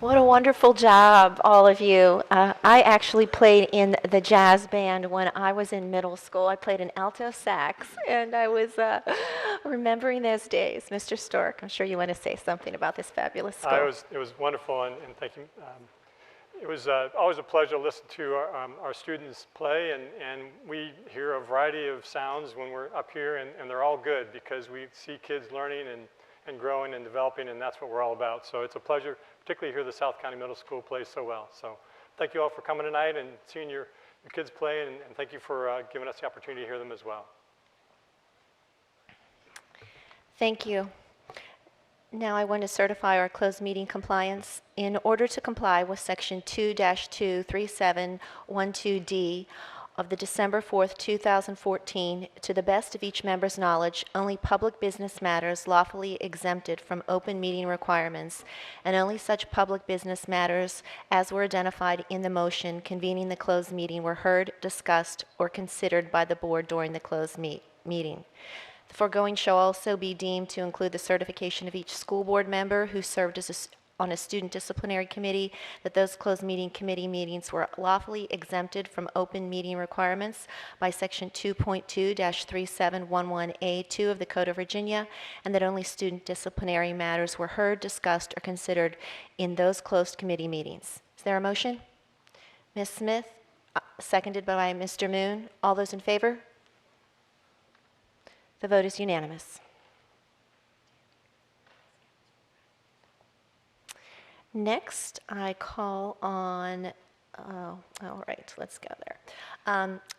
What a wonderful job, all of you. I actually played in the jazz band when I was in middle school. I played an alto sax, and I was remembering those days. Mr. Stork, I'm sure you want to say something about this fabulous school. It was wonderful, and thank you. It was always a pleasure to listen to our students play, and we hear a variety of sounds when we're up here, and they're all good because we see kids learning and growing and developing, and that's what we're all about. So it's a pleasure, particularly to hear the South County Middle School play so well. So thank you all for coming tonight and seeing your kids play, and thank you for giving us the opportunity to hear them as well. Thank you. Now I want to certify our closed meeting compliance. In order to comply with Section 2-23712D of the December 4th, 2014, to the best of each member's knowledge, only public business matters lawfully exempted from open meeting requirements, and only such public business matters as were identified in the motion convening the closed meeting were heard, discussed, or considered by the board during the closed meeting. The foregoing shall also be deemed to include the certification of each school board member who served on a student disciplinary committee that those closed meeting committee meetings were lawfully exempted from open meeting requirements by Section 2.2-3711A2 of the Code of Virginia, and that only student disciplinary matters were heard, discussed, or considered in those closed committee meetings. Is there a motion? Ms. Smith, seconded by Mr. Moon. All those in favor? The vote is unanimous. Next, I call on, all right, let's go there.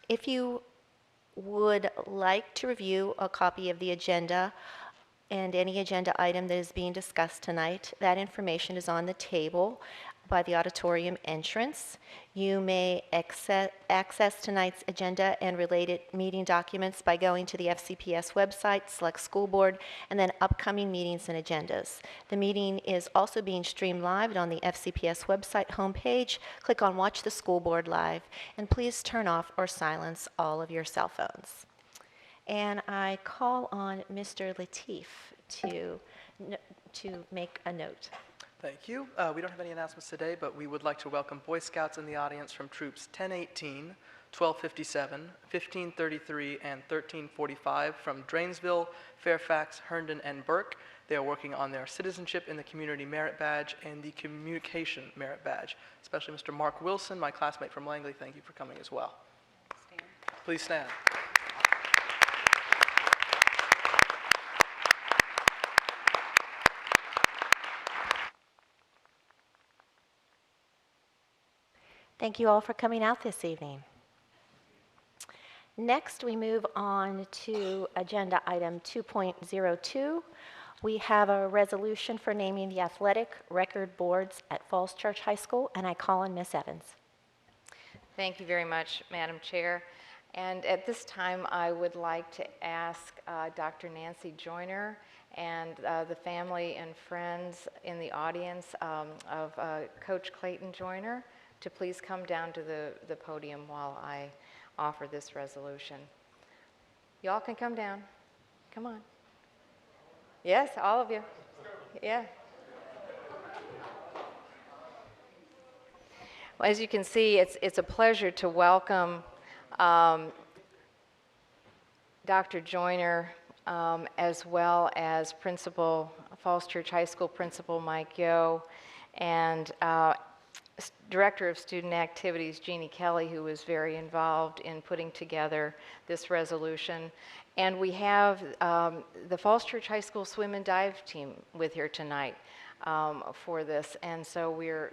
If you would like to review a copy of the agenda and any agenda item that is being discussed tonight, that information is on the table by the auditorium entrance. You may access tonight's agenda and related meeting documents by going to the FCPS website, select school board, and then upcoming meetings and agendas. The meeting is also being streamed live on the FCPS website homepage. Click on Watch the School Board Live, and please turn off or silence all of your cell phones. And I call on Mr. Lateef to make a note. Thank you. We don't have any announcements today, but we would like to welcome Boy Scouts in the audience from troops 1018, 1257, 1533, and 1345 from Drainsville, Fairfax, Herndon, and Burke. They are working on their Citizenship in the Community Merit Badge and the Communication Merit Badge. Especially Mr. Mark Wilson, my classmate from Langley, thank you for coming as well. Stand. Please stand. Thank you all for coming out this evening. Next, we move on to agenda item 2.02. We have a resolution for naming the athletic record boards at Falls Church High School, and I call on Ms. Evans. Thank you very much, Madam Chair. And at this time, I would like to ask Dr. Nancy Joyner and the family and friends in the audience of Coach Clayton Joyner to please come down to the podium while I offer this resolution. Y'all can come down. Come on. Yes, all of you. Yeah. Well, as you can see, it's a pleasure to welcome Dr. Joyner as well as Falls Church High School Principal Mike Yo, and Director of Student Activities, Jeannie Kelly, who was very involved in putting together this resolution. And we have the Falls Church High School Swim and Dive team with here tonight for this. And so we're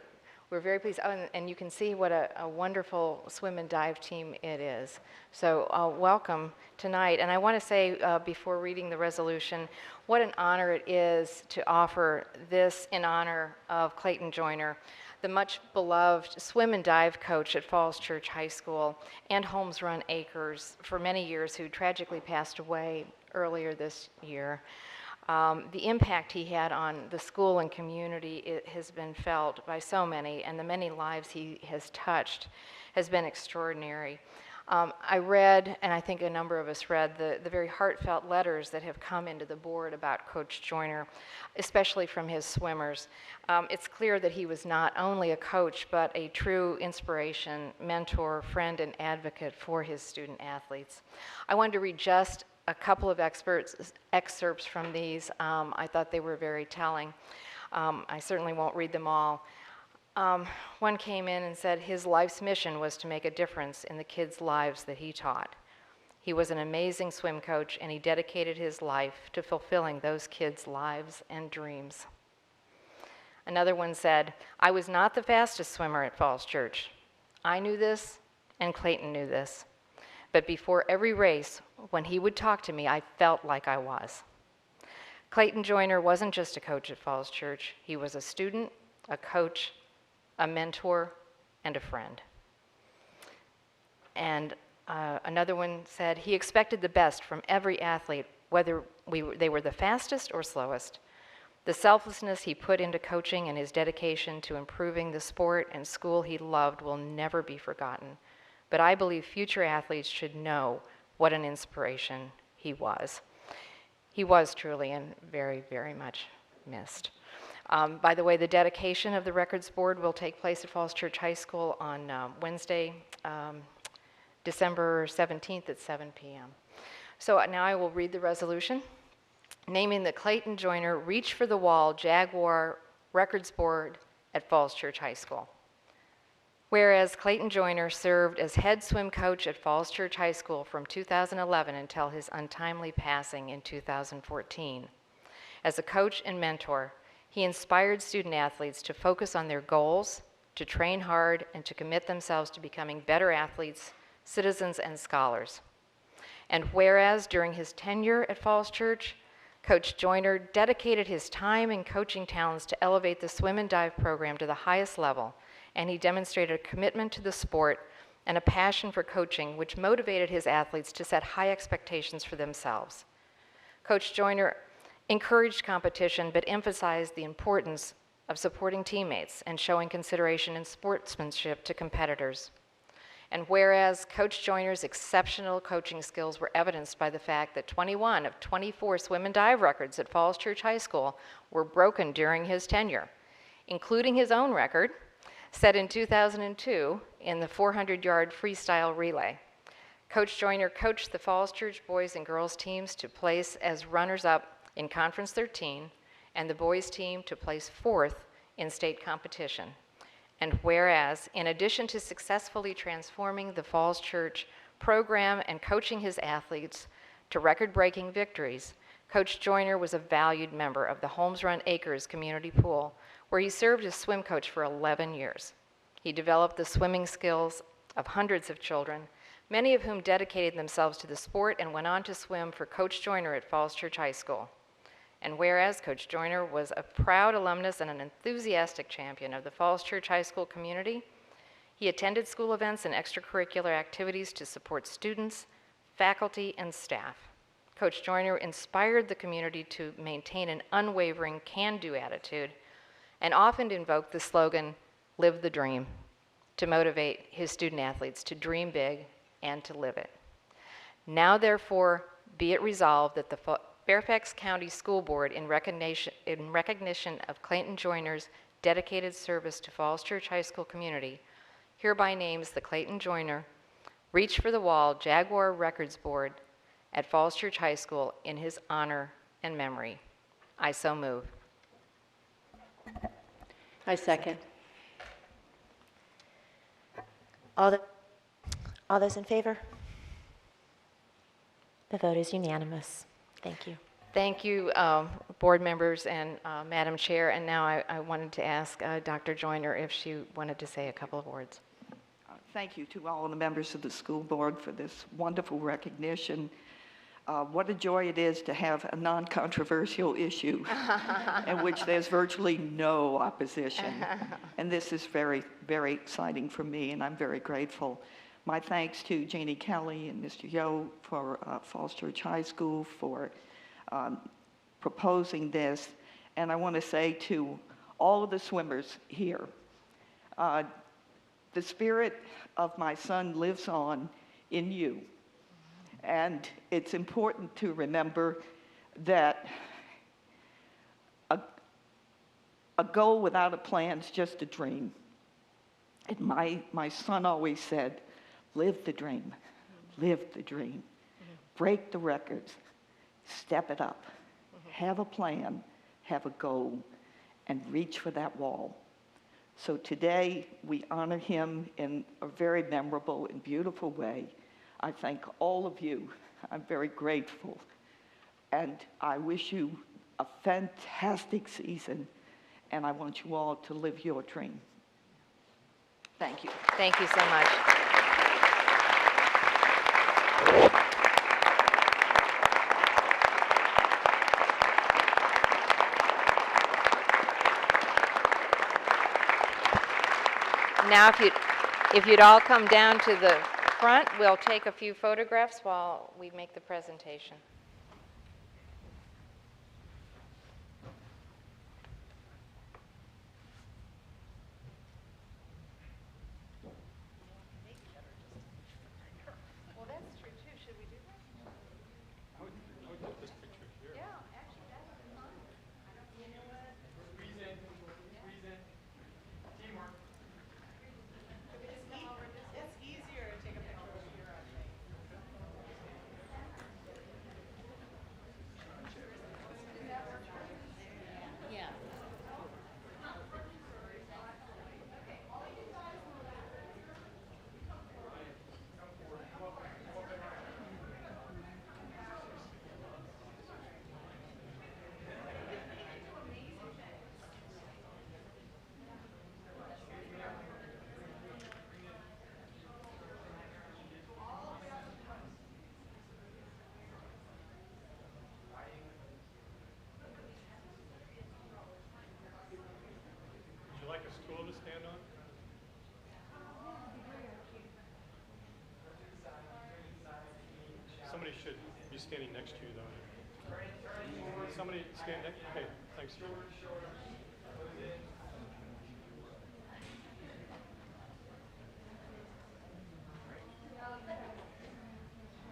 very pleased. Oh, and you can see what a wonderful swim and dive team it is. So welcome tonight. And I want to say before reading the resolution, what an honor it is to offer this in honor of Clayton Joyner, the much beloved swim and dive coach at Falls Church High School and Holmes Run Acres for many years, who tragically passed away earlier this year. The impact he had on the school and community has been felt by so many, and the many lives he has touched has been extraordinary. I read, and I think a number of us read, the very heartfelt letters that have come into the board about Coach Joyner, especially from his swimmers. It's clear that he was not only a coach, but a true inspiration, mentor, friend, and advocate for his student athletes. I wanted to read just a couple of excerpts from these. I thought they were very telling. I certainly won't read them all. One came in and said his life's mission was to make a difference in the kids' lives that he taught. He was an amazing swim coach, and he dedicated his life to fulfilling those kids' lives and dreams. Another one said, I was not the fastest swimmer at Falls Church. I knew this, and Clayton knew this. But before every race, when he would talk to me, I felt like I was. Clayton Joyner wasn't just a coach at Falls Church. He was a student, a coach, a mentor, and a friend. And another one said he expected the best from every athlete, whether they were the fastest or slowest. The selflessness he put into coaching and his dedication to improving the sport and school he loved will never be forgotten. But I believe future athletes should know what an inspiration he was. He was truly and very, very much missed. By the way, the dedication of the records board will take place at Falls Church High School on Wednesday, December 17th at 7 p.m. So now I will read the resolution, naming the Clayton Joyner Reach for the Wall Jaguar Records Board at Falls Church High School. Whereas Clayton Joyner served as head swim coach at Falls Church High School from 2011 until his untimely passing in 2014. As a coach and mentor, he inspired student athletes to focus on their goals, to train hard, and to commit themselves to becoming better athletes, citizens, and scholars. And whereas during his tenure at Falls Church, Coach Joyner dedicated his time and coaching talents to elevate the swim and dive program to the highest level, and he demonstrated a commitment to the sport and a passion for coaching which motivated his athletes to set high expectations for themselves. Coach Joyner encouraged competition but emphasized the importance of supporting teammates and showing consideration and sportsmanship to competitors. And whereas Coach Joyner's exceptional coaching skills were evidenced by the fact that 21 of 24 swim and dive records at Falls Church High School were broken during his tenure, including his own record set in 2002 in the 400-yard freestyle relay. Coach Joyner coached the Falls Church boys and girls teams to place as runners-up in Conference 13, and the boys team to place 4th in state competition. And whereas, in addition to successfully transforming the Falls Church program and coaching his athletes to record-breaking victories, Coach Joyner was a valued member of the Holmes Run Acres Community Pool, where he served as swim coach for 11 years. He developed the swimming skills of hundreds of children, many of whom dedicated themselves to the sport and went on to swim for Coach Joyner at Falls Church High School. And whereas Coach Joyner was a proud alumnus and an enthusiastic champion of the Falls Church High School community, he attended school events and extracurricular activities to support students, faculty, and staff. Coach Joyner inspired the community to maintain an unwavering can-do attitude and often invoked the slogan, "Live the dream," to motivate his student athletes to dream big and to live it. Now, therefore, be it resolved that the Fairfax County School Board, in recognition of Clayton Joyner's dedicated service to Falls Church High School community, hereby names the Clayton Joyner Reach for the Wall Jaguar Records Board at Falls Church High School in his honor and memory. I so move. I second. All those in favor? The vote is unanimous. Thank you. Thank you, board members and Madam Chair. And now I wanted to ask Dr. Joyner if she wanted to say a couple of words. Thank you to all of the members of the school board for this wonderful recognition. What a joy it is to have a non-controversial issue in which there's virtually no opposition. And this is very, very exciting for me, and I'm very grateful. My thanks to Janie Kelly and Mr. Yo for Falls Church High School for proposing this. And I want to say to all of the swimmers here, the spirit of my son lives on in you. And it's important to remember that a goal without a plan is just a dream. And my son always said, live the dream, live the dream. Break the records, step it up, have a plan, have a goal, and reach for that wall. So today, we honor him in a very memorable and beautiful way. I thank all of you. I'm very grateful. And I wish you a fantastic season, and I want you all to live your dream. Thank you. Thank you so much. Now, if you'd all come down to the front, we'll take a few photographs while we make the presentation. Well, that's true too. Should we do that? I would take this picture here. Yeah, actually, that would be fun. You know what? Squeeze in, teamwork. It's easier to take a picture of here, I think. Yeah. Would you like a stool to stand on? Somebody should be standing next to you, though. Somebody stand next. Okay, thanks.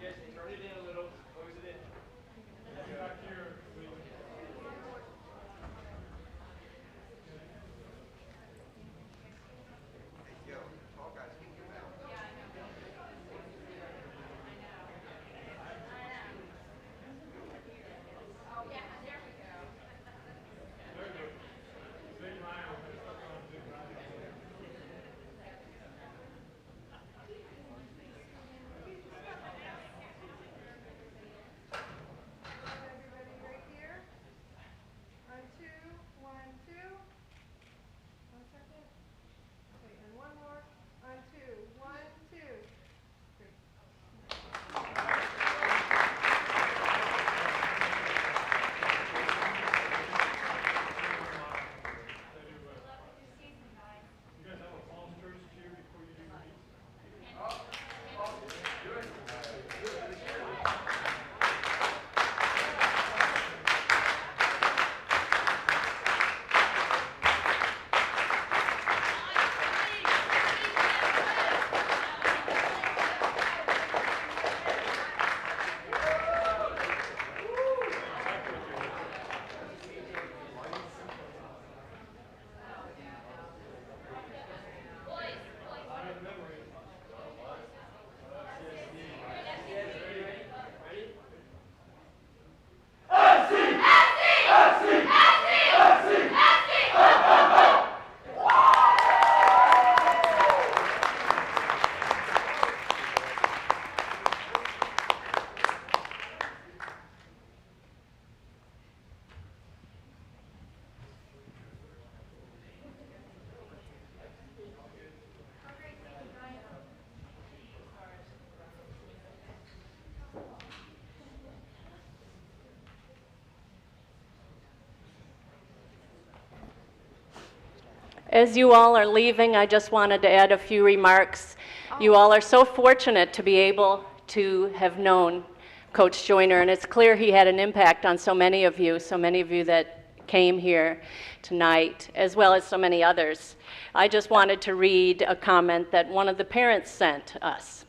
Yes, turn it in a little, close it in. Back here, please. Everybody right here. On two, 1, 2. 1 second. Okay, and one more. On two, 1, 2. Great. You guys have a palm stretch to you before you do your meet? As you all are leaving, I just wanted to add a few remarks. You all are so fortunate to be able to have known Coach Joyner, and it's clear he had an impact on so many of you that came here tonight, as well as so many others. I just wanted to read a comment that one of the parents sent us.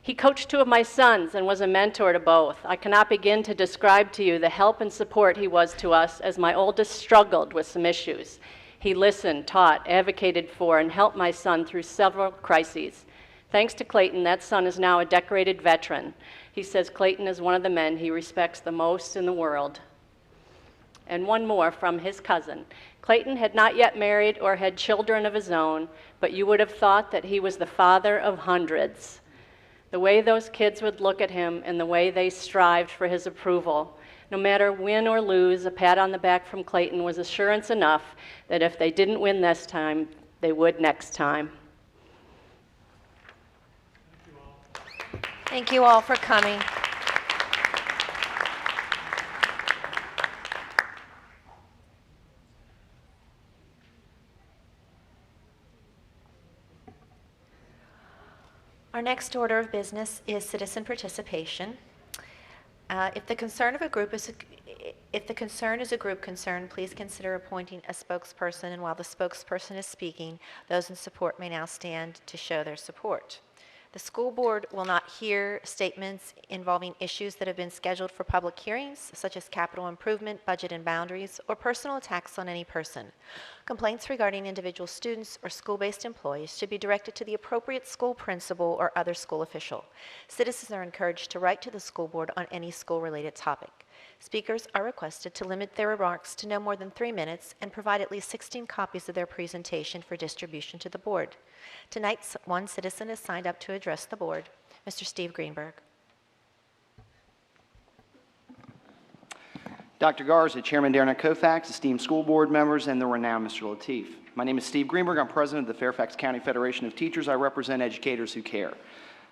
He coached 2 of my sons and was a mentor to both. I cannot begin to describe to you the help and support he was to us as my oldest struggled with some issues. He listened, taught, advocated for, and helped my son through several crises. Thanks to Clayton, that son is now a decorated veteran. He says Clayton is one of the men he respects the most in the world. And one more from his cousin. Clayton had not yet married or had children of his own, but you would have thought that he was the father of hundreds. The way those kids would look at him and the way they strived for his approval. No matter win or lose, a pat on the back from Clayton was assurance enough that if they didn't win this time, they would next time. Thank you all for coming. Our next order of business is citizen participation. If the concern is a group concern, please consider appointing a spokesperson, and while the spokesperson is speaking, those in support may now stand to show their support. The school board will not hear statements involving issues that have been scheduled for public hearings, such as capital improvement, budget and boundaries, or personal attacks on any person. Complaints regarding individual students or school-based employees should be directed to the appropriate school principal or other school official. Citizens are encouraged to write to the school board on any school-related topic. Speakers are requested to limit their remarks to no more than 3 minutes and provide at least 16 copies of their presentation for distribution to the board. Tonight, one citizen is signed up to address the board, Mr. Steve Greenberg. Dr. Garza, Chairman Darren Koufax, esteemed school board members, and the renowned Mr. Lateef. My name is Steve Greenberg. I'm president of the Fairfax County Federation of Teachers. I represent educators who care.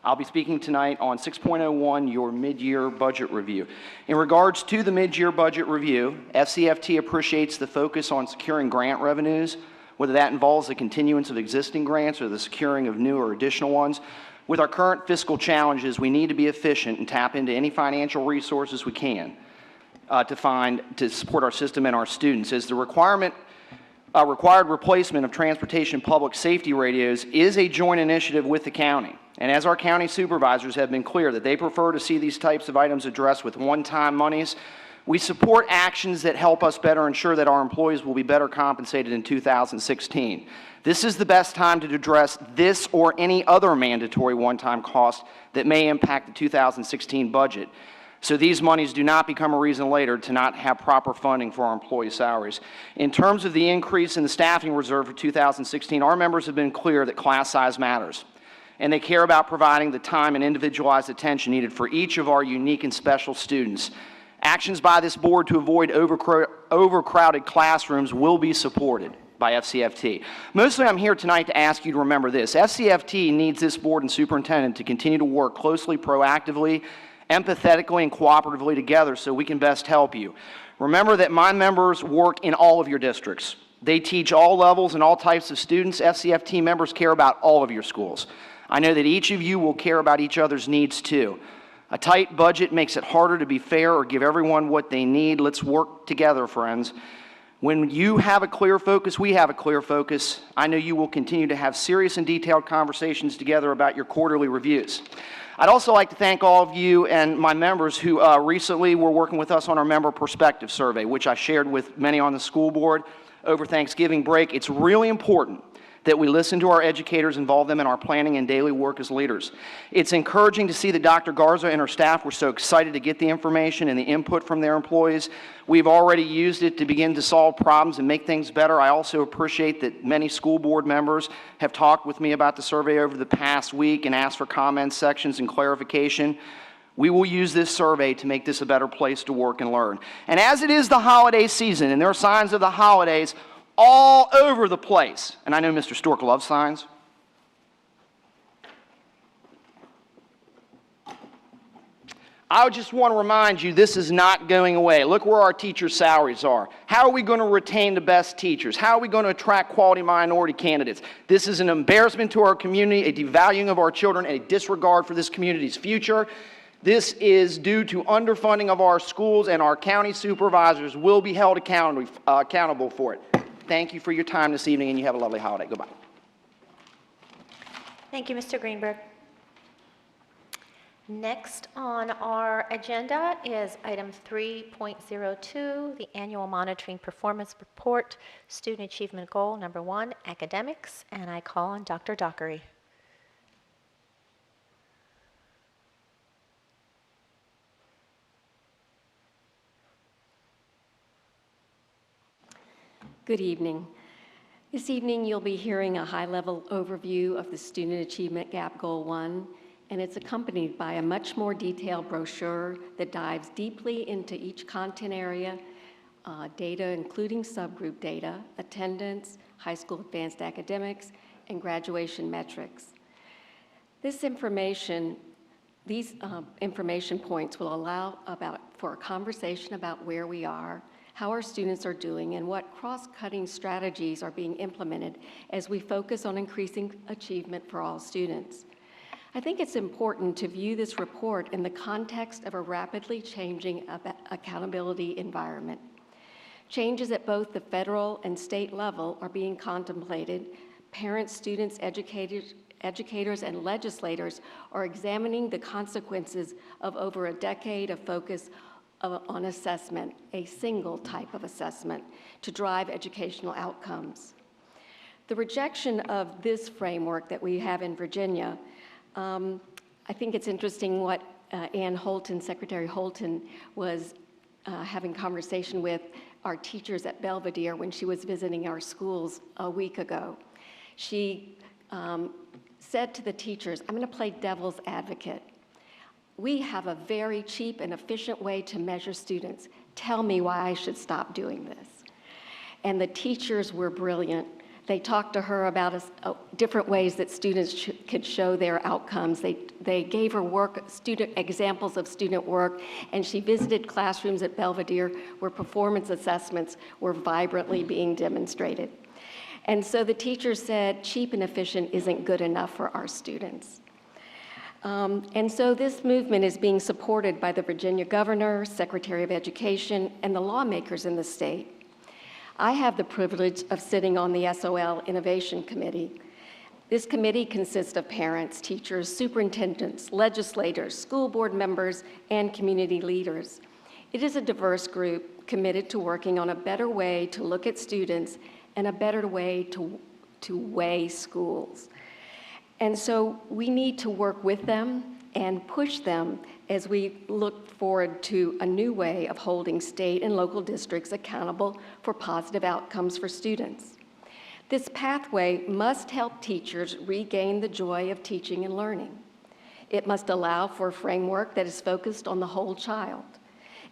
I'll be speaking tonight on 6.01, your mid-year budget review. In regards to the mid-year budget review, FCFT appreciates the focus on securing grant revenues, whether that involves the continuance of existing grants or the securing of new or additional ones. With our current fiscal challenges, we need to be efficient and tap into any financial resources we can to support our system and our students. As the required replacement of transportation public safety radios is a joint initiative with the county. And as our county supervisors have been clear that they prefer to see these types of items addressed with one-time monies, we support actions that help us better ensure that our employees will be better compensated in 2016. This is the best time to address this or any other mandatory one-time cost that may impact the 2016 budget, so these monies do not become a reason later to not have proper funding for our employee salaries. In terms of the increase in the staffing reserve for 2016, our members have been clear that class size matters, and they care about providing the time and individualized attention needed for each of our unique and special students. Actions by this board to avoid overcrowded classrooms will be supported by FCFT. Mostly I'm here tonight to ask you to remember this. FCFT needs this board and superintendent to continue to work closely, proactively, empathetically, and cooperatively together so we can best help you. Remember that my members work in all of your districts. They teach all levels and all types of students. FCFT members care about all of your schools. I know that each of you will care about each other's needs too. A tight budget makes it harder to be fair or give everyone what they need. Let's work together, friends. When you have a clear focus, we have a clear focus. I know you will continue to have serious and detailed conversations together about your quarterly reviews. I'd also like to thank all of you and my members who recently were working with us on our member perspective survey, which I shared with many on the school board over Thanksgiving break. It's really important that we listen to our educators, involve them in our planning and daily work as leaders. It's encouraging to see that Dr. Garza and her staff were so excited to get the information and the input from their employees. We've already used it to begin to solve problems and make things better. I also appreciate that many school board members have talked with me about the survey over the past week and asked for comments, sections, and clarification. We will use this survey to make this a better place to work and learn. And as it is the holiday season, and there are signs of the holidays all over the place. And I know Mr. Stork loves signs. I just want to remind you, this is not going away. Look where our teachers' salaries are. How are we going to retain the best teachers? How are we going to attract quality minority candidates? This is an embarrassment to our community, a devaluing of our children, and a disregard for this community's future. This is due to underfunding of our schools, and our county supervisors will be held accountable for it. Thank you for your time this evening, and you have a lovely holiday. Goodbye. Thank you, Mr. Greenberg. Next on our agenda is item 3.02, the annual monitoring performance report, student achievement goal number 1, academics, and I call on Dr. Dockery. Good evening. This evening, you'll be hearing a high-level overview of the Student Achievement Gap Goal 1, and it's accompanied by a much more detailed brochure that dives deeply into each content area, data including subgroup data, attendance, high school advanced academics, and graduation metrics. These information points will allow for a conversation about where we are, how our students are doing, and what cross-cutting strategies are being implemented as we focus on increasing achievement for all students. I think it's important to view this report in the context of a rapidly changing accountability environment. Changes at both the federal and state level are being contemplated. Parents, students, educators, and legislators are examining the consequences of over a decade of focus on assessment, a single type of assessment, to drive educational outcomes. The rejection of this framework that we have in Virginia, I think it's interesting what Ann Holton, Secretary Holton, was having conversation with our teachers at Belvedere when she was visiting our schools a week ago. She said to the teachers, I'm going to play devil's advocate. We have a very cheap and efficient way to measure students. Tell me why I should stop doing this. And the teachers were brilliant. They talked to her about different ways that students could show their outcomes. They gave her examples of student work, and she visited classrooms at Belvedere where performance assessments were vibrantly being demonstrated. And so the teachers said, cheap and efficient isn't good enough for our students. And so this movement is being supported by the Virginia governor, Secretary of Education, and the lawmakers in the state. I have the privilege of sitting on the SOL Innovation Committee. This committee consists of parents, teachers, superintendents, legislators, school board members, and community leaders. It is a diverse group committed to working on a better way to look at students and a better way to weigh schools. And so we need to work with them and push them as we look forward to a new way of holding state and local districts accountable for positive outcomes for students. This pathway must help teachers regain the joy of teaching and learning. It must allow for a framework that is focused on the whole child.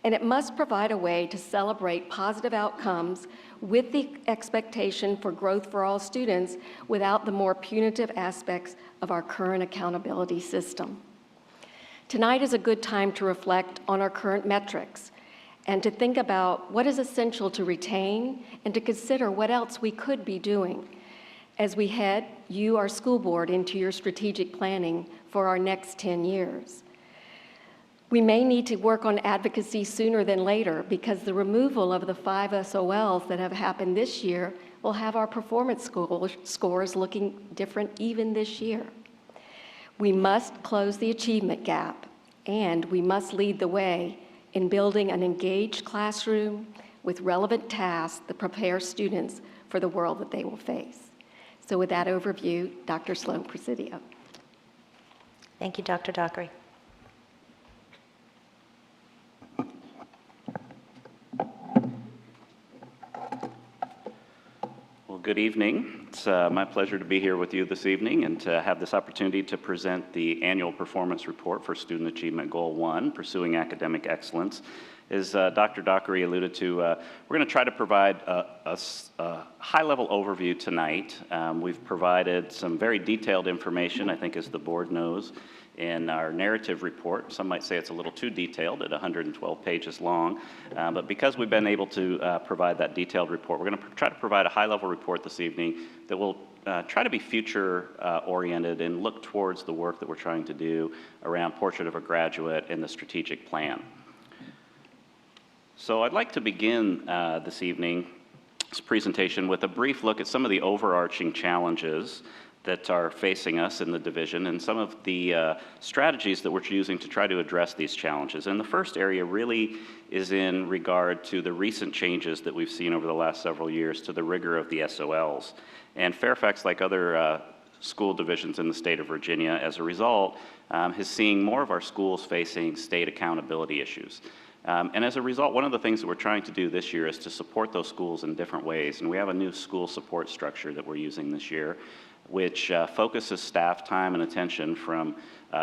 And it must provide a way to celebrate positive outcomes with the expectation for growth for all students without the more punitive aspects of our current accountability system. Tonight is a good time to reflect on our current metrics and to think about what is essential to retain and to consider what else we could be doing as we head, you, our school board, into your strategic planning for our next 10 years. We may need to work on advocacy sooner than later because the removal of the 5 SOLs that have happened this year will have our performance scores looking different even this year. We must close the achievement gap, and we must lead the way in building an engaged classroom with relevant tasks that prepare students for the world that they will face. So with that overview, Dr. Sloan Presidio. Thank you, Dr. Dockery. Good evening. It's my pleasure to be here with you this evening and to have this opportunity to present the annual performance report for Student Achievement Goal 1, Pursuing Academic Excellence. As Dr. Dockery alluded to, we're going to try to provide a high-level overview tonight. We've provided some very detailed information, I think as the board knows, in our narrative report. Some might say it's a little too detailed at 112 pages long, but because we've been able to provide that detailed report, we're going to try to provide a high-level report this evening that will try to be future-oriented and look towards the work that we're trying to do around Portrait of a Graduate and the strategic plan. So I'd like to begin this evening's presentation with a brief look at some of the overarching challenges that are facing us in the division and some of the strategies that we're using to try to address these challenges. And the first area really is in regard to the recent changes that we've seen over the last several years to the rigor of the SOLs. And Fairfax, like other school divisions in the state of Virginia, as a result, is seeing more of our schools facing state accountability issues. And as a result, one of the things that we're trying to do this year is to support those schools in different ways. And we have a new school support structure that we're using this year, which focuses staff time and attention from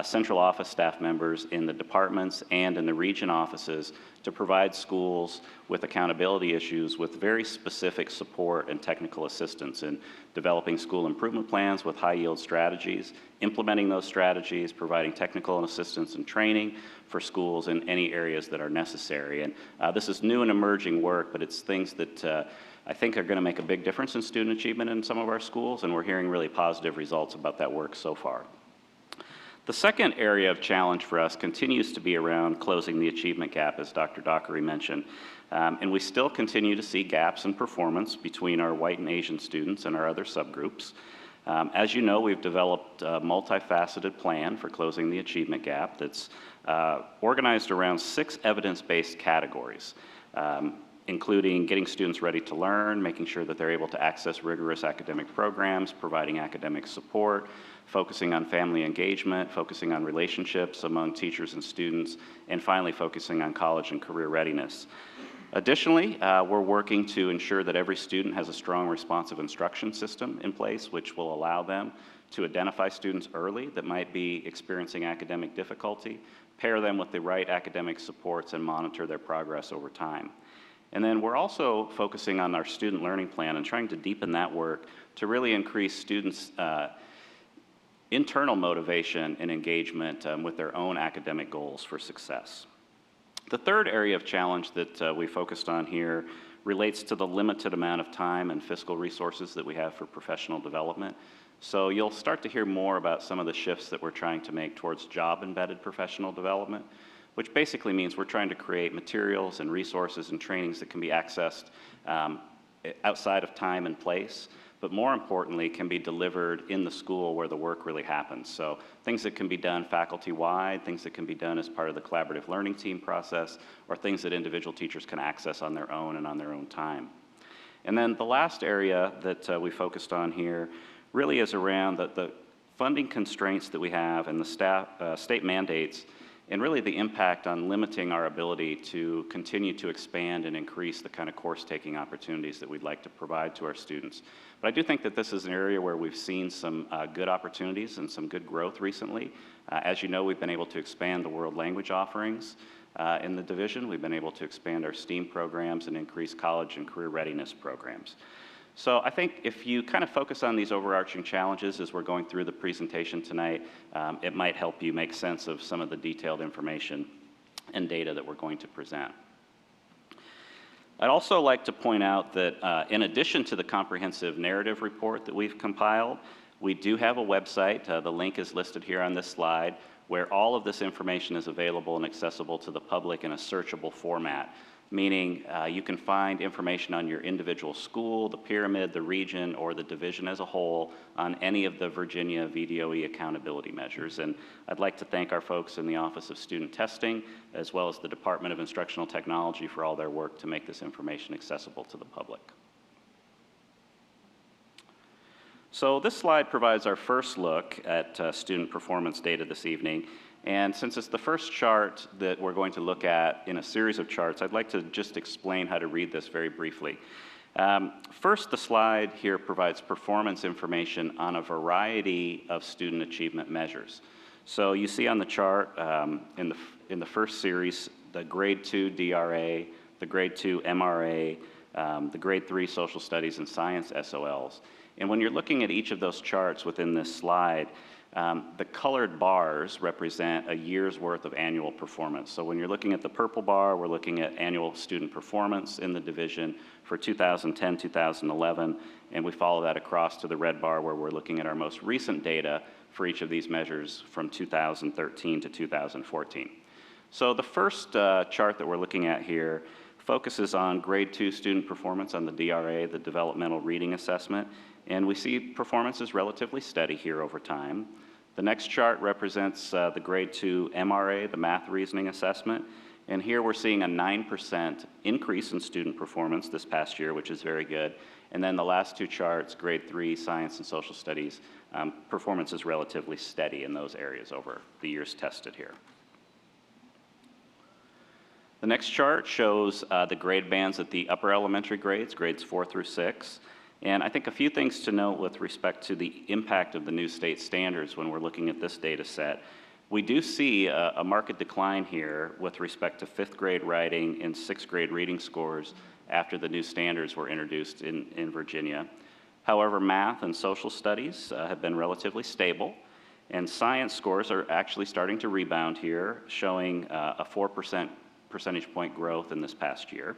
central office staff members in the departments and in the region offices to provide schools with accountability issues with very specific support and technical assistance in developing school improvement plans with high-yield strategies, implementing those strategies, providing technical assistance and training for schools in any areas that are necessary. And this is new and emerging work, but it's things that I think are going to make a big difference in student achievement in some of our schools, and we're hearing really positive results about that work so far. The second area of challenge for us continues to be around closing the achievement gap, as Dr. Dockery mentioned. And we still continue to see gaps in performance between our white and Asian students and our other subgroups. As you know, we've developed a multifaceted plan for closing the achievement gap that's organized around 6 evidence-based categories, including getting students ready to learn, making sure that they're able to access rigorous academic programs, providing academic support, focusing on family engagement, focusing on relationships among teachers and students, and finally focusing on college and career readiness. Additionally, we're working to ensure that every student has a strong responsive instruction system in place, which will allow them to identify students early that might be experiencing academic difficulty, pair them with the right academic supports, and monitor their progress over time. And then we're also focusing on our student learning plan and trying to deepen that work to really increase students' internal motivation and engagement with their own academic goals for success. The third area of challenge that we focused on here relates to the limited amount of time and fiscal resources that we have for professional development. So you'll start to hear more about some of the shifts that we're trying to make towards job-embedded professional development, which basically means we're trying to create materials and resources and trainings that can be accessed outside of time and place, but more importantly, can be delivered in the school where the work really happens. So things that can be done faculty-wide, things that can be done as part of the collaborative learning team process, or things that individual teachers can access on their own and on their own time. And then the last area that we focused on here really is around the funding constraints that we have and the state mandates, and really the impact on limiting our ability to continue to expand and increase the kind of course-taking opportunities that we'd like to provide to our students. But I do think that this is an area where we've seen some good opportunities and some good growth recently. As you know, we've been able to expand the world language offerings in the division. We've been able to expand our STEAM programs and increase college and career readiness programs. So I think if you kind of focus on these overarching challenges as we're going through the presentation tonight, it might help you make sense of some of the detailed information and data that we're going to present. I'd also like to point out that in addition to the comprehensive narrative report that we've compiled, we do have a website, the link is listed here on this slide, where all of this information is available and accessible to the public in a searchable format, meaning you can find information on your individual school, the pyramid, the region, or the division as a whole on any of the Virginia VDOE accountability measures. And I'd like to thank our folks in the Office of Student Testing, as well as the Department of Instructional Technology for all their work to make this information accessible to the public. So this slide provides our first look at student performance data this evening. And since it's the first chart that we're going to look at in a series of charts, I'd like to just explain how to read this very briefly. First, the slide here provides performance information on a variety of student achievement measures. So you see on the chart in the first series, the grade 2 DRA, the grade 2 MRA, the grade 3 social studies and science SOLs. And when you're looking at each of those charts within this slide, the colored bars represent a year's worth of annual performance. So when you're looking at the purple bar, we're looking at annual student performance in the division for 2010, 2011, and we follow that across to the red bar where we're looking at our most recent data for each of these measures from 2013 to 2014. So the first chart that we're looking at here focuses on grade 2 student performance on the DRA, the Developmental Reading Assessment, and we see performance is relatively steady here over time. The next chart represents the grade 2 MRA, the Math Reasoning Assessment, and here we're seeing a 9% increase in student performance this past year, which is very good. And then the last two charts, grade 3 Science and Social Studies, performance is relatively steady in those areas over the years tested here. The next chart shows the grade bands at the upper elementary grades, grades 4 through 6. And I think a few things to note with respect to the impact of the new state standards when we're looking at this data set. We do see a marked decline here with respect to 5th grade writing and 6th grade reading scores after the new standards were introduced in Virginia. However, math and social studies have been relatively stable, and science scores are actually starting to rebound here, showing a 4% percentage point growth in this past year.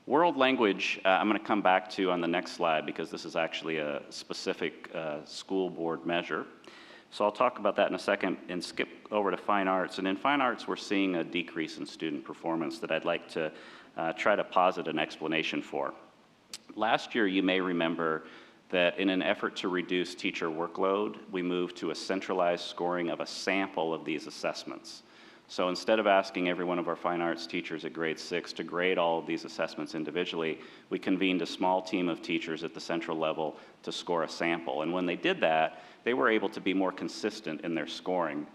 World language, I'm going to come back to on the next slide because this is actually a specific school board measure. So I'll talk about that in a second and skip over to fine arts. And in fine arts, we're seeing a decrease in student performance that I'd like to try to posit an explanation for. Last year, you may remember that in an effort to reduce teacher workload, we moved to a centralized scoring of a sample of these assessments. So instead of asking every one of our fine arts teachers at grade 6 to grade all of these assessments individually, we convened a small team of teachers at the central level to score a sample. And when they did that, they were able to be more consistent in their scoring,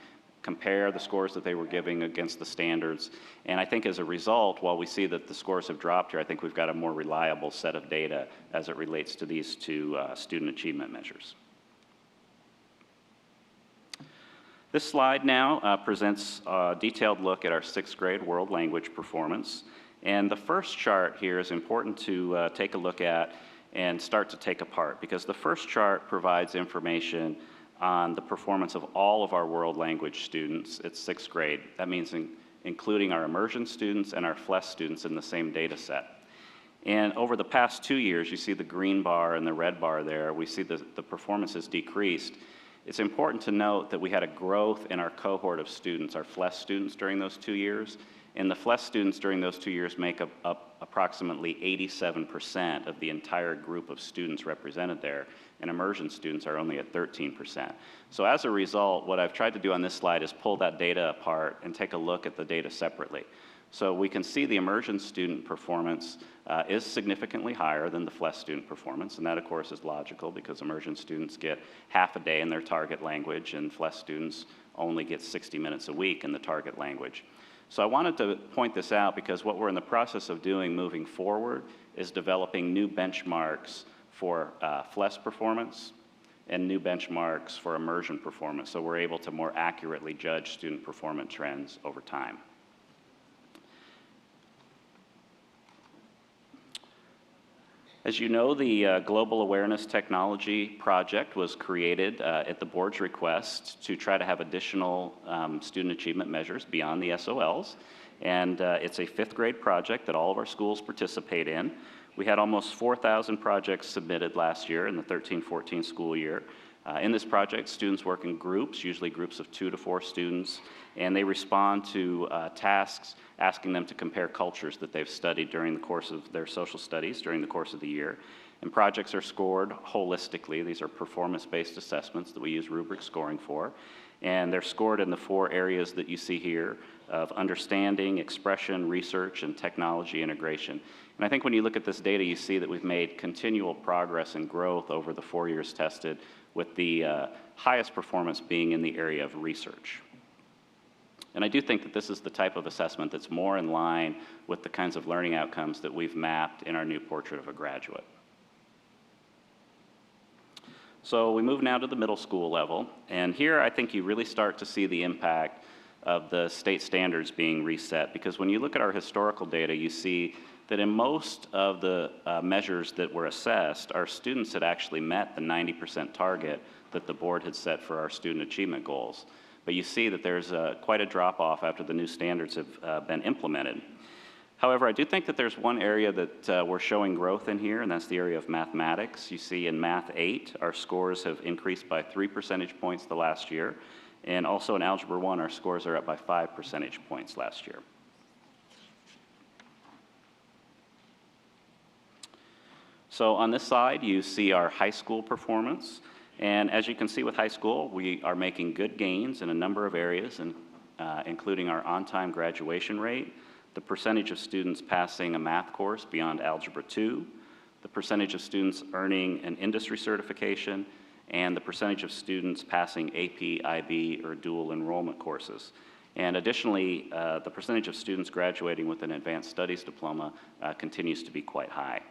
compare the scores that they were giving against the standards. And I think as a result, while we see that the scores have dropped here, I think we've got a more reliable set of data as it relates to these two student achievement measures. This slide now presents a detailed look at our 6th grade world language performance. And the first chart here is important to take a look at and start to take apart, because the first chart provides information on the performance of all of our world language students at 6th grade. That means including our immersion students and our FLES students in the same data set. And over the past 2 years, you see the green bar and the red bar there, we see the performance has decreased. It's important to note that we had a growth in our cohort of students, our FLES students during those 2 years, and the FLES students during those 2 years make up approximately 87% of the entire group of students represented there, and immersion students are only at 13%. So as a result, what I've tried to do on this slide is pull that data apart and take a look at the data separately. So we can see the immersion student performance is significantly higher than the FLES student performance, and that of course is logical because immersion students get half a day in their target language and FLES students only get 60 minutes a week in the target language. So I wanted to point this out because what we're in the process of doing moving forward is developing new benchmarks for FLES performance and new benchmarks for immersion performance, so we're able to more accurately judge student performance trends over time. As you know, the Global Awareness Technology Project was created at the board's request to try to have additional student achievement measures beyond the SOLs. And it's a 5th grade project that all of our schools participate in. We had almost 4,000 projects submitted last year in the 13-14 school year. In this project, students work in groups, usually groups of 2 to 4 students, and they respond to tasks asking them to compare cultures that they've studied during the course of their social studies during the course of the year. And projects are scored holistically. These are performance-based assessments that we use rubric scoring for. And they're scored in the 4 areas that you see here of understanding, expression, research, and technology integration. And I think when you look at this data, you see that we've made continual progress and growth over the 4 years tested, with the highest performance being in the area of research. And I do think that this is the type of assessment that's more in line with the kinds of learning outcomes that we've mapped in our new portrait of a graduate. So we move now to the middle school level, and here I think you really start to see the impact of the state standards being reset, because when you look at our historical data, you see that in most of the measures that were assessed, our students had actually met the 90% target that the board had set for our student achievement goals. But you see that there's quite a drop-off after the new standards have been implemented. However, I do think that there's one area that we're showing growth in here, and that's the area of mathematics. You see in Math 8, our scores have increased by 3 percentage points the last year, and also in Algebra 1, our scores are up by 5 percentage points last year. So on this slide, you see our high school performance. And as you can see with high school, we are making good gains in a number of areas, including our on-time graduation rate, the percentage of students passing a math course beyond Algebra 2, the percentage of students earning an industry certification, and the percentage of students passing AP, IB, or dual enrollment courses. And additionally, the percentage of students graduating with an advanced studies diploma continues to be quite high.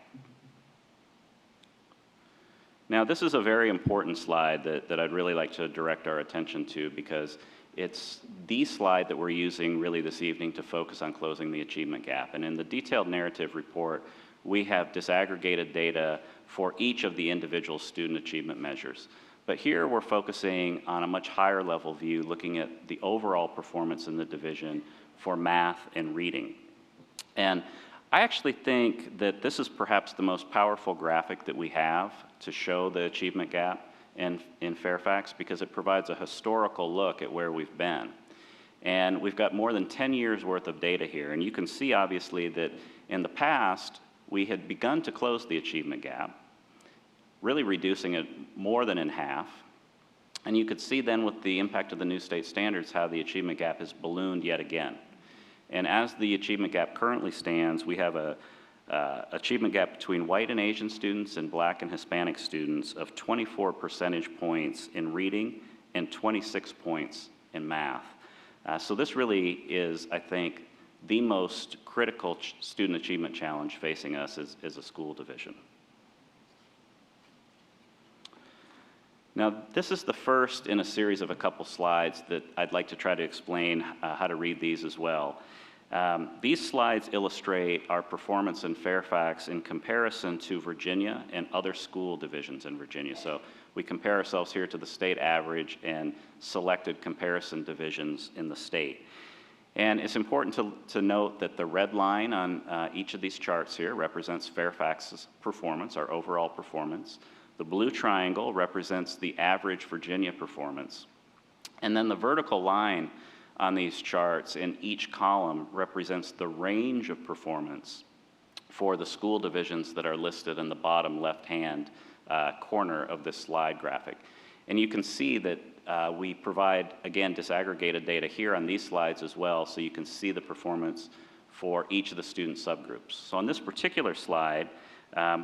Now, this is a very important slide that I'd really like to direct our attention to, because it's the slide that we're using really this evening to focus on closing the achievement gap. And in the detailed narrative report, we have disaggregated data for each of the individual student achievement measures. But here we're focusing on a much higher level view, looking at the overall performance in the division for math and reading. And I actually think that this is perhaps the most powerful graphic that we have to show the achievement gap in Fairfax, because it provides a historical look at where we've been. And we've got more than 10 years worth of data here. And you can see obviously that in the past, we had begun to close the achievement gap, really reducing it more than in half. And you could see then with the impact of the new state standards how the achievement gap has ballooned yet again. And as the achievement gap currently stands, we have a achievement gap between white and Asian students and Black and Hispanic students of 24 percentage points in reading and 26 points in math. So this really is, I think, the most critical student achievement challenge facing us as a school division. Now, this is the first in a series of a couple slides that I'd like to try to explain how to read these as well. These slides illustrate our performance in Fairfax in comparison to Virginia and other school divisions in Virginia. So we compare ourselves here to the state average and selected comparison divisions in the state. And it's important to note that the red line on each of these charts here represents Fairfax's performance, our overall performance. The blue triangle represents the average Virginia performance. And then the vertical line on these charts in each column represents the range of performance for the school divisions that are listed in the bottom left-hand corner of this slide graphic. And you can see that we provide, again, disaggregated data here on these slides as well, so you can see the performance for each of the student subgroups. So on this particular slide,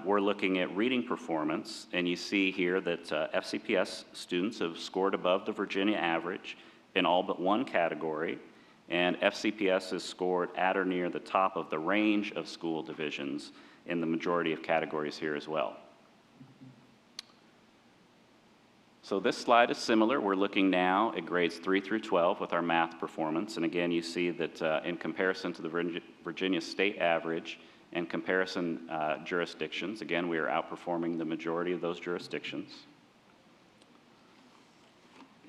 we're looking at reading performance, and you see here that FCPS students have scored above the Virginia average in all but one category, and FCPS has scored at or near the top of the range of school divisions in the majority of categories here as well. So this slide is similar. We're looking now at grades 3 through 12 with our math performance, and again you see that in comparison to the Virginia state average and comparison jurisdictions, again we are outperforming the majority of those jurisdictions.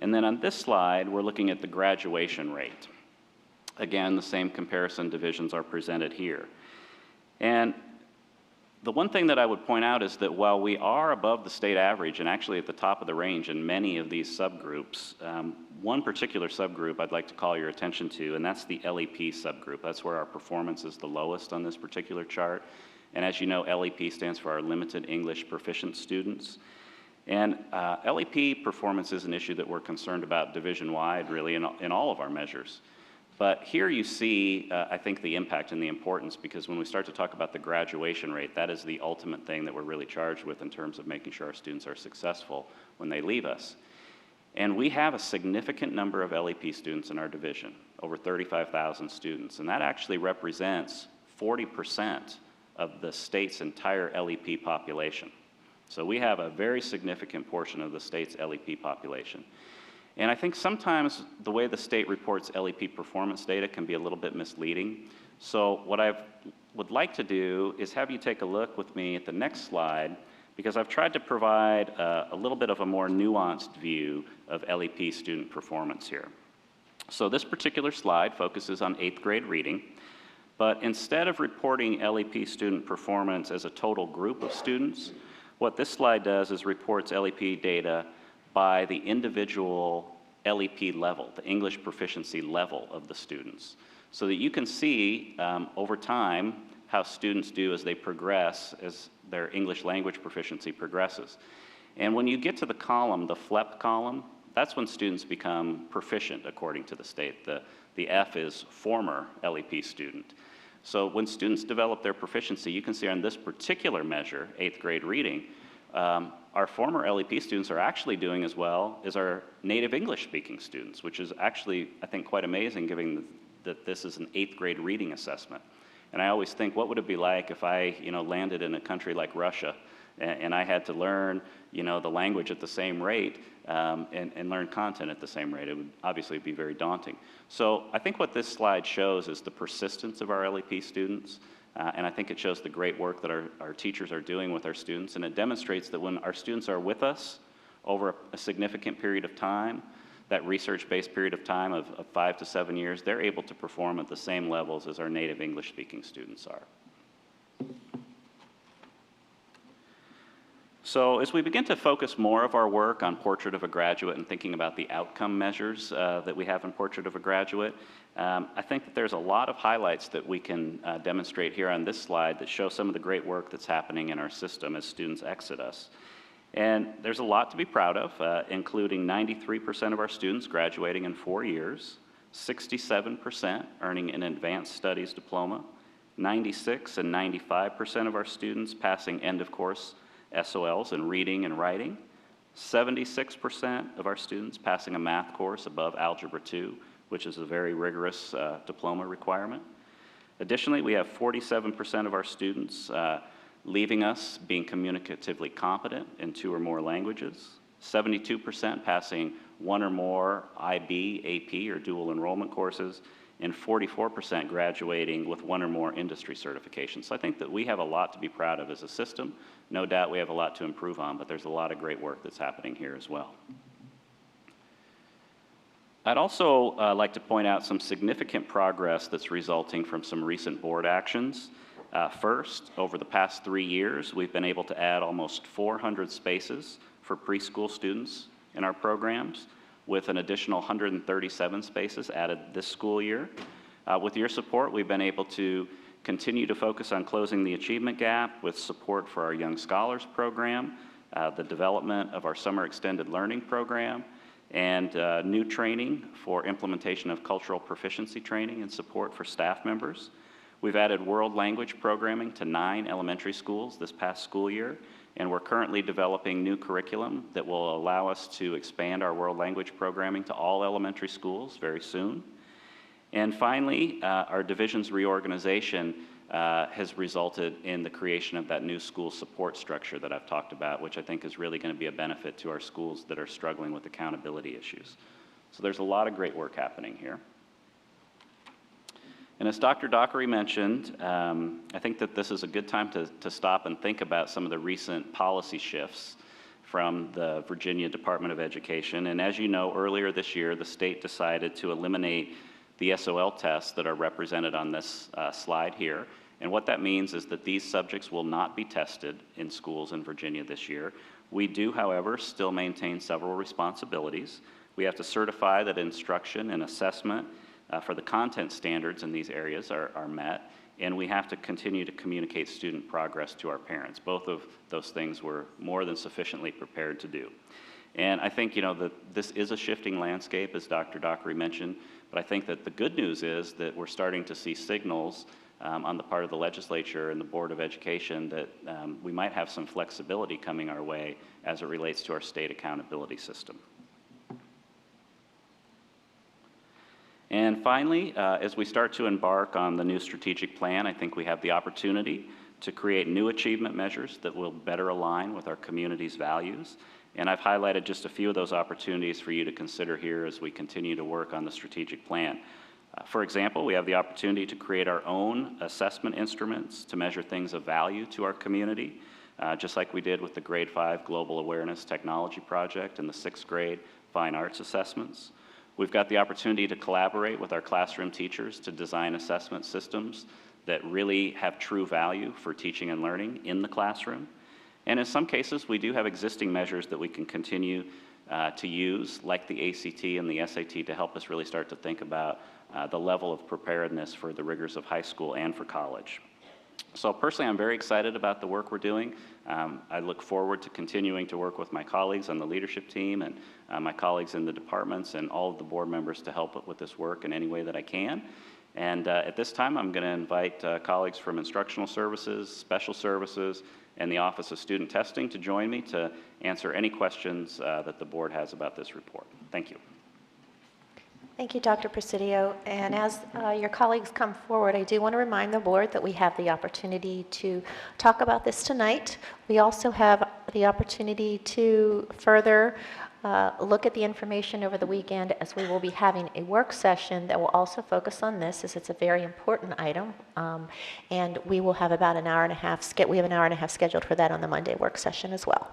And then on this slide, we're looking at the graduation rate. Again, the same comparison divisions are presented here. And the one thing that I would point out is that while we are above the state average and actually at the top of the range in many of these subgroups, one particular subgroup I'd like to call your attention to, and that's the LEP subgroup. That's where our performance is the lowest on this particular chart. And as you know, LEP stands for our Limited English Proficient Students. And LEP performance is an issue that we're concerned about division-wide, really, in all of our measures. But here you see, I think, the impact and the importance, because when we start to talk about the graduation rate, that is the ultimate thing that we're really charged with in terms of making sure our students are successful when they leave us. And we have a significant number of LEP students in our division, over 35,000 students, and that actually represents 40% of the state's entire LEP population. So we have a very significant portion of the state's LEP population. And I think sometimes the way the state reports LEP performance data can be a little bit misleading. So what I would like to do is have you take a look with me at the next slide, because I've tried to provide a little bit of a more nuanced view of LEP student performance here. So this particular slide focuses on 8th grade reading, but instead of reporting LEP student performance as a total group of students, what this slide does is reports LEP data by the individual LEP level, the English proficiency level of the students, so that you can see over time how students do as they progress, as their English language proficiency progresses. And when you get to the column, the FLEP column, that's when students become proficient according to the state. The F is former LEP student. So when students develop their proficiency, you can see on this particular measure, 8th grade reading, our former LEP students are actually doing as well as our native English speaking students, which is actually, I think, quite amazing given that this is an 8th grade reading assessment. And I always think, what would it be like if I, landed in a country like Russia and I had to learn, the language at the same rate and learn content at the same rate? It would obviously be very daunting. So I think what this slide shows is the persistence of our LEP students. And I think it shows the great work that our teachers are doing with our students. And it demonstrates that when our students are with us over a significant period of time, that research-based period of time of 5 to 7 years, they're able to perform at the same levels as our native English-speaking students are. So as we begin to focus more of our work on Portrait of a Graduate and thinking about the outcome measures that we have in Portrait of a Graduate, I think that there's a lot of highlights that we can demonstrate here on this slide that show some of the great work that's happening in our system as students exit us. And there's a lot to be proud of, including 93% of our students graduating in 4 years, 67% earning an advanced studies diploma, 96 and 95% of our students passing end-of-course SOLs in reading and writing, 76% of our students passing a math course above Algebra 2, which is a very rigorous diploma requirement. Additionally, we have 47% of our students leaving us being communicatively competent in 2 or more languages, 72% passing 1 or more IB, AP, or dual enrollment courses, and 44% graduating with 1 or more industry certifications. So I think that we have a lot to be proud of as a system. No doubt we have a lot to improve on, but there's a lot of great work that's happening here as well. I'd also like to point out some significant progress that's resulting from some recent board actions. First, over the past 3 years, we've been able to add almost 400 spaces for preschool students in our programs, with an additional 137 spaces added this school year. With your support, we've been able to continue to focus on closing the achievement gap with support for our Young Scholars program, the development of our Summer Extended Learning program, and new training for implementation of cultural proficiency training and support for staff members. We've added world language programming to 9 elementary schools this past school year, and we're currently developing new curriculum that will allow us to expand our world language programming to all elementary schools very soon. And finally, our division's reorganization has resulted in the creation of that new school support structure that I've talked about, which I think is really going to be a benefit to our schools that are struggling with accountability issues. So there's a lot of great work happening here. And as Dr. Dockery mentioned, I think that this is a good time to stop and think about some of the recent policy shifts from the Virginia Department of Education. And as you know, earlier this year, the state decided to eliminate the SOL tests that are represented on this slide here. And what that means is that these subjects will not be tested in schools in Virginia this year. We do, however, still maintain several responsibilities. We have to certify that instruction and assessment for the content standards in these areas are met, and we have to continue to communicate student progress to our parents. Both of those things we're more than sufficiently prepared to do. And I think, that this is a shifting landscape, as Dr. Dockery mentioned, but I think that the good news is that we're starting to see signals on the part of the legislature and the Board of Education that we might have some flexibility coming our way as it relates to our state accountability system. And finally, as we start to embark on the new strategic plan, I think we have the opportunity to create new achievement measures that will better align with our community's values. And I've highlighted just a few of those opportunities for you to consider here as we continue to work on the strategic plan. For example, we have the opportunity to create our own assessment instruments to measure things of value to our community, just like we did with the Grade 5 Global Awareness Technology Project and the 6th grade Fine Arts assessments. We've got the opportunity to collaborate with our classroom teachers to design assessment systems that really have true value for teaching and learning in the classroom. And in some cases, we do have existing measures that we can continue to use, like the ACT and the SAT, to help us really start to think about the level of preparedness for the rigors of high school and for college. So personally, I'm very excited about the work we're doing. I look forward to continuing to work with my colleagues on the leadership team and my colleagues in the departments and all of the board members to help with this work in any way that I can. And at this time, I'm going to invite colleagues from Instructional Services, Special Services, and the Office of Student Testing to join me to answer any questions that the board has about this report. Thank you. Thank you, Dr. Presidio. And as your colleagues come forward, I do want to remind the board that we have the opportunity to talk about this tonight. We also have the opportunity to further look at the information over the weekend, as we will be having a work session that will also focus on this, as it's a very important item. And we will have about an hour and a half, we have an hour and a half scheduled for that on the Monday work session as well.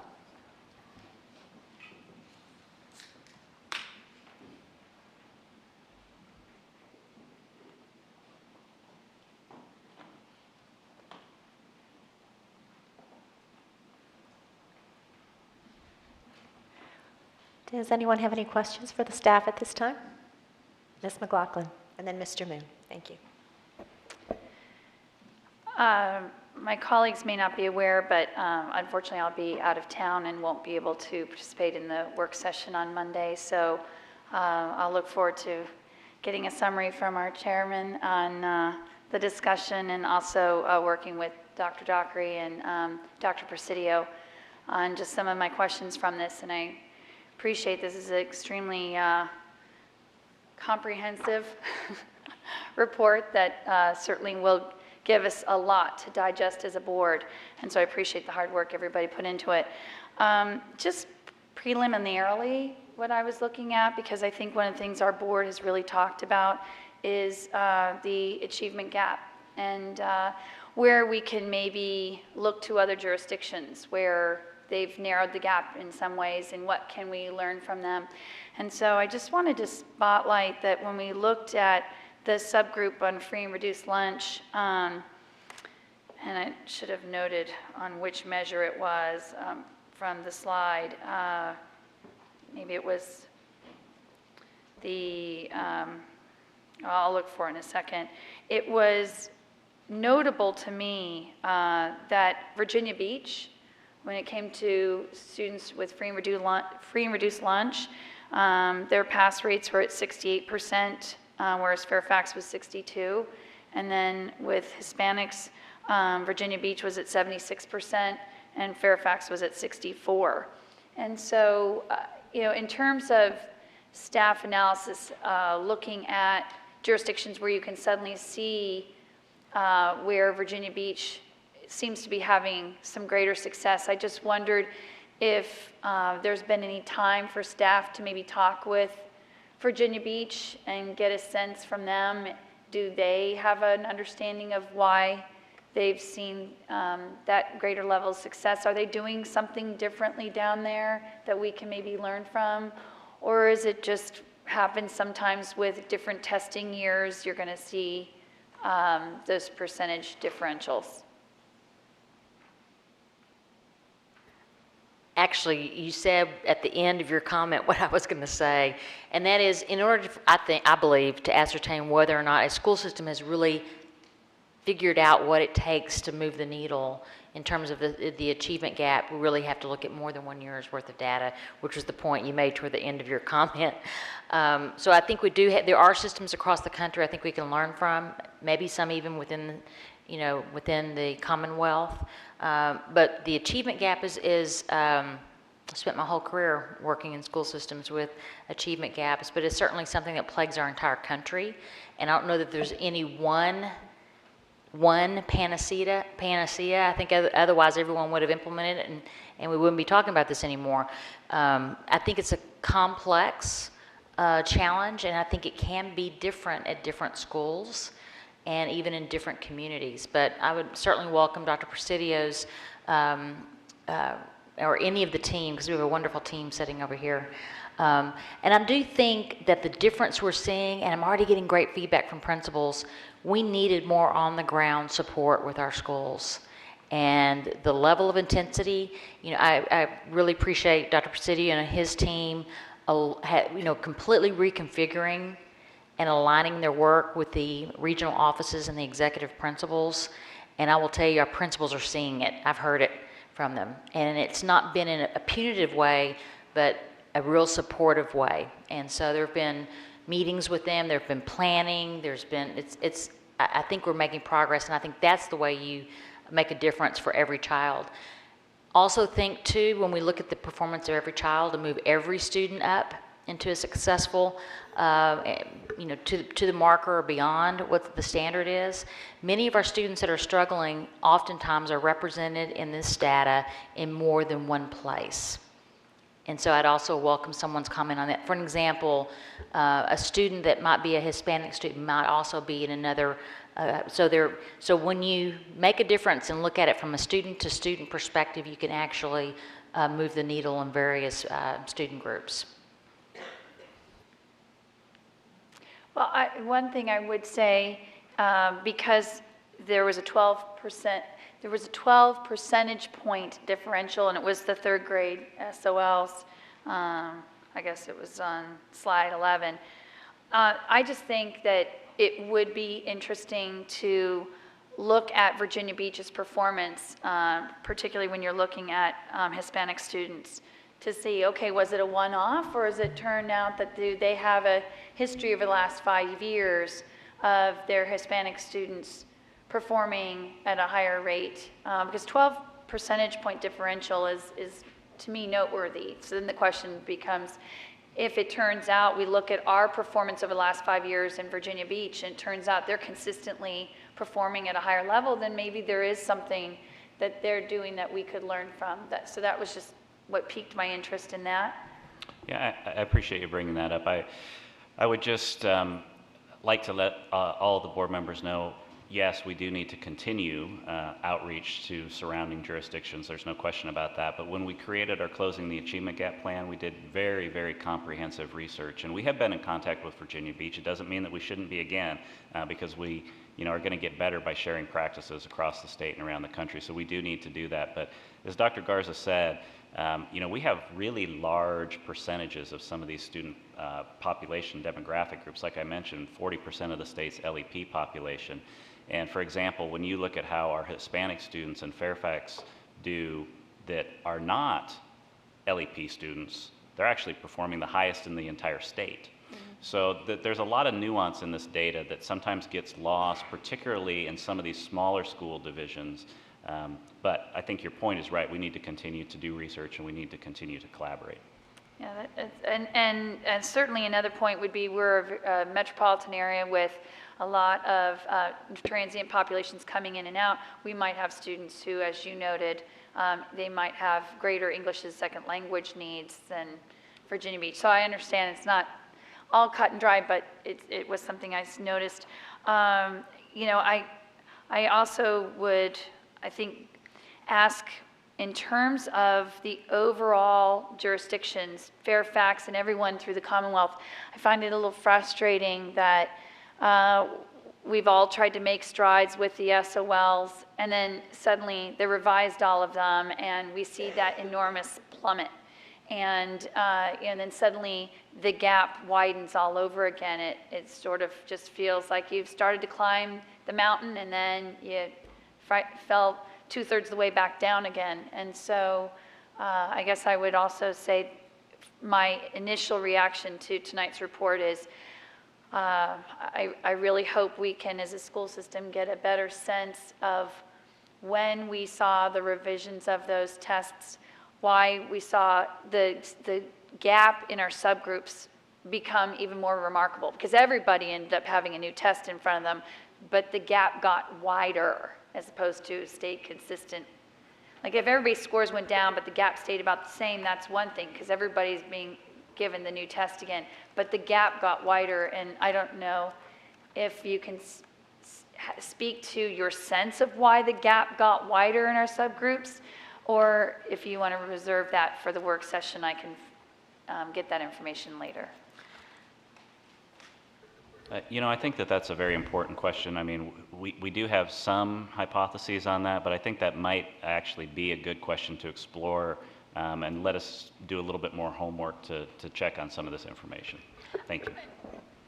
Does anyone have any questions for the staff at this time? Ms. McLaughlin, and then Mr. Moon. Thank you. My colleagues may not be aware, but unfortunately I'll be out of town and won't be able to participate in the work session on Monday. So I'll look forward to getting a summary from our chairman on the discussion, and also working with Dr. Dockery and Dr. Presidio on just some of my questions from this. And I appreciate this is an extremely comprehensive report that certainly will give us a lot to digest as a board, and so I appreciate the hard work everybody put into it. Just preliminarily, what I was looking at, because I think one of the things our board has really talked about is the achievement gap, and where we can maybe look to other jurisdictions where they've narrowed the gap in some ways, and what can we learn from them. And so I just wanted to spotlight that when we looked at the subgroup on free and reduced lunch, and I should have noted on which measure it was from the slide. Maybe it was the, I'll look for it in a second. It was notable to me that Virginia Beach, when it came to students with free and reduced lunch, their pass rates were at 68%, whereas Fairfax was 62%. And then with Hispanics, Virginia Beach was at 76%, and Fairfax was at 64%. And so, in terms of staff analysis, looking at jurisdictions where you can suddenly see where Virginia Beach seems to be having some greater success. I just wondered if there's been any time for staff to maybe talk with Virginia Beach and get a sense from them. Do they have an understanding of why they've seen that greater level of success? Are they doing something differently down there that we can maybe learn from? Or is it just happens sometimes with different testing years, you're going to see those percentage differentials? Actually, you said at the end of your comment what I was going to say, and that is, in order to, I believe, to ascertain whether or not a school system has really figured out what it takes to move the needle in terms of the achievement gap, we really have to look at more than 1 year's worth of data, which was the point you made toward the end of your comment. So I think we do have, there are systems across the country I think we can learn from, maybe some even within, within the Commonwealth. But the achievement gap is I spent my whole career working in school systems with achievement gaps, but it's certainly something that plagues our entire country. And I don't know that there's any one panacea. I think otherwise everyone would have implemented it, and we wouldn't be talking about this anymore. I think it's a complex challenge, and I think it can be different at different schools and even in different communities. But I would certainly welcome Dr. Presidio's or any of the team, because we have a wonderful team sitting over here. And I do think that the difference we're seeing, and I'm already getting great feedback from principals, we needed more on-the-ground support with our schools. And the level of intensity, I really appreciate Dr. Presidio and his team, completely reconfiguring and aligning their work with the regional offices and the executive principals. And I will tell you, our principals are seeing it. I've heard it from them. And it's not been in a punitive way, but a real supportive way. And so there have been meetings with them, there have been planning, I think we're making progress, and I think that's the way you make a difference for every child. Also think too, when we look at the performance of every child, to move every student up into a successful, to the marker or beyond what the standard is. Many of our students that are struggling oftentimes are represented in this data in more than one place. And so I'd also welcome someone's comment on that. For an example, a student that might be a Hispanic student might also be in another. So when you make a difference and look at it from a student-to-student perspective, you can actually move the needle in various student groups. Well, one thing I would say, because there was a 12 percentage point differential, and it was the third grade SOLs. I guess it was on slide 11. I just think that it would be interesting to look at Virginia Beach's performance, particularly when you're looking at Hispanic students, to see, okay, was it a one-off, or has it turned out that they have a history over the last 5 years of their Hispanic students performing at a higher rate? Because 12 percentage point differential is to me noteworthy. So then the question becomes, if it turns out we look at our performance over the last 5 years in Virginia Beach, and it turns out they're consistently performing at a higher level, then maybe there is something that they're doing that we could learn from. So that was just what piqued my interest in that. Yeah, I appreciate you bringing that up. I would just like to let all the board members know, yes, we do need to continue outreach to surrounding jurisdictions. There's no question about that. But when we created our Closing the Achievement Gap plan, we did very, very comprehensive research. And we have been in contact with Virginia Beach. It doesn't mean that we shouldn't be again, because we are going to get better by sharing practices across the state and around the country. So we do need to do that. But as Dr. Garza said, we have really large percentages of some of these student population demographic groups. Like I mentioned, 40% of the state's LEP population. And for example, when you look at how our Hispanic students in Fairfax do that are not LEP students, they're actually performing the highest in the entire state. So there's a lot of nuance in this data that sometimes gets lost, particularly in some of these smaller school divisions. But I think your point is right. We need to continue to do research, and we need to continue to collaborate. Yeah, and certainly another point would be we're a metropolitan area with a lot of transient populations coming in and out. We might have students who, as you noted, they might have greater English as a second language needs than Virginia Beach. So I understand it's not all cut and dry, but it was something I noticed. I also would, I think, ask in terms of the overall jurisdictions, Fairfax and everyone through the Commonwealth. I find it a little frustrating that we've all tried to make strides with the SOLs, and then suddenly they revised all of them, and we see that enormous plummet. And then suddenly the gap widens all over again. It sort of just feels like you've started to climb the mountain, and then you fell 2/3 of the way back down again. And so I guess I would also say my initial reaction to tonight's report is I really hope we can, as a school system, get a better sense of when we saw the revisions of those tests, why we saw the gap in our subgroups become even more remarkable, because everybody ended up having a new test in front of them, but the gap got wider as opposed to stayed consistent. Like if everybody's scores went down but the gap stayed about the same, that's one thing, because everybody's being given the new test again. But the gap got wider, and I don't know if you can speak to your sense of why the gap got wider in our subgroups, or if you want to reserve that for the work session, I can get that information later. I think that's a very important question. I mean, we do have some hypotheses on that, but I think that might actually be a good question to explore, and let us do a little bit more homework to check on some of this information. Thank you.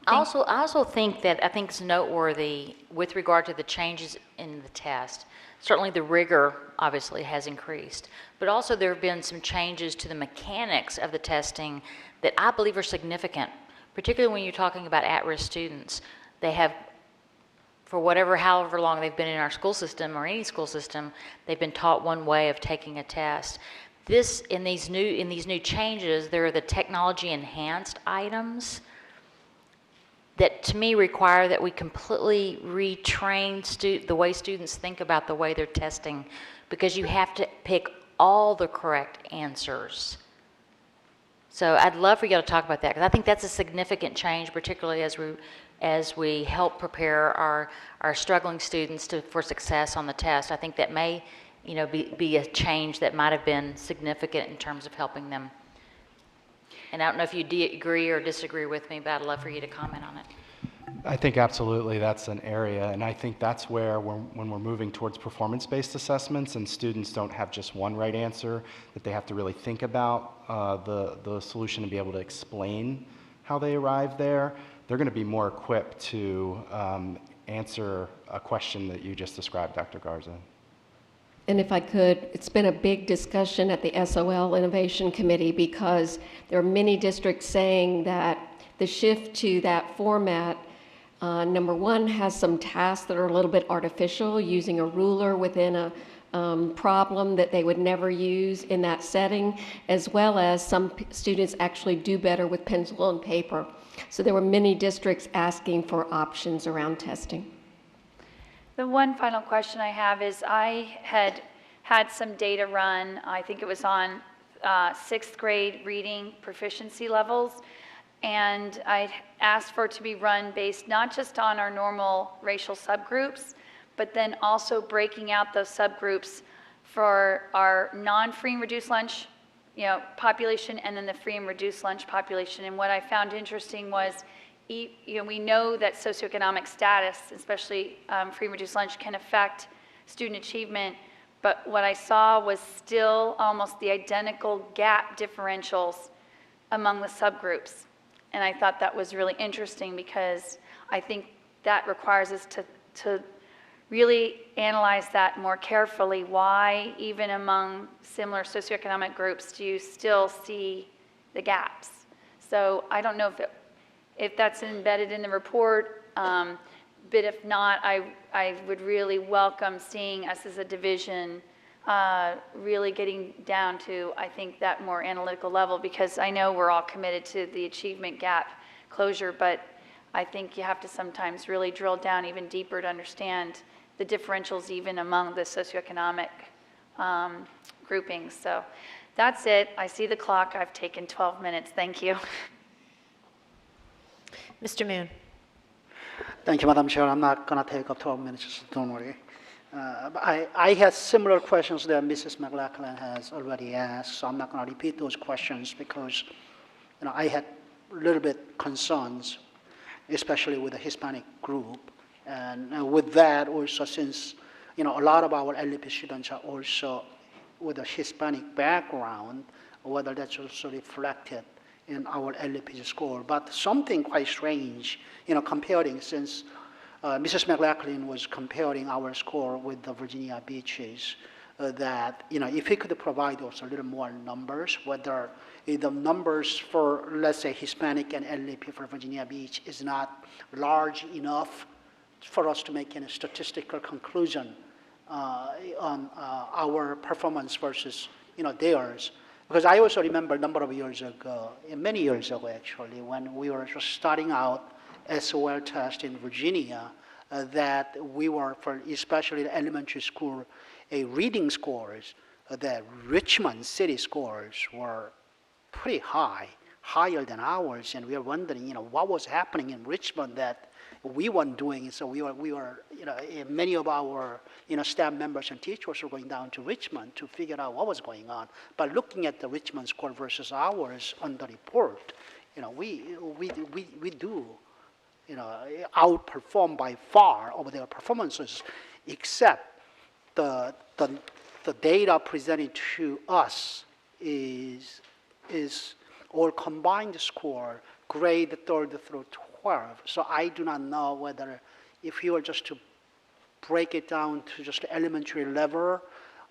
I also think it's noteworthy with regard to the changes in the test. Certainly the rigor obviously has increased, but also there have been some changes to the mechanics of the testing that I believe are significant, particularly when you're talking about at-risk students. They have, for however long they've been in our school system or any school system, they've been taught one way of taking a test. In these new changes, there are the technology enhanced items that to me require that we completely retrain the way students think about the way they're testing, because you have to pick all the correct answers. So I'd love for you to talk about that, because I think that's a significant change, particularly as we help prepare our struggling students for success on the test. I think that may be a change that might have been significant in terms of helping them. And I don't know if you agree or disagree with me, but I'd love for you to comment on it. I think absolutely that's an area, and I think that's where when we're moving towards performance-based assessments and students don't have just one right answer, that they have to really think about the solution and be able to explain how they arrived there, they're going to be more equipped to answer a question that you just described, Dr. Garza. And if I could, it's been a big discussion at the SOL Innovation Committee, because there are many districts saying that the shift to that format, number one, has some tasks that are a little bit artificial, using a ruler within a problem that they would never use in that setting, as well as some students actually do better with pencil and paper. So there were many districts asking for options around testing. The one final question I have is, I had some data run, I think it was on 6th grade reading proficiency levels, and I asked for it to be run based not just on our normal racial subgroups, but then also breaking out those subgroups for our non-free and reduced lunch population, and then the free and reduced lunch population. And what I found interesting was, we know that socioeconomic status, especially free and reduced lunch, can affect student achievement, but what I saw was still almost the identical gap differentials among the subgroups. And I thought that was really interesting, because I think that requires us to really analyze that more carefully. Why, even among similar socioeconomic groups, do you still see the gaps? So I don't know if that's embedded in the report, but if not, I would really welcome seeing us as a division really getting down to, I think, that more analytical level, because I know we're all committed to the achievement gap closure, but I think you have to sometimes really drill down even deeper to understand the differentials even among the socioeconomic groupings. So that's it. I see the clock. I've taken 12 minutes. Thank you. Mr. Moon. Thank you, Madam Chair. I'm not going to take up 12 minutes, so don't worry. I had similar questions that Mrs. McLaughlin has already asked, so I'm not going to repeat those questions, because I had a little bit concerns, especially with the Hispanic group. And with that also, since a lot of our LEP students are also with a Hispanic background, whether that's also reflected in our LEP score. But something quite strange, comparing, since Mrs. McLaughlin was comparing our score with the Virginia Beaches, that, if you could provide us a little more numbers, whether the numbers for, let's say, Hispanic and LEP for Virginia Beach is not large enough for us to make any statistical conclusion on our performance versus, theirs. Because I also remember a number of years ago, many years ago actually, when we were just starting out SOL test in Virginia, that we were, for especially the elementary school, reading scores, the Richmond city scores were pretty high, higher than ours, and we were wondering, what was happening in Richmond that we weren't doing. So we were, many of our, staff members and teachers were going down to Richmond to figure out what was going on. But looking at the Richmond score versus ours on the report, we do, outperform by far over their performances, except the data presented to us is all combined score, grade 3rd through 12. So I do not know whether, if you were just to break it down to just elementary level,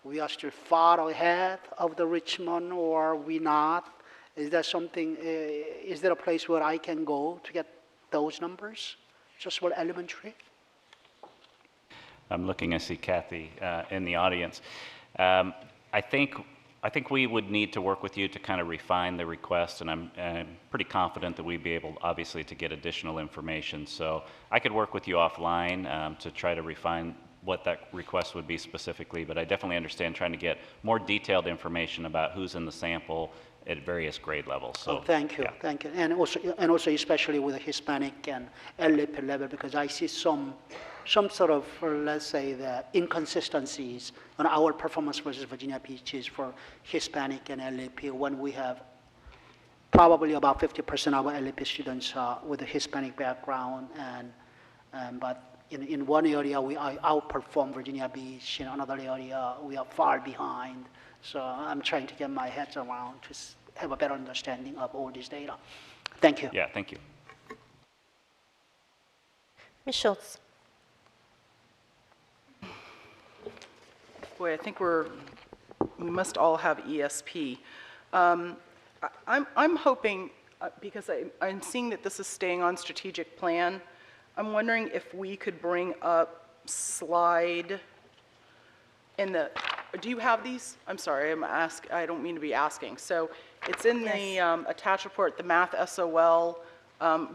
we are still far ahead of the Richmond, or we not? Is there something, is there a place where I can go to get those numbers, just for elementary? I'm looking, I see Kathy in the audience. I think we would need to work with you to kind of refine the request, and I'm pretty confident that we'd be able, obviously, to get additional information. So I could work with you offline to try to refine what that request would be specifically, but I definitely understand trying to get more detailed information about who's in the sample at various grade levels. So, thank you, yeah. thank you. And also especially with the Hispanic and LP level, because I see some sort of, let's say, the inconsistencies on our performance versus Virginia Beach's for Hispanic and LP, when we have probably about 50% of our LP students with a Hispanic background, but in one area we outperform Virginia Beach, in another area we are far behind. So I'm trying to get my head around to have a better understanding of all this data. Thank you. Yeah, thank you. Ms. Schultz. Boy, I think we must all have ESP. I'm hoping, because I'm seeing that this is staying on strategic plan, I'm wondering if we could bring up slide in the, do you have these? I'm sorry, I don't mean to be asking. So it's in the attached report, the math SOL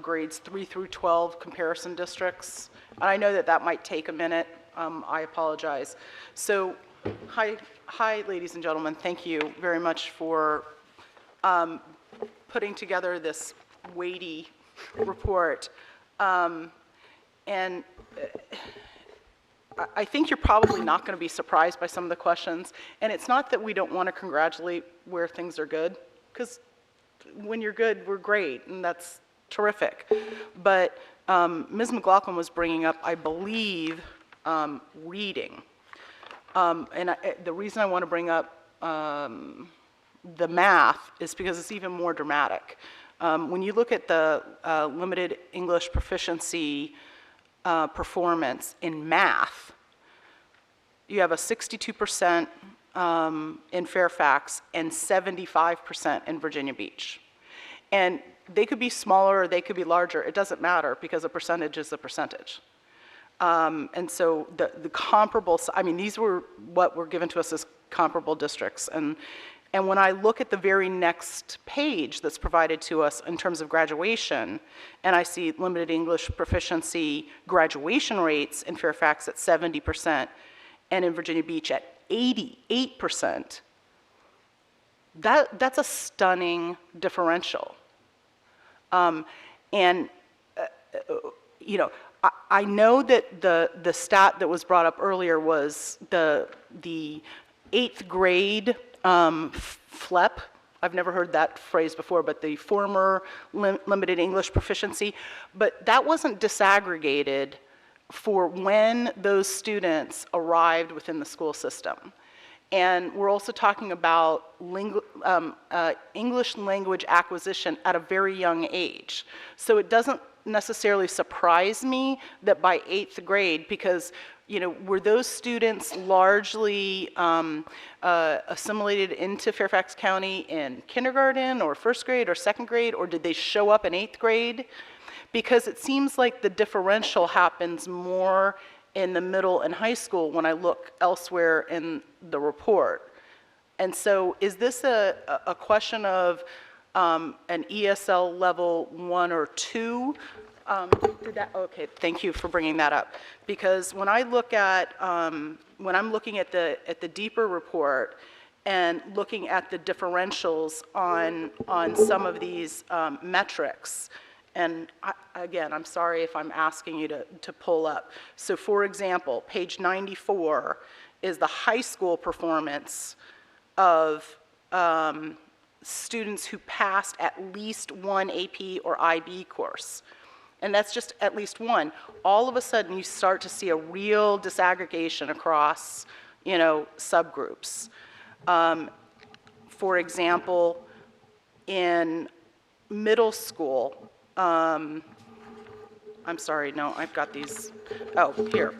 grades 3 through 12 comparison districts. I know that might take a minute. I apologize. So, hi, ladies and gentlemen. Thank you very much for putting together this weighty report. And I think you're probably not going to be surprised by some of the questions. And it's not that we don't want to congratulate where things are good, because when you're good, we're great, and that's terrific. But Ms. McLaughlin was bringing up, I believe, reading. And the reason I want to bring up the math is because it's even more dramatic. When you look at the limited English proficiency performance in math, you have a 62% in Fairfax and 75% in Virginia Beach. And they could be smaller or they could be larger. It doesn't matter, because a percentage is a percentage. And so the comparable, I mean, these were what were given to us as comparable districts. And when I look at the very next page that's provided to us in terms of graduation, and I see limited English proficiency graduation rates in Fairfax at 70% and in Virginia Beach at 88%, that's a stunning differential. You know, I know that the stat that was brought up earlier was the 8th grade FLEP. I've never heard that phrase before, but the former limited English proficiency. But that wasn't disaggregated for when those students arrived within the school system. And we're also talking about English language acquisition at a very young age. So it doesn't necessarily surprise me that by 8th grade, because you know, were those students largely assimilated into Fairfax County in kindergarten or 1st grade or 2nd grade, or did they show up in 8th grade? Because it seems like the differential happens more in the middle and high school when I look elsewhere in the report. And so is this a question of an ESL level 1 or 2? Okay, thank you for bringing that up. Because when I look at, when I'm looking at the deeper report and looking at the differentials on some of these metrics, and again, I'm sorry if I'm asking you to pull up. So for example, page 94 is the high school performance of students who passed at least one AP or IB course. And that's just at least one. All of a sudden, you start to see a real disaggregation across, you know, subgroups. For example, in middle school, I'm sorry, no, I've got these, oh, here.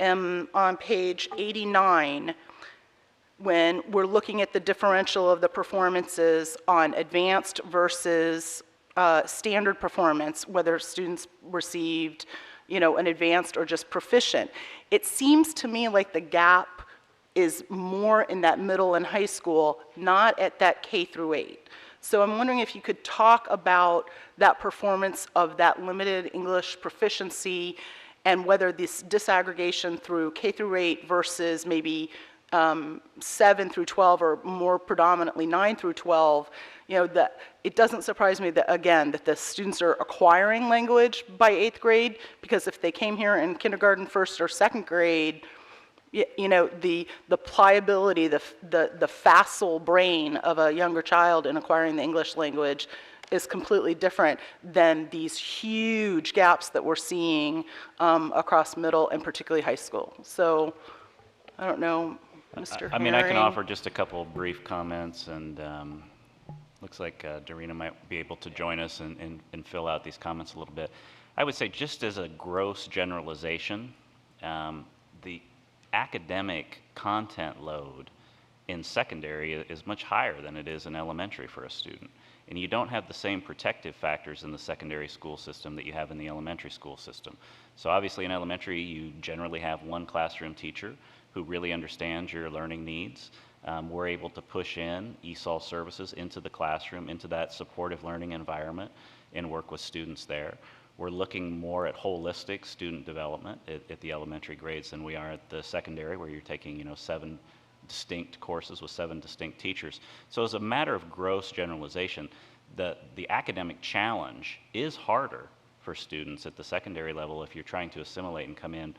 on page 89, when we're looking at the differential of the performances on advanced versus standard performance, whether students received, an advanced or just proficient. It seems to me like the gap is more in that middle and high school, not at that K through 8. So I'm wondering if you could talk about that performance of that limited English proficiency and whether this disaggregation through K through 8 versus maybe 7 through 12 or more predominantly 9 through 12, that it doesn't surprise me that, again, that the students are acquiring language by 8th grade, because if they came here in kindergarten, 1st or 2nd grade, the pliability, the facile brain of a younger child in acquiring the English language is completely different than these huge gaps that we're seeing across middle and particularly high school. So, I don't know, Mr. I mean, I can Herring? offer just a couple of brief comments, and looks like Darina might be able to join us and fill out these comments a little bit. I would say, just as a gross generalization, the academic content load in secondary is much higher than it is in elementary for a student. And you don't have the same protective factors in the secondary school system that you have in the elementary school system. So obviously in elementary, you generally have one classroom teacher who really understands your learning needs. We're able to push in ESOL services into the classroom, into that supportive learning environment, and work with students there. We're looking more at holistic student development at the elementary grades than we are at the secondary, where you're taking 7 distinct courses with 7 distinct teachers. So as a matter of gross generalization, the academic challenge is harder for students at the secondary level if you're trying to assimilate and come in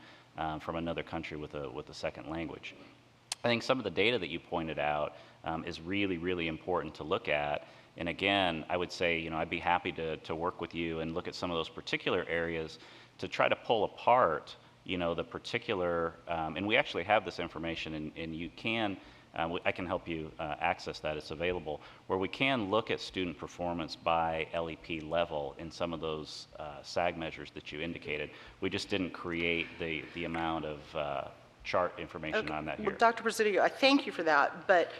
from another country with a second language. I think some of the data that you pointed out is really, really important to look at. And again, I would say, I'd be happy to work with you and look at some of those particular areas to try to pull apart, the particular, and we actually have this information, and you can, I can help you access that, it's available, where we can look at student performance by LEP level in some of those SAG measures that you indicated. We just didn't create the amount of chart information on that here. Well, Dr. Presidio, I thank you for that, but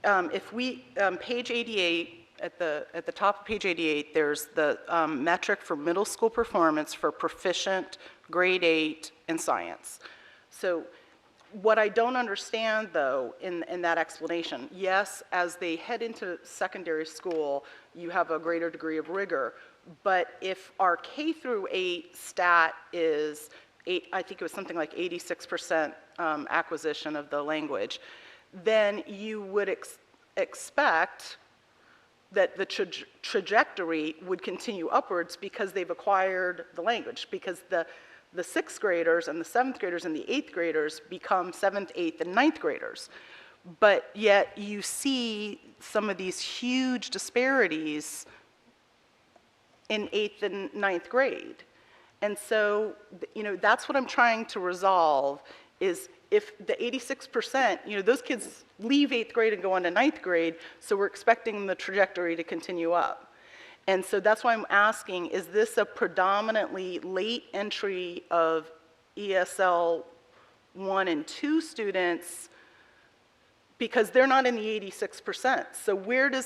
if we, page 88, at the top of page 88, there's the metric for middle school performance for proficient grade 8 in science. So what I don't understand, though, in that explanation, yes, as they head into secondary school, you have a greater degree of rigor, but if our K through 8 stat is, I think it was something like 86% acquisition of the language, then you would expect that the trajectory would continue upwards because they've acquired the language, because the 6th graders and the 7th graders and the 8th graders become 7th, 8th, and 9th graders. But yet you see some of these huge disparities in 8th and 9th grade. And so, that's what I'm trying to resolve, is if the 86%, those kids leave 8th grade and go on to 9th grade, so we're expecting the trajectory to continue up. And so that's why I'm asking, is this a predominantly late entry of ESL 1 and 2 students, because they're not in the 86%. So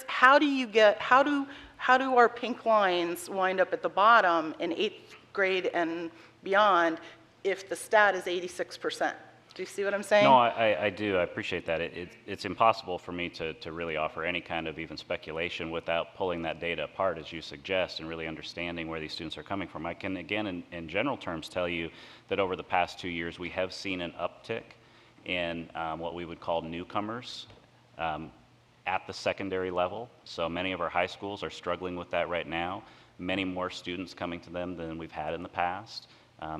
how do our pink lines wind up at the bottom in 8th grade and beyond if the stat is 86%? Do you see what I'm saying? No, I do. I appreciate that. It's impossible for me to really offer any kind of even speculation without pulling that data apart, as you suggest, and really understanding where these students are coming from. I can, again, in general terms, tell you that over the past 2 years, we have seen an uptick in what we would call newcomers at the secondary level. So many of our high schools are struggling with that right now. Many more students coming to them than we've had in the past.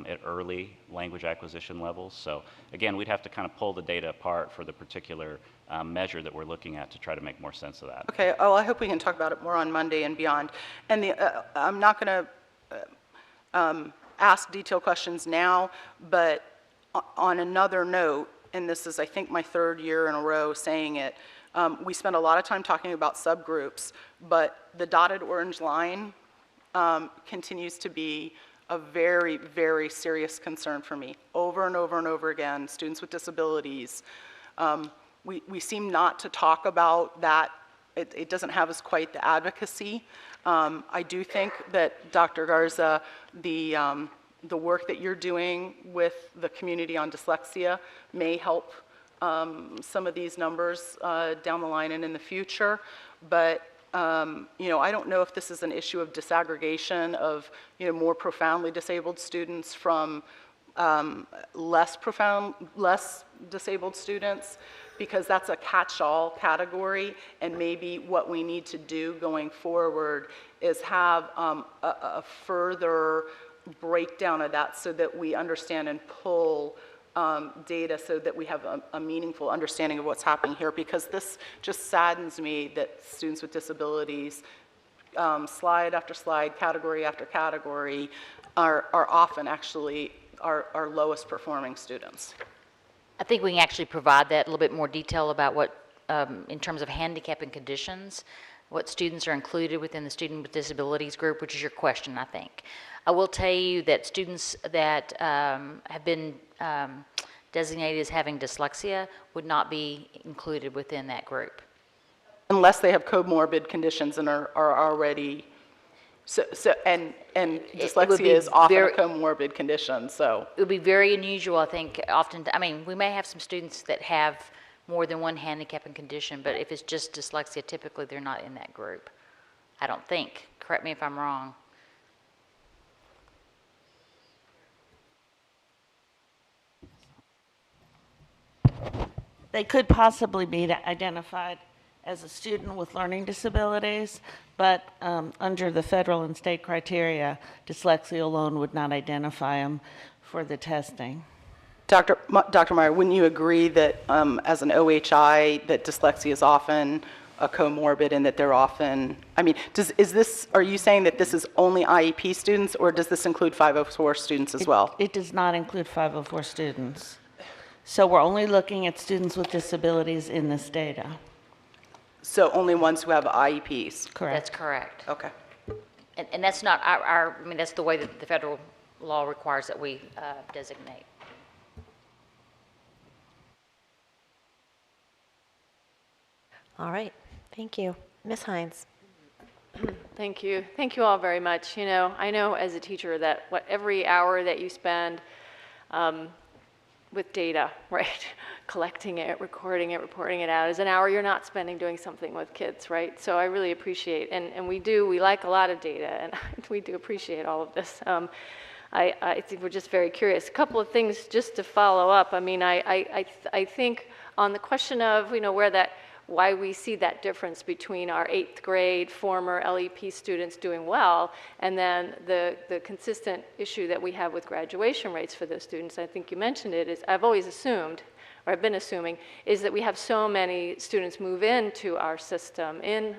At early language acquisition levels. So again, we'd have to kind of pull the data apart for the particular measure that we're looking at to try to make more sense of that. Okay, I hope we can talk about it more on Monday and beyond. And I'm not going to ask detailed questions now, but on another note, and this is, I think, my 3rd year in a row saying it, we spend a lot of time talking about subgroups, but the dotted orange line continues to be a very, very serious concern for me. Over and over and over again, students with disabilities. We seem not to talk about that. It doesn't have as quite the advocacy. I do think that, Dr. Garza, the work that you're doing with the community on dyslexia may help some of these numbers down the line and in the future. But you know, I don't know if this is an issue of disaggregation of, you know, more profoundly disabled students from less disabled students, because that's a catch-all category, and maybe what we need to do going forward is have a further breakdown of that so that we understand and pull data so that we have a meaningful understanding of what's happening here, because this just saddens me that students with disabilities, slide after slide, category after category, are often actually our lowest performing students. I think we can actually provide that a little bit more detail about what, in terms of handicap and conditions, what students are included within the student with disabilities group, which is your question, I think. I will tell you that students that have been designated as having dyslexia would not be included within that group. Unless they have comorbid conditions and are already, and dyslexia is often a comorbid condition, so. It would be very unusual, I think, often, I mean, we may have some students that have more than one handicap and condition, but if it's just dyslexia, typically they're not in that group. I don't think. Correct me if I'm wrong. They could possibly be identified as a student with learning disabilities, but under the federal and state criteria, dyslexia alone would not identify them for the testing. Dr. Meyer, wouldn't you agree that as an OHI, that dyslexia is often a comorbid and that they're often, I mean, are you saying that this is only IEP students, or does this include 504 students as well? It does not include 504 students. So we're only looking at students with disabilities in this data. So only ones who have IEPs? Correct. That's correct. Okay. And that's not I mean, that's the way that the federal law requires that we designate. All right, thank you. Ms. Hines. Thank you. Thank you all very much. You know, I know as a teacher that every hour that you spend with data, right, collecting it, recording it, reporting it out, is an hour you're not spending doing something with kids, right? So I really appreciate, and we like a lot of data, and we do appreciate all of this. I think we're just very curious. A couple of things just to follow up. I mean, I think on the question of, you know, why we see that difference between our 8th grade former LEP students doing well and then the consistent issue that we have with graduation rates for those students. I think you mentioned it, is I've always assumed, or I've been assuming, is that we have so many students move into our system in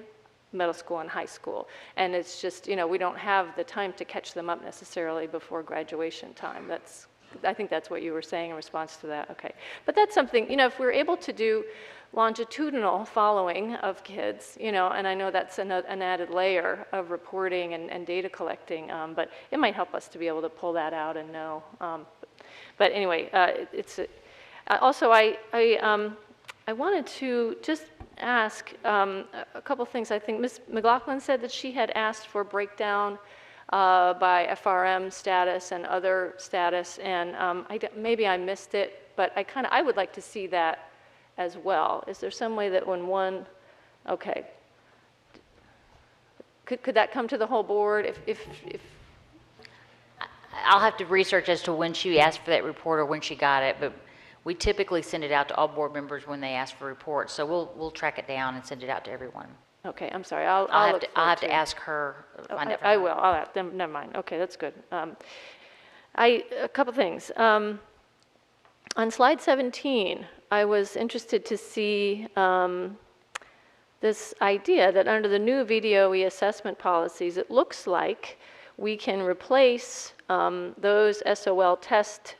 middle school and high school. And it's just, you know, we don't have the time to catch them up necessarily before graduation time. I think that's what you were saying in response to that. Okay. But that's something, you know, if we're able to do longitudinal following of kids, you know, and I know that's an added layer of reporting and data collecting, but it might help us to be able to pull that out and know. But anyway, also I wanted to just ask a couple things. I think Ms. McLaughlin said that she had asked for breakdown by FRM status and other status, and maybe I missed it, but I would like to see that as well. Is there some way that when one, okay, could that come to the whole board if I'll have to research as to when she asked for that report or when she got it, but we typically send it out to all board members when they ask for reports, so we'll track it down and send it out to everyone. Okay, I'm sorry. I'll have to ask her. Find it from I her. will. I'll have, never mind. Okay, that's good. A couple things. On slide 17, I was interested to see this idea that under the new VDOE assessment policies, it looks like we can replace those SOL test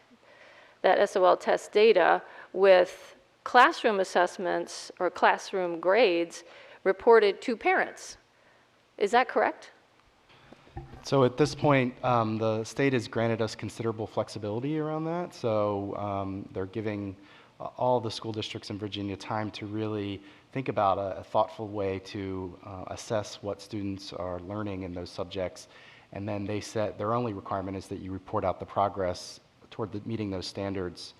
data with classroom assessments or classroom grades reported to parents. Is that correct? So at this point, the state has granted us considerable flexibility around that. So they're giving all the school districts in Virginia time to really think about a thoughtful way to assess what students are learning in those subjects. And then they set, their only requirement is that you report out the progress toward meeting those standards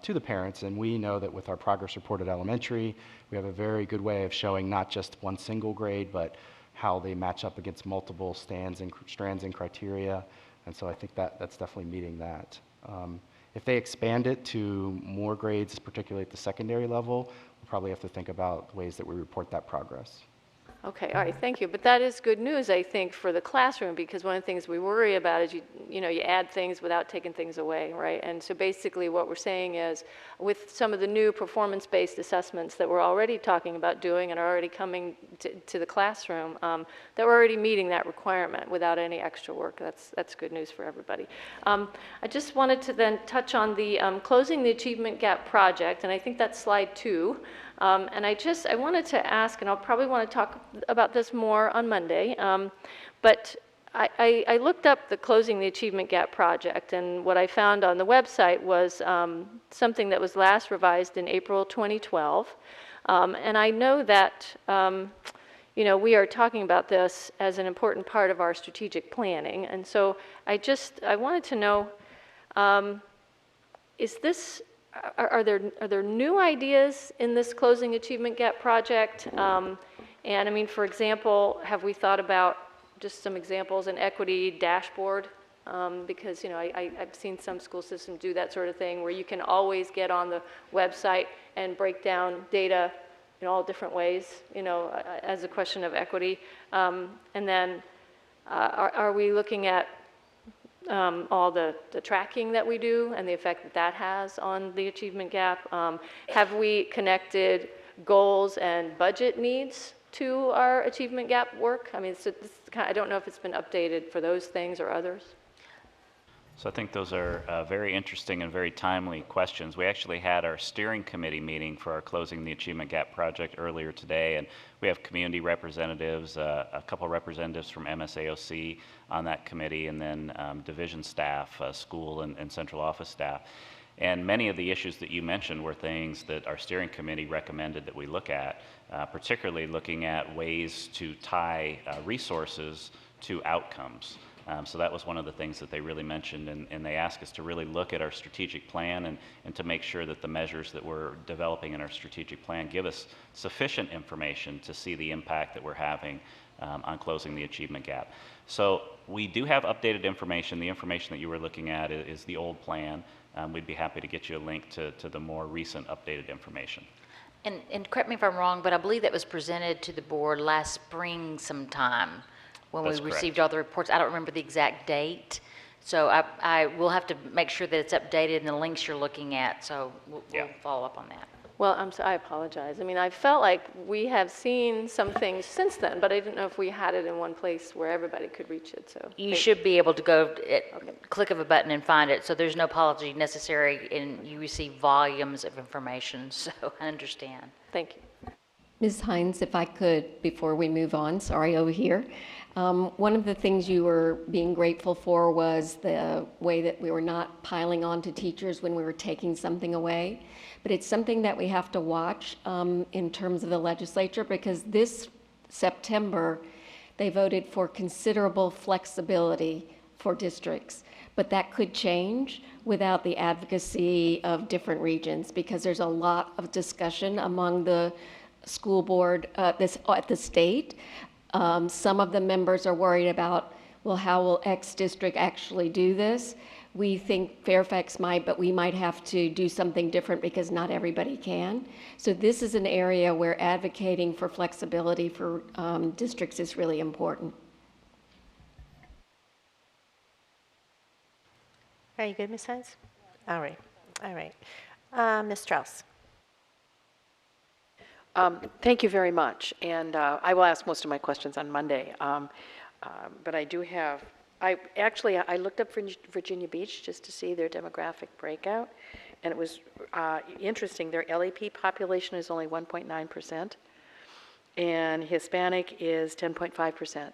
to the parents. And we know that with our progress report at elementary, we have a very good way of showing not just one single grade, but how they match up against multiple strands and criteria. And so I think that's definitely meeting that. If they expand it to more grades, particularly at the secondary level, we'll probably have to think about ways that we report that progress. Okay, all right, thank you. But that is good news, I think, for the classroom, because one of the things we worry about is you add things without taking things away, right? And so basically what we're saying is, with some of the new performance-based assessments that we're already talking about doing and are already coming to the classroom, that we're already meeting that requirement without any extra work. That's good news for everybody. I just wanted to then touch on the Closing the Achievement Gap project, and I think that's slide 2. And I wanted to ask, and I'll probably want to talk about this more on Monday, but I looked up the Closing the Achievement Gap project, and what I found on the website was something that was last revised in April 2012. And I know that we are talking about this as an important part of our strategic planning, and so I wanted to know, is this, are there new ideas in this Closing Achievement Gap project? And I mean, for example, have we thought about just some examples, an equity dashboard? Because I've seen some school systems do that sort of thing where you can always get on the website and break down data in all different ways, as a question of equity. And then are we looking at all the tracking that we do and the effect that that has on the achievement gap? Have we connected goals and budget needs to our achievement gap work? I mean, I don't know if it's been updated for those things or others. So I think those are very interesting and very timely questions. We actually had our steering committee meeting for our Closing the Achievement Gap project earlier today, and we have community representatives, a couple representatives from MSAOC on that committee, and then division staff, school and central office staff. And many of the issues that you mentioned were things that our steering committee recommended that we look at, particularly looking at ways to tie resources to outcomes. So that was one of the things that they really mentioned, and they asked us to really look at our strategic plan and to make sure that the measures that we're developing in our strategic plan give us sufficient information to see the impact that we're having on closing the achievement gap. So we do have updated information. The information that you were looking at is the old plan. We'd be happy to get you a link to the more recent updated information. And correct me if I'm wrong, but I believe that was presented to the board last spring sometime when we received all the reports. I don't remember the exact date. So I will have to make sure that it's updated in the links you're looking at. So we'll follow up on that. Well, I apologize. I mean, I felt like we have seen some things since then, but I didn't know if we had it in one place where everybody could reach it. So you should be able to go click of a button and find it. So there's no apology necessary, and you receive volumes of information. So I understand. Thank you. Ms. Hines, if I could, before we move on, sorry, over here. One of the things you were being grateful for was the way that we were not piling on to teachers when we were taking something away. But it's something that we have to watch in terms of the legislature, because this September, they voted for considerable flexibility for districts. But that could change without the advocacy of different regions, because there's a lot of discussion among the school board at the state. Some of the members are worried about, well, how will X district actually do this? We think Fairfax might, but we might have to do something different because not everybody can. So this is an area where advocating for flexibility for districts is really important. Are you good, Ms. Hines? All right. All right. Ms. Strauss. Thank you very much. And I will ask most of my questions on Monday. But I do have, I looked up Virginia Beach just to see their demographic breakout. And it was interesting. Their LAP population is only 1.9%. And Hispanic is 10.5%.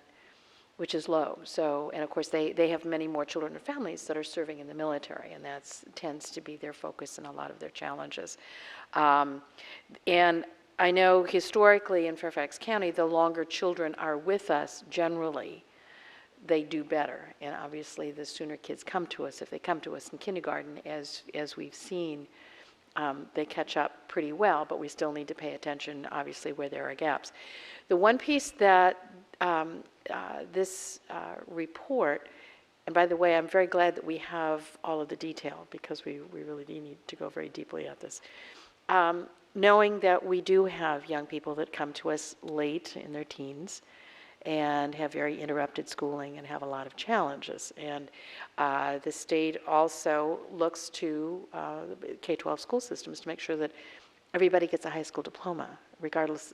which is low. So, and of course, they have many more children and families that are serving in the military, and that tends to be their focus in a lot of their challenges. And I know historically in Fairfax County, the longer children are with us, generally, they do better. And obviously, the sooner kids come to us, if they come to us in kindergarten, as we've seen, they catch up pretty well, but we still need to pay attention, obviously, where there are gaps. The one piece that this report, and by the way, I'm very glad that we have all of the detail, because we really do need to go very deeply at this. Knowing that we do have young people that come to us late in their teens and have very interrupted schooling and have a lot of challenges. And the state also looks to K-12 school systems to make sure that everybody gets a high school diploma, regardless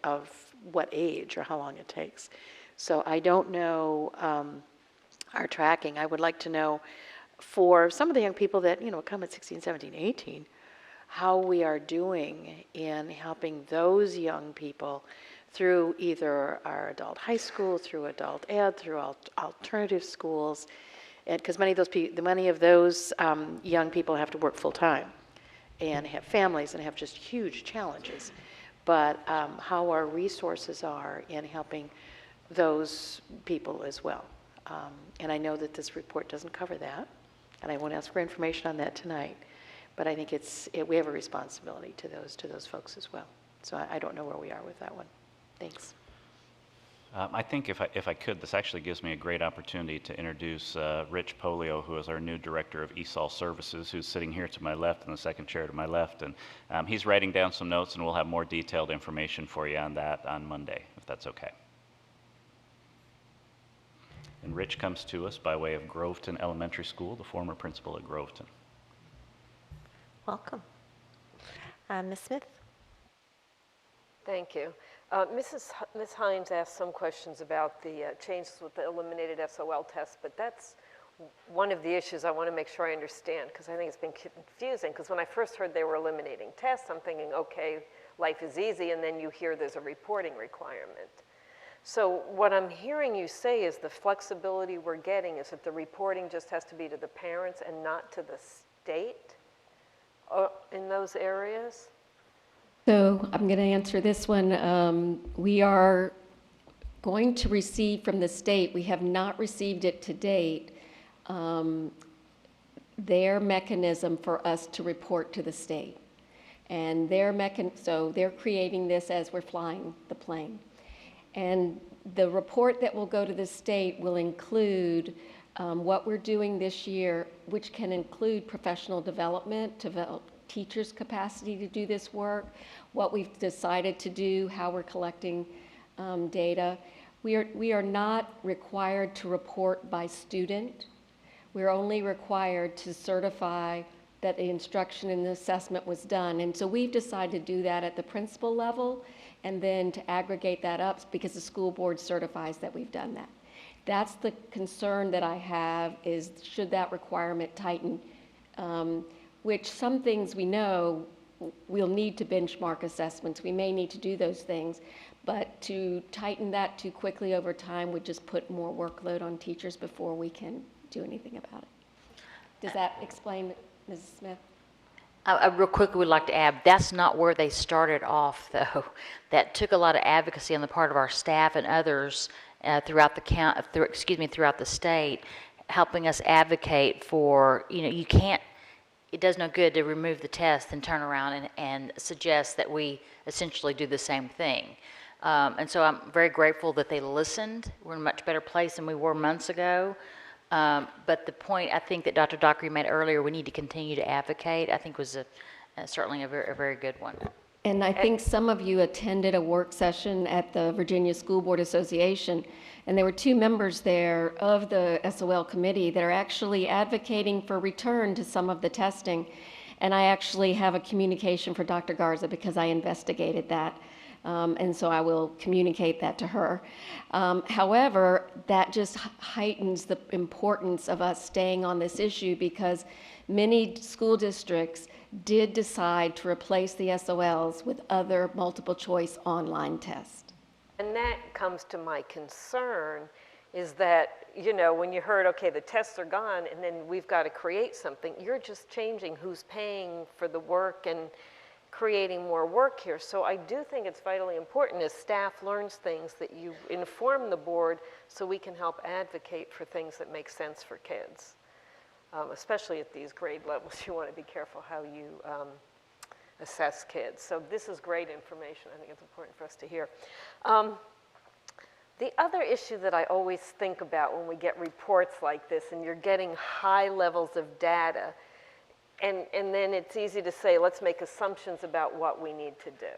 of what age or how long it takes. So I don't know our tracking. I would like to know, for some of the young people that, come at 16, 17, 18, how we are doing in helping those young people through either our adult high school, through adult ed, through alternative schools, and because many of those young people have to work full time and have families and have just huge challenges. But how our resources are in helping those people as well. And I know that this report doesn't cover that, and I won't ask for information on that tonight. But I think we have a responsibility to those folks as well. So I don't know where we are with that one. Thanks. I think if I could, this actually gives me a great opportunity to introduce Rich Polio, who is our new Director of ESOL Services, who's sitting here to my left in the second chair to my left. And he's writing down some notes, and we'll have more detailed information for you on that on Monday, if that's okay. And Rich comes to us by way of Groveton Elementary School, the former principal at Groveton. Welcome. Ms. Smith? Thank you. Ms. Hines asked some questions about the changes with the eliminated SOL test, but that's one of the issues I want to make sure I understand, because I think it's been confusing, because when I first heard they were eliminating tests, I'm thinking, okay, life is easy, and then you hear there's a reporting requirement. So what I'm hearing you say is the flexibility we're getting is that the reporting just has to be to the parents and not to the state in those areas? So I'm going to answer this one. We are going to receive from the state, we have not received it to date, their mechanism for us to report to the state. And so they're creating this as we're flying the plane. And the report that will go to the state will include what we're doing this year, which can include professional development, develop teachers' capacity to do this work, what we've decided to do, how we're collecting data. We are not required to report by student. We're only required to certify that the instruction and the assessment was done. And so we've decided to do that at the principal level, and then to aggregate that up because the school board certifies that we've done that. That's the concern that I have, is should that requirement tighten, which some things we know we'll need to benchmark assessments. We may need to do those things, but to tighten that too quickly over time would just put more workload on teachers before we can do anything about it. Does that explain, Mrs. Smith? I real quickly would like to add, that's not where they started off, though. That took a lot of advocacy on the part of our staff and others throughout the state, helping us advocate for, you can't, it does no good to remove the test and turn around and suggest that we essentially do the same thing. And so I'm very grateful that they listened. We're in a much better place than we were months ago. But the point I think that Dr. Dockery made earlier, we need to continue to advocate, I think was certainly a very good one. And I think some of you attended a work session at the Virginia School Board Association, and there were 2 members there of the SOL committee that are actually advocating for return to some of the testing. And I actually have a communication for Dr. Garza because I investigated that. And so I will communicate that to her. However, that just heightens the importance of us staying on this issue, because many school districts did decide to replace the SOLs with other multiple choice online tests. And that comes to my concern is that, you know, when you heard, okay, the tests are gone and then we've got to create something, you're just changing who's paying for the work and creating more work here. So I do think it's vitally important as staff learns things that you inform the board so we can help advocate for things that make sense for kids. Especially at these grade levels, you want to be careful how you assess kids. So this is great information. I think it's important for us to hear. The other issue that I always think about when we get reports like this and you're getting high levels of data, and then it's easy to say, let's make assumptions about what we need to do.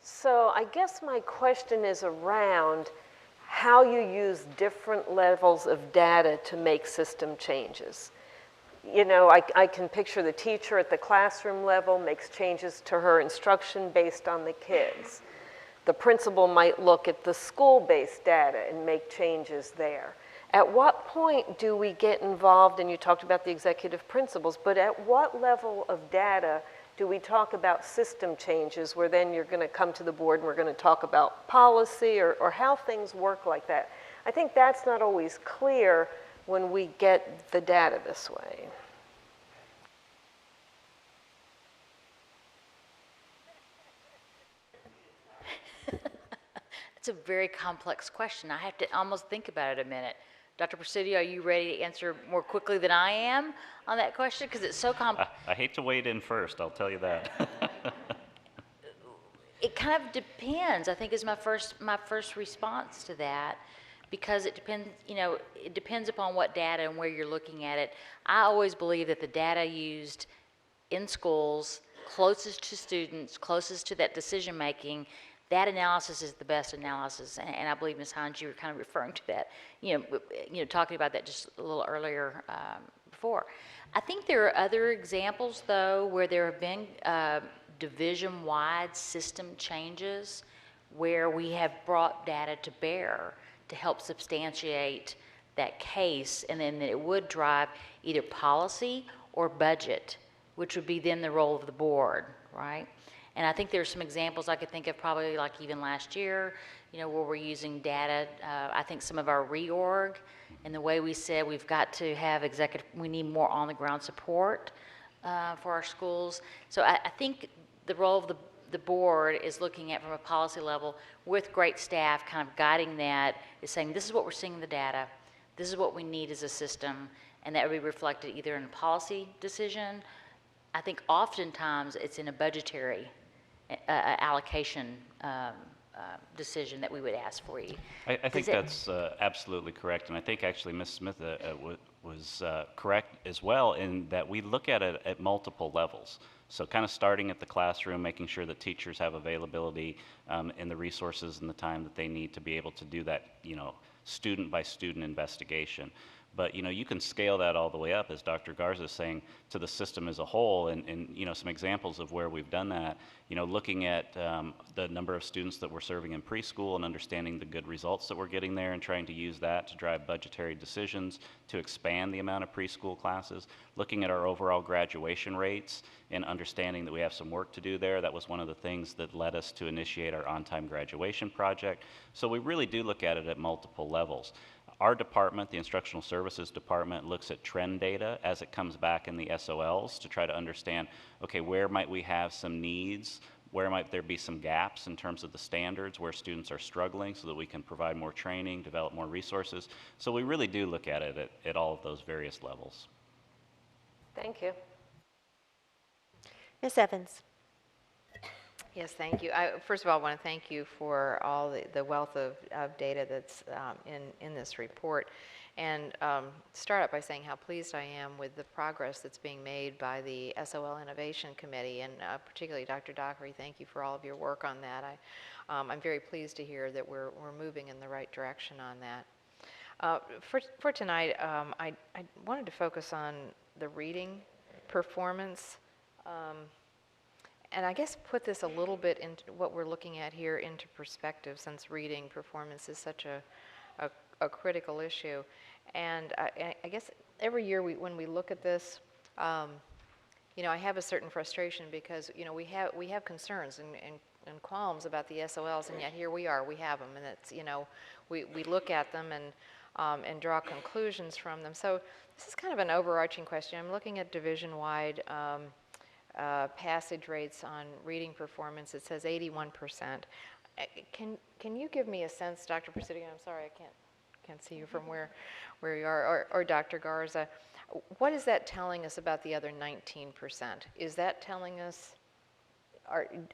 So I guess my question is around how you use different levels of data to make system changes. You know, I can picture the teacher at the classroom level makes changes to her instruction based on the kids. The principal might look at the school-based data and make changes there. At what point do we get involved, and you talked about the executive principles, but at what level of data do we talk about system changes where then you're going to come to the board and we're going to talk about policy or how things work like that? I think that's not always clear when we get the data this way. It's a very complex question. I have to almost think about it a minute. Dr. Presidio, are you ready to answer more quickly than I am on that question? Because it's so complex. I hate to wade in first, I'll tell you that. It kind of depends, I think is my first response to that, because it depends, you know, it depends upon what data and where you're looking at it. I always believe that the data used in schools, closest to students, closest to that decision making, that analysis is the best analysis, and I believe, Ms. Hines, you were kind of referring to that, you know, talking about that just a little earlier before. I think there are other examples, though, where there have been division-wide system changes where we have brought data to bear to help substantiate that case, and then it would drive either policy or budget, which would be then the role of the board, right? And I think there's some examples I could think of probably like even last year, you know, where we're using data. I think some of our reorg and the way we said we've got to have we need more on-the-ground support for our schools. So I think the role of the board is looking at from a policy level with great staff kind of guiding that, is saying this is what we're seeing in the data, this is what we need as a system, and that would be reflected either in a policy decision. I think oftentimes it's in a budgetary allocation decision that we would ask for you. I think that's absolutely correct, and I think actually Ms. Smith was correct as well in that we look at it at multiple levels. So kind of starting at the classroom, making sure that teachers have availability and the resources and the time that they need to be able to do that, you know, student by student investigation. But, you know, you can scale that all the way up, as Dr. Garza is saying, to the system as a whole. And you know, some examples of where we've done that, you know, looking at the number of students that we're serving in preschool and understanding the good results that we're getting there and trying to use that to drive budgetary decisions to expand the amount of preschool classes. Looking at our overall graduation rates and understanding that we have some work to do there. That was one of the things that led us to initiate our on-time graduation project. So we really do look at it at multiple levels. Our department, the Instructional Services Department, looks at trend data as it comes back in the SOLs to try to understand, okay, where might we have some needs, where might there be some gaps in terms of the standards, where students are struggling so that we can provide more training, develop more resources. So we really do look at it at all of those various levels. Thank you. Ms. Evans. Yes, thank you. First of all, I want to thank you for all the wealth of data that's in this report. And start out by saying how pleased I am with the progress that's being made by the SOL Innovation Committee, and particularly Dr. Dockery, thank you for all of your work on that. I'm very pleased to hear that we're moving in the right direction on that. For tonight, I wanted to focus on the reading performance. And I guess put this a little bit into what we're looking at here into perspective, since reading performance is such a critical issue. And I guess every year when we look at this, I have a certain frustration because, we have concerns and qualms about the SOLs, and yet here we are, we have them, and it's, we look at them and draw conclusions from them. So this is kind of an overarching question. I'm looking at division-wide passage rates on reading performance. It says 81%. Can you give me a sense, Dr. Presidio? I'm sorry, I can't see you from where you are, or Dr. Garza. What is that telling us about the other 19%? Is that telling us,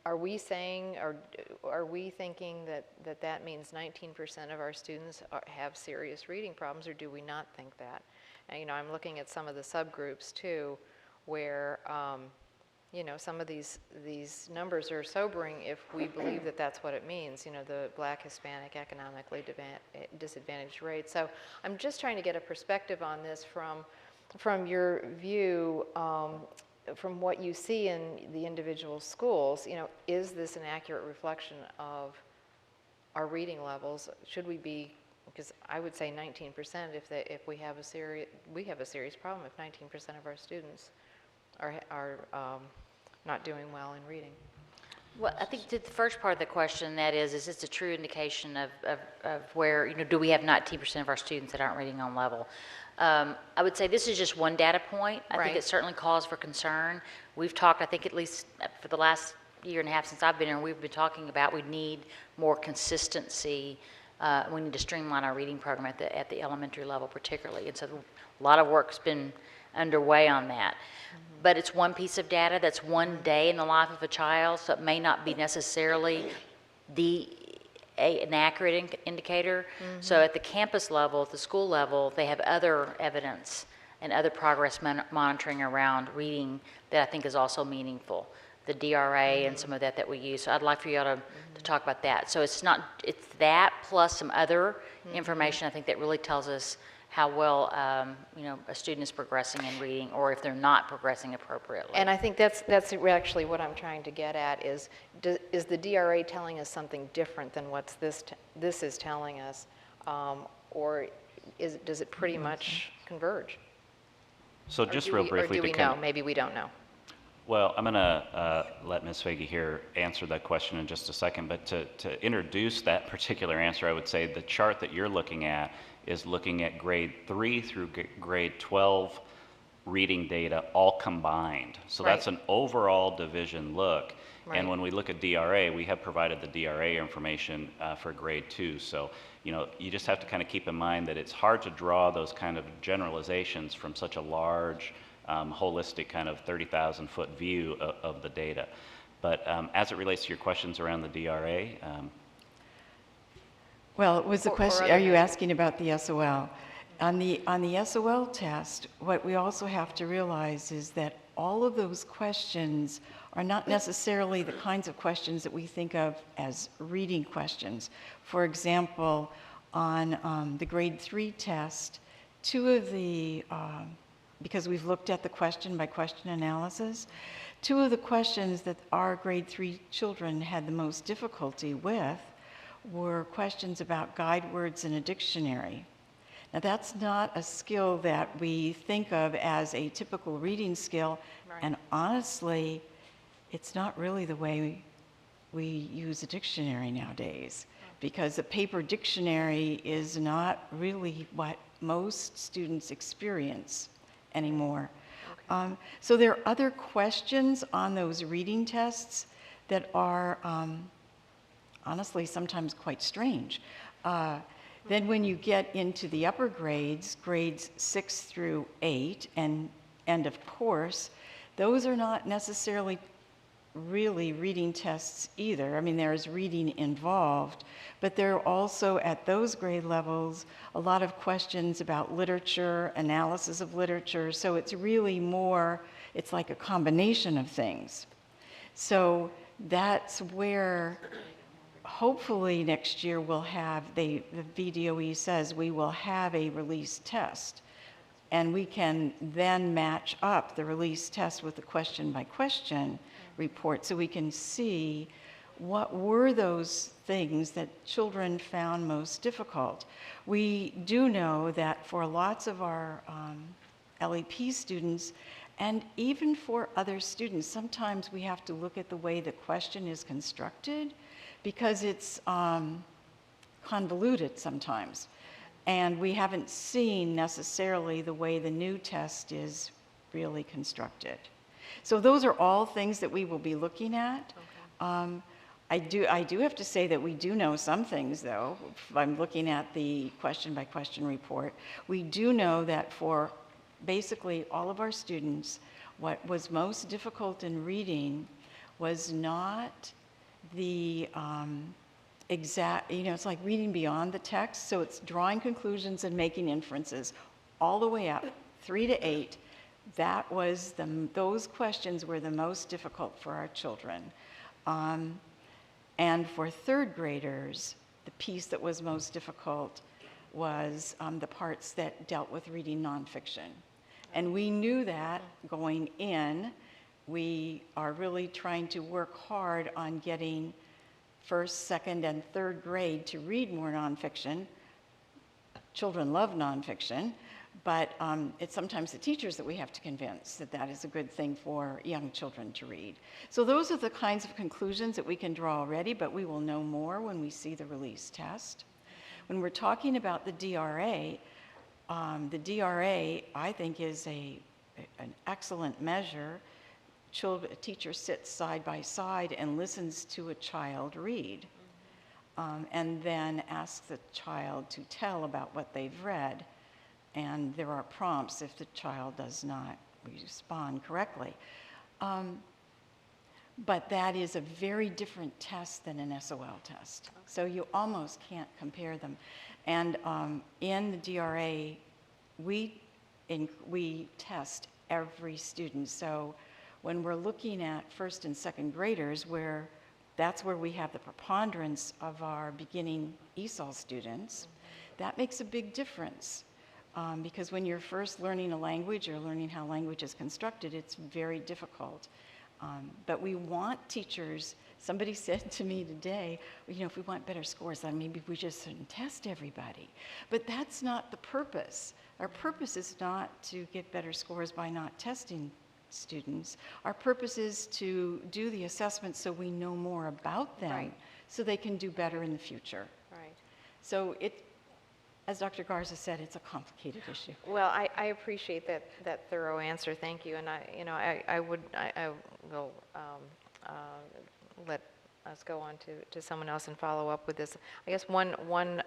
are we saying, or are we thinking that means 19% of our students have serious reading problems, or do we not think that? And, I'm looking at some of the subgroups too, where some of these numbers are sobering if we believe that that's what it means, the Black, Hispanic, economically disadvantaged rate. So I'm just trying to get a perspective on this from your view, from what you see in the individual schools. Is this an accurate reflection of our reading levels? Should we be, because I would say 19% if we have a serious problem if 19% of our students are not doing well in reading. Well, I think to the first part of the question, that is this a true indication of where, do we have 19% of our students that aren't reading on level? I would say this is just one data point. I think it certainly calls for concern. We've talked, I think at least for the last year and a half since I've been here, we've been talking about we need more consistency. We need to streamline our reading program at the elementary level particularly. And so a lot of work's been underway on that. But it's one piece of data, that's one day in the life of a child, so it may not be necessarily an accurate indicator. So at the campus level, at the school level, they have other evidence and other progress monitoring around reading that I think is also meaningful. The DRA and some of that we use. So I'd like for you all to talk about that. So it's that plus some other information I think that really tells us how well a student is progressing in reading, or if they're not progressing appropriately. And I think that's actually what I'm trying to get at is the DRA telling us something different than what this is telling us, or does it pretty much converge? So just real briefly, or do we know? Maybe we don't know. Well, I'm going to let Ms. Faggy here answer that question in just a second, but to introduce that particular answer, I would say the chart that you're looking at is looking at grade 3 through grade 12 reading data all combined. So that's an overall division look. And when we look at DRA, we have provided the DRA information for grade 2. So, you just have to kind of keep in mind that it's hard to draw those kind of generalizations from such a large, holistic kind of 30,000-foot view of the data. But as it relates to your questions around the DRA, well, it was a question, are you asking about the SOL? On the SOL test, what we also have to realize is that all of those questions are not necessarily the kinds of questions that we think of as reading questions. For example, on the grade 3 test, because we've looked at the question by question analysis, 2 of the questions that our grade 3 children had the most difficulty with were questions about guide words in a dictionary. Now that's not a skill that we think of as a typical reading skill, and honestly, it's not really the way we use a dictionary nowadays, because a paper dictionary is not really what most students experience anymore. So there are other questions on those reading tests that are honestly sometimes quite strange. Then when you get into the upper grades, grades 6 through 8 and end of course, those are not necessarily really reading tests either. I mean, there's reading involved, but there are also at those grade levels a lot of questions about literature, analysis of literature, so it's really more, it's like a combination of things. So that's where hopefully next year we'll have, the VDOE says we will have a release test, and we can then match up the release test with the question by question report, so we can see what were those things that children found most difficult. We do know that for lots of our LEP students, And even for other students, sometimes we have to look at the way the question is constructed because it's convoluted sometimes. And we haven't seen necessarily the way the new test is really constructed. So those are all things that we will be looking at. I do have to say that we do know some things, though. If I'm looking at the question-by-question report. We do know that for basically all of our students, what was most difficult in reading was not the exact, it's like reading beyond the text, so it's drawing conclusions and making inferences all the way up, 3 to 8. That was those questions were the most difficult for our children. And for third graders, the piece that was most difficult was the parts that dealt with reading nonfiction. And we knew that going in. We are really trying to work hard on getting first, second, and third grade to read more nonfiction. Children love nonfiction, but it's sometimes the teachers that we have to convince that that is a good thing for young children to read. So those are the kinds of conclusions that we can draw already, but we will know more when we see the release test. When we're talking about the DRA, I think, is an excellent measure. A teacher sits side by side and listens to a child read, and then asks the child to tell about what they've read. And there are prompts if the child does not respond correctly. But that is a very different test than an SOL test. So you almost can't compare them. And in the DRA, we test every student. So when we're looking at first and second graders, that's where we have the preponderance of our beginning ESOL students, that makes a big difference. Because when you're first learning a language or learning how language is constructed, it's very difficult. But we want teachers, somebody said to me today, if we want better scores, then maybe we just shouldn't test everybody. But that's not the purpose. Our purpose is not to get better scores by not testing students. Our purpose is to do the assessment so we know more about them, so they can do better in the future. Right. So as Dr. Garza said, it's a complicated issue. Well, I appreciate that thorough answer. Thank you. And I will let us go on to someone else and follow up with this. I guess one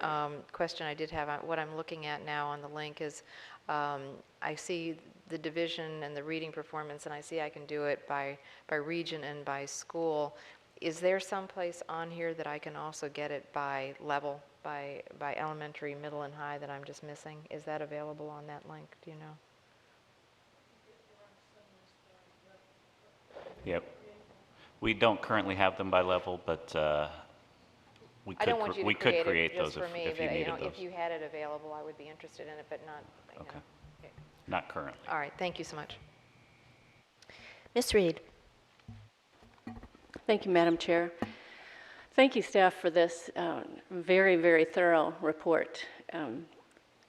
question I did have, what I'm looking at now on the link is, I see the division and the reading performance, and I see I can do it by region and by school. Is there some place on here that I can also get it by level, by elementary, middle, and high that I'm just missing? Is that available on that link? Do you know? Yep. We don't currently have them by level, but we I don't want you to could create it those just for me, if you but needed those. if you had it available, I would be interested in it, but not. Okay. Not currently. All right. Thank you so much. Ms. Reed. Thank you, Madam Chair. Thank you, staff, for this very, very thorough report.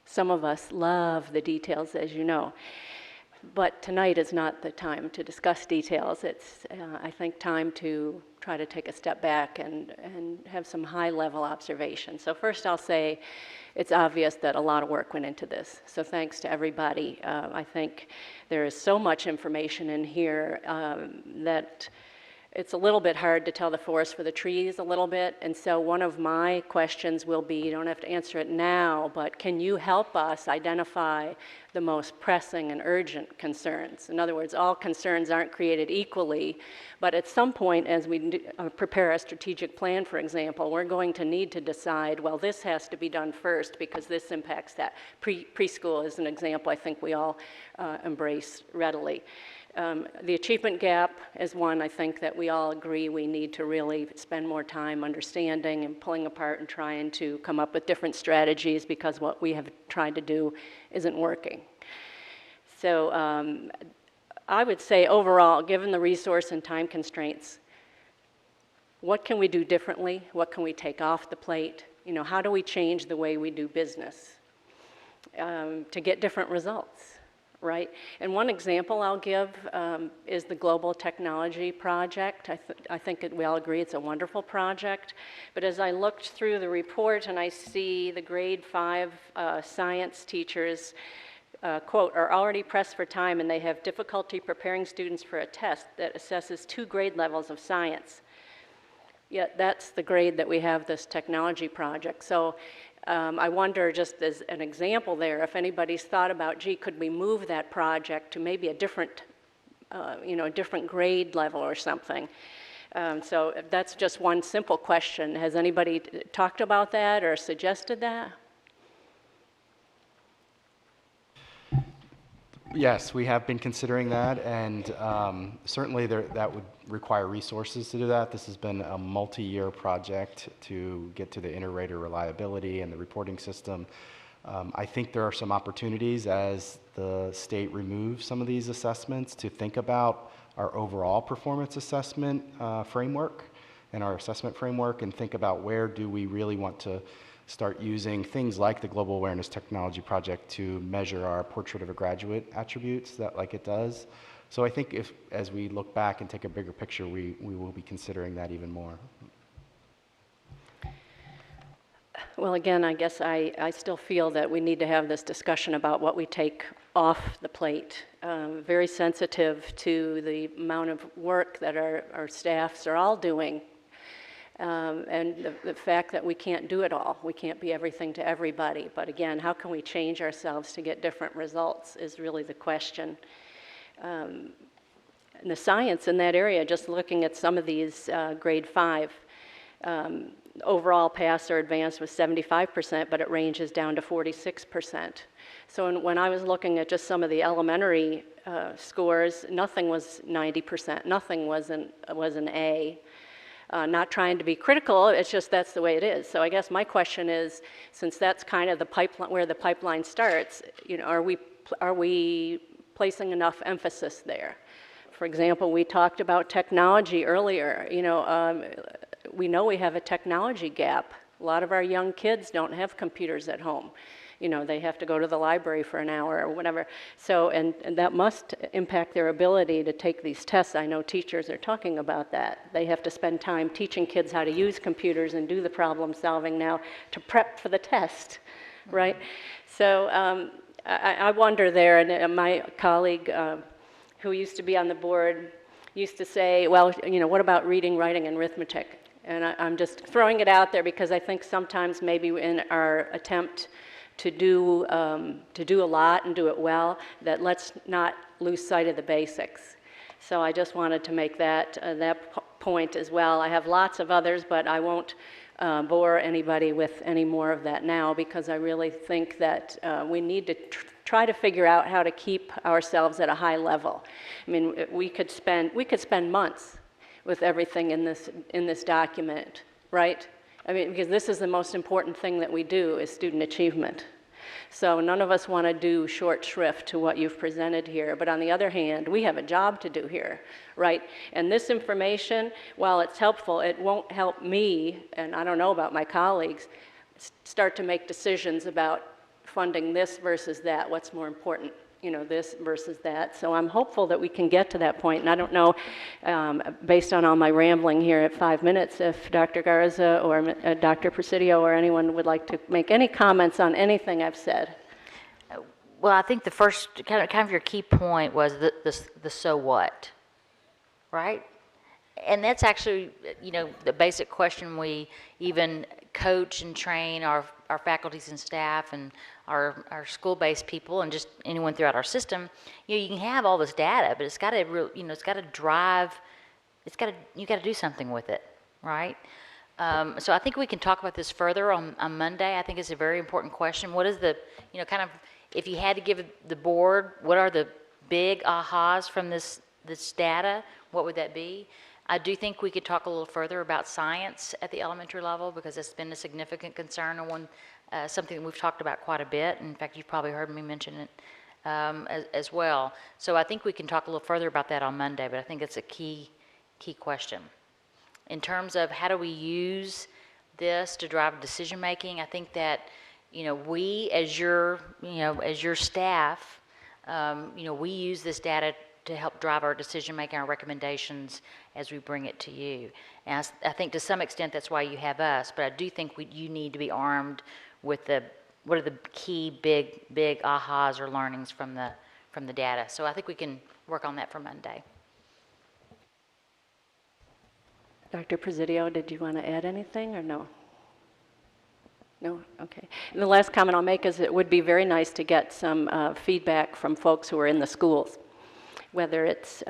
Some of us love the details, as you know, but tonight is not the time to discuss details. It's, I think, time to try to take a step back and have some high-level observation. So first I'll say it's obvious that a lot of work went into this. So thanks to everybody. I think there is so much information in here that it's a little bit hard to tell the forest for the trees a little bit. And so one of my questions will be, you don't have to answer it now, but can you help us identify the most pressing and urgent concerns? In other words, all concerns aren't created equally, but at some point as we prepare a strategic plan, for example, we're going to need to decide, well, this has to be done first because this impacts that. Preschool is an example I think we all embrace readily. The achievement gap is one I think that we all agree we need to really spend more time understanding and pulling apart and trying to come up with different strategies because what we have tried to do isn't working. So I would say overall, given the resource and time constraints, what can we do differently? What can we take off the plate? How do we change the way we do business to get different results? right? And one example I'll give is the Global Technology Project. I think we all agree it's a wonderful project. But as I looked through the report and I see the grade 5 science teachers, quote, are already pressed for time and they have difficulty preparing students for a test that assesses 2 grade levels of science. Yet that's the grade that we have this technology project. So I wonder, just as an example there, if anybody's thought about, gee, could we move that project to maybe a different, a different grade level or something? So that's just one simple question. Has anybody talked about that or suggested that? Yes, we have been considering that, and certainly that would require resources to do that. This has been a multi-year project to get to the inter-rater reliability and the reporting system. I think there are some opportunities as the state removes some of these assessments to think about our overall performance assessment framework and our assessment framework, and think about where do we really want to start using things like the Global Awareness Technology Project to measure our portrait of a graduate attributes that like it does. So I think as we look back and take a bigger picture, we will be considering that even more. Well, again, I guess I still feel that we need to have this discussion about what we take off the plate. Very sensitive to the amount of work that our staffs are all doing. And the fact that we can't do it all. We can't be everything to everybody. But again, how can we change ourselves to get different results is really the question. And the science in that area, just looking at some of these grade 5, overall pass or advance was 75%, but it ranges down to 46%. So when I was looking at just some of the elementary scores, nothing was 90%, nothing was an A. Not trying to be critical, it's just that's the way it is. So I guess my question is, since that's kind of the pipeline, where the pipeline starts, are we placing enough emphasis there? For example, we talked about technology earlier. We know we have a technology gap. A lot of our young kids don't have computers at home. They have to go to the library for an hour or whatever. So, and that must impact their ability to take these tests. I know teachers are talking about that. They have to spend time teaching kids how to use computers and do the problem solving now to prep for the test, right? So I wonder there, and my colleague who used to be on the board used to say, well, what about reading, writing, and arithmetic? And I'm just throwing it out there because I think sometimes maybe in our attempt to do a lot and do it well, that let's not lose sight of the basics. So I just wanted to make that point as well. I have lots of others, but I won't bore anybody with any more of that now, because I really think that we need to try to figure out how to keep ourselves at a high level. I mean, we could spend months with everything in this document, right? I mean, because this is the most important thing that we do is student achievement. So none of us want to do short shrift to what you've presented here. But on the other hand, we have a job to do here, right? And this information, while it's helpful, it won't help me, and I don't know about my colleagues, start to make decisions about funding this versus that, what's more important, this versus that. So I'm hopeful that we can get to that point. And I don't know, based on all my rambling here at 5 minutes, if Dr. Garza or Dr. Presidio or anyone would like to make any comments on anything I've said. Well, I think the first, kind of your key point was the so what, right? And that's actually, the basic question we even coach and train our faculties and staff and our school-based people and just anyone throughout our system. You can have all this data, but it's got to, it's got to drive. You got to do something with it, right? So I think we can talk about this further on Monday. I think it's a very important question. What is the, kind of, if you had to give the board, what are the big ahas from this data? What would that be? I do think we could talk a little further about science at the elementary level, because it's been a significant concern and something that we've talked about quite a bit. In fact, you've probably heard me mention it as well. So I think we can talk a little further about that on Monday, but I think it's a key question. In terms of how do we use this to drive decision making, I think that we as your staff we use this data to help drive our decision-making, our recommendations as we bring it to you. And I think to some extent that's why you have us, but I do think you need to be armed with what are the key big ahas or learnings from the data. So I think we can work on that for Monday. Dr. Presidio, did you want to add anything or no? No? Okay. And the last comment I'll make is it would be very nice to get some feedback from folks who are in the schools, whether it's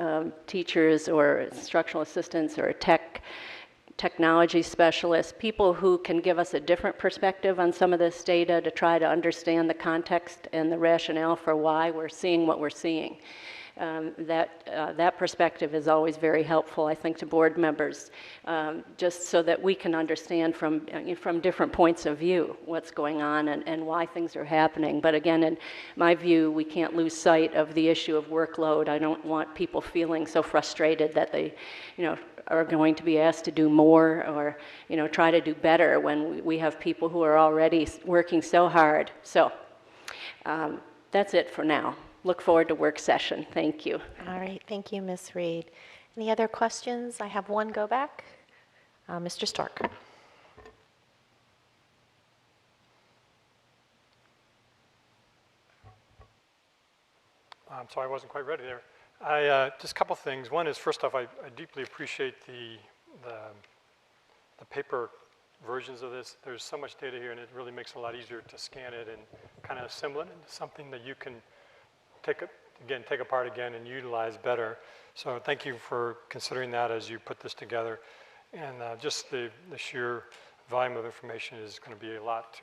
teachers or instructional assistants or technology specialists, people who can give us a different perspective on some of this data to try to understand the context and the rationale for why we're seeing what we're seeing. That perspective is always very helpful, I think, to board members, just so that we can understand from different points of view what's going on and why things are happening. But again, in my view, we can't lose sight of the issue of workload. I don't want people feeling so frustrated that they, are going to be asked to do more or, try to do better when we have people who are already working so hard. So that's it for now. Look forward to work session. Thank you. All right, thank you, Ms. Reed. Any other questions? I have one go back. Mr. Stark. I'm sorry, I wasn't quite ready there. Just a couple things. One is, first off, I deeply appreciate the paper versions of this. There's so much data here, and it really makes it a lot easier to scan it and kind of assemble it into something that you can take apart again and utilize better. So thank you for considering that as you put this together. And just the sheer volume of information is going to be a lot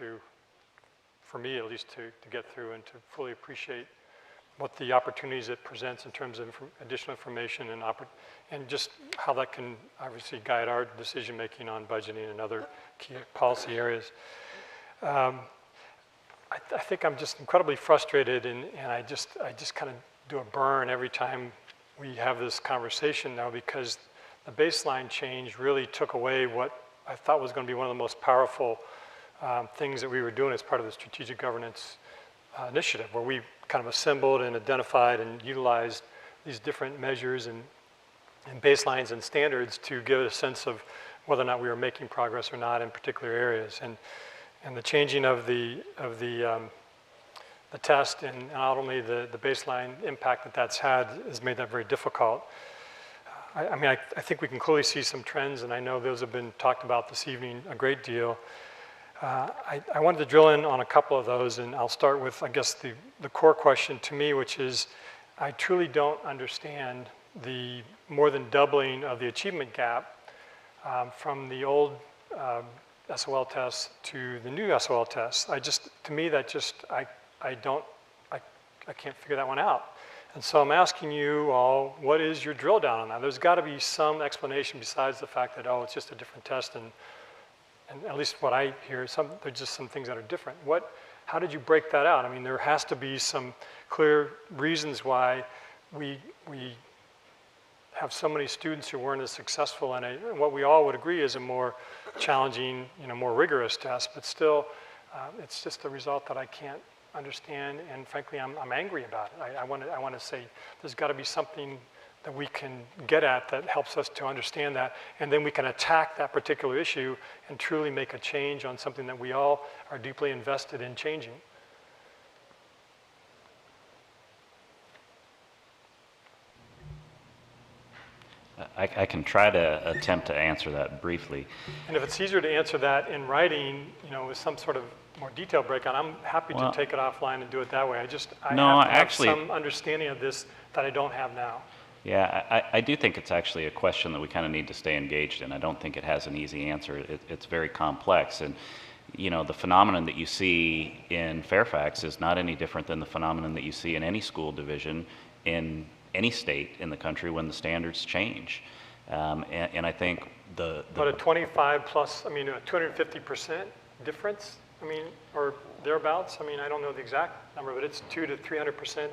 for me at least, to get through and to fully appreciate what the opportunities it presents in terms of additional information and just how that can obviously guide our decision making on budgeting and other key policy areas. I think I'm just incredibly frustrated, and I just kind of do a burn every time we have this conversation now, because the baseline change really took away what I thought was going to be one of the most powerful things that we were doing as part of the strategic governance initiative, where we kind of assembled and identified and utilized these different measures and baselines and standards to give a sense of whether or not we were making progress or not in particular areas. And the changing of the test and not only the baseline impact that's had has made that very difficult. I think we can clearly see some trends, and I know those have been talked about this evening a great deal. I wanted to drill in on a couple of those, and I'll start with, I guess, the core question to me, which is, I truly don't understand the more than doubling of the achievement gap from the old SOL tests to the new SOL tests. To me, that just, I can't figure that one out. And so I'm asking you all, what is your drill down on that? There's got to be some explanation besides the fact that, it's just a different test, and at least what I hear, there's just some things that are different. How did you break that out? I mean, there has to be some clear reasons why we have so many students who weren't as successful in what we all would agree is a more challenging, more rigorous test, but still, it's just a result that I can't understand, and frankly, I'm angry about it. I want to say there's got to be something that we can get at that helps us to understand that, and then we can attack that particular issue and truly make a change on something that we all are deeply invested in changing. I can try to attempt to answer that briefly. And if it's easier to answer that in writing, with some sort of more detailed breakdown, I'm happy to take it offline and do it that way. I have to have some understanding of this that I don't have now. Yeah, I do think it's actually a question that we kind of need to stay engaged in. I don't think it has an easy answer. It's very complex. And, the phenomenon that you see in Fairfax is not any different than the phenomenon that you see in any school division in any state in the country when the standards change. And I think But a 25 plus, a 250% difference, or thereabouts? I don't know the exact number, but it's 200 to 300%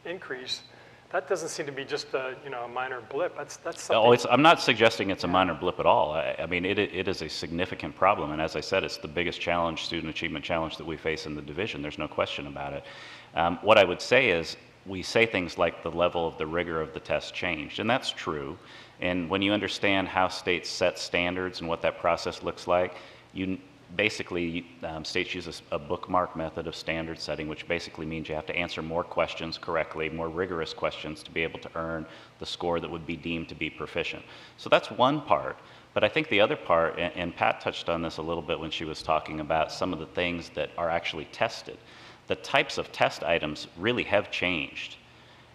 increase. that doesn't seem to be just a, a minor blip. That's something. Oh, I'm not suggesting it's a minor blip at all. I mean, it is a significant problem, and as I said, it's the biggest challenge, student achievement challenge that we face in the division. There's no question about it. What I would say is, we say things like the level of the rigor of the test changed, and that's true. And when you understand how states set standards and what that process looks like, basically, states use a bookmark method of standard setting, which basically means you have to answer more questions correctly, more rigorous questions to be able to earn the score that would be deemed to be proficient. So that's one part. But I think the other part, and Pat touched on this a little bit when she was talking about some of the things that are actually tested. The types of test items really have changed.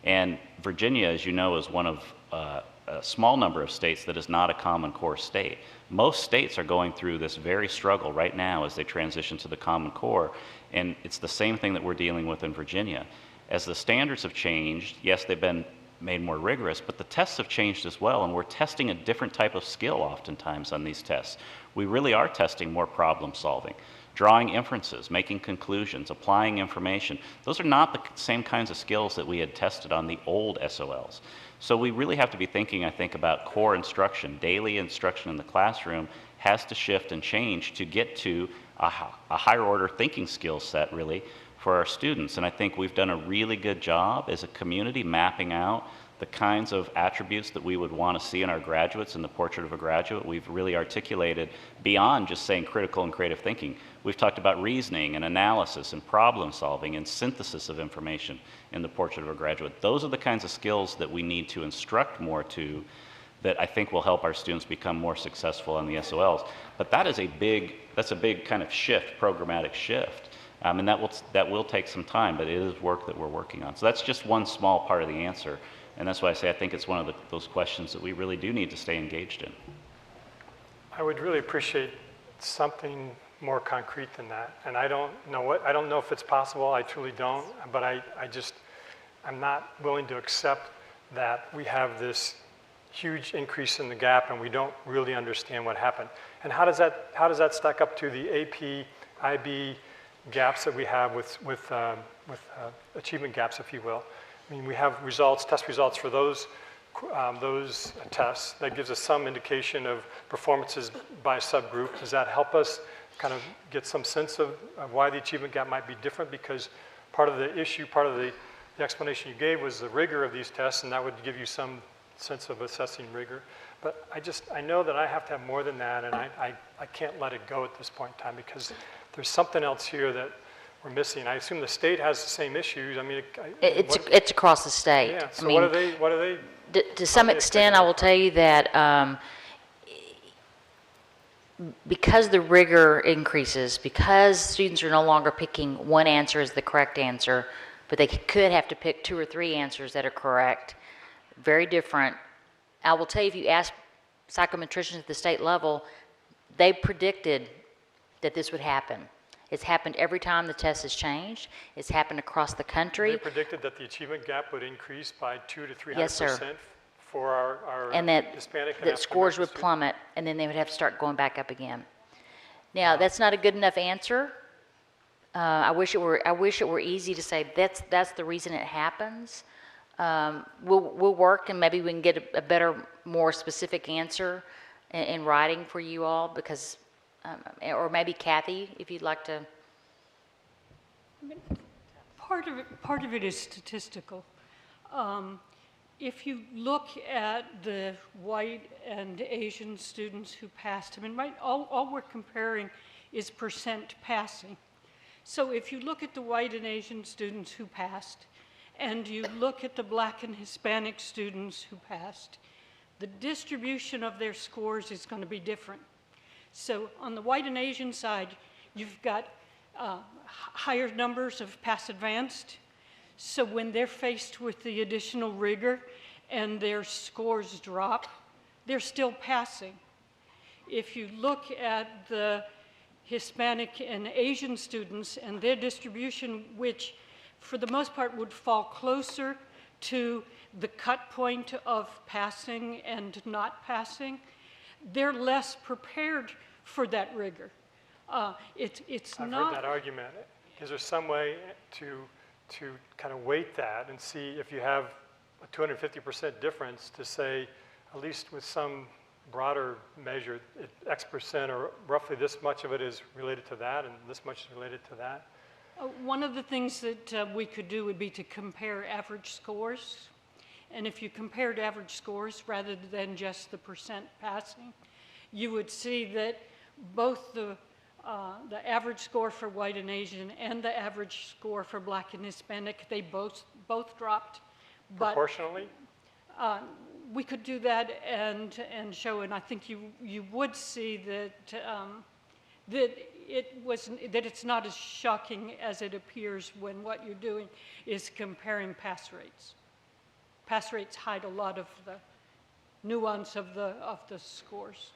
And Virginia, as you know, is one of a small number of states that is not a Common Core state. Most states are going through this very struggle right now as they transition to the Common Core, and it's the same thing that we're dealing with in Virginia. As the standards have changed, yes, they've been made more rigorous, but the tests have changed as well, and we're testing a different type of skill oftentimes on these tests. We really are testing more problem solving, drawing inferences, making conclusions, applying information. Those are not the same kinds of skills that we had tested on the old SOLs. So we really have to be thinking, I think, about core instruction. Daily instruction in the classroom has to shift and change to get to a higher order thinking skill set, really, for our students. And I think we've done a really good job as a community mapping out the kinds of attributes that we would want to see in our graduates in the portrait of a graduate. We've really articulated beyond just saying critical and creative thinking. We've talked about reasoning and analysis and problem solving and synthesis of information in the portrait of a graduate. Those are the kinds of skills that we need to instruct more to, that I think will help our students become more successful on the SOLs. But that's a big kind of shift, programmatic shift. And that will take some time, but it is work that we're working on. So that's just one small part of the answer. And that's why I say I think it's one of those questions that we really do need to stay engaged in. I would really appreciate something more concrete than that. And I don't know if it's possible, I truly don't, but I'm not willing to accept that we have this huge increase in the gap and we don't really understand what happened. And how does that stack up to the AP, IB gaps that we have with achievement gaps, if you will? I mean, we have results, test results for those tests. That gives us some indication of performances by subgroup. Does that help us kind of get some sense of why the achievement gap might be different? Because part of the issue, part of the explanation you gave was the rigor of these tests, and that would give you some sense of assessing rigor. But I know that I have to have more than that, and I can't let it go at this point in time because there's something else here that we're missing. I assume the state has the same issues. I mean, it's across the state. Yeah. So I mean, what are they? To some extent, I will tell you that because the rigor increases, because students are no longer picking one answer as the correct answer, but they could have to pick 2 or 3 answers that are correct, very different. I will tell you, if you ask psychometricians at the state level, they predicted that this would happen. It's happened every time the test has changed. It's happened across the country. They predicted that the achievement gap would increase by 200 to 300% yes, sir. For our and that, Hispanic and that scores would plummet, and then they would have to start going back up again. Now, that's not a good enough answer. I wish it were easy to say that's the reason it happens. We'll work, and maybe we can get a better, more specific answer in writing for you all, because, or maybe Kathy, if you'd like to. Part of it is statistical. If you look at the white and Asian students who passed, I mean, right, all we're comparing is percent passing. So if you look at the white and Asian students who passed, and you look at the Black and Hispanic students who passed, the distribution of their scores is going to be different. So on the white and Asian side, you've got higher numbers of pass advanced. So when they're faced with the additional rigor and their scores drop, they're still passing. If you look at the Hispanic and Asian students and their distribution, which for the most part would fall closer to the cut point of passing and not passing, they're less prepared for that rigor. It's I've not. heard that argument. Is there some way to kind of weight that and see if you have a 250% difference to say, at least with some broader measure, X% or roughly this much of it is related to that and this much is related to that? One of the things that we could do would be to compare average scores. And if you compared average scores rather than just the percent passing, you would see that both the average score for white and Asian and the average score for black and Hispanic, they both dropped. But, proportionally? We could do that and show, and I think you would see that it's not as shocking as it appears when what you're doing is comparing pass rates. Pass rates hide a lot of the nuance of the scores.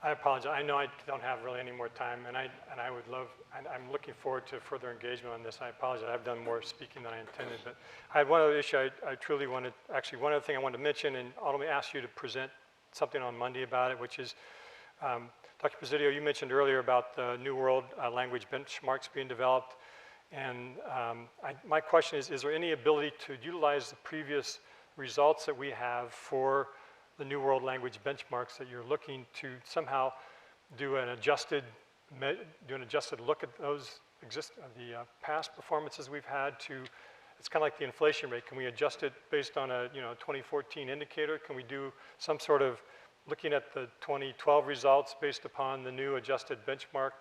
I apologize. I know I don't have really any more time, and I would love, and I'm looking forward to further engagement on this. I apologize. I've done more speaking than I intended, but I had one other issue I truly wanted, actually one other thing I wanted to mention, and ultimately ask you to present something on Monday about it, which is, Dr. Presidio, you mentioned earlier about the New World language benchmarks being developed, and my question is there any ability to utilize the previous results that we have for the New World language benchmarks that you're looking to somehow do an adjusted look at those the past performances we've had to, it's kind of like the inflation rate. Can we adjust it based on a 2014 indicator? Can we do some sort of looking at the 2012 results based upon the new adjusted benchmark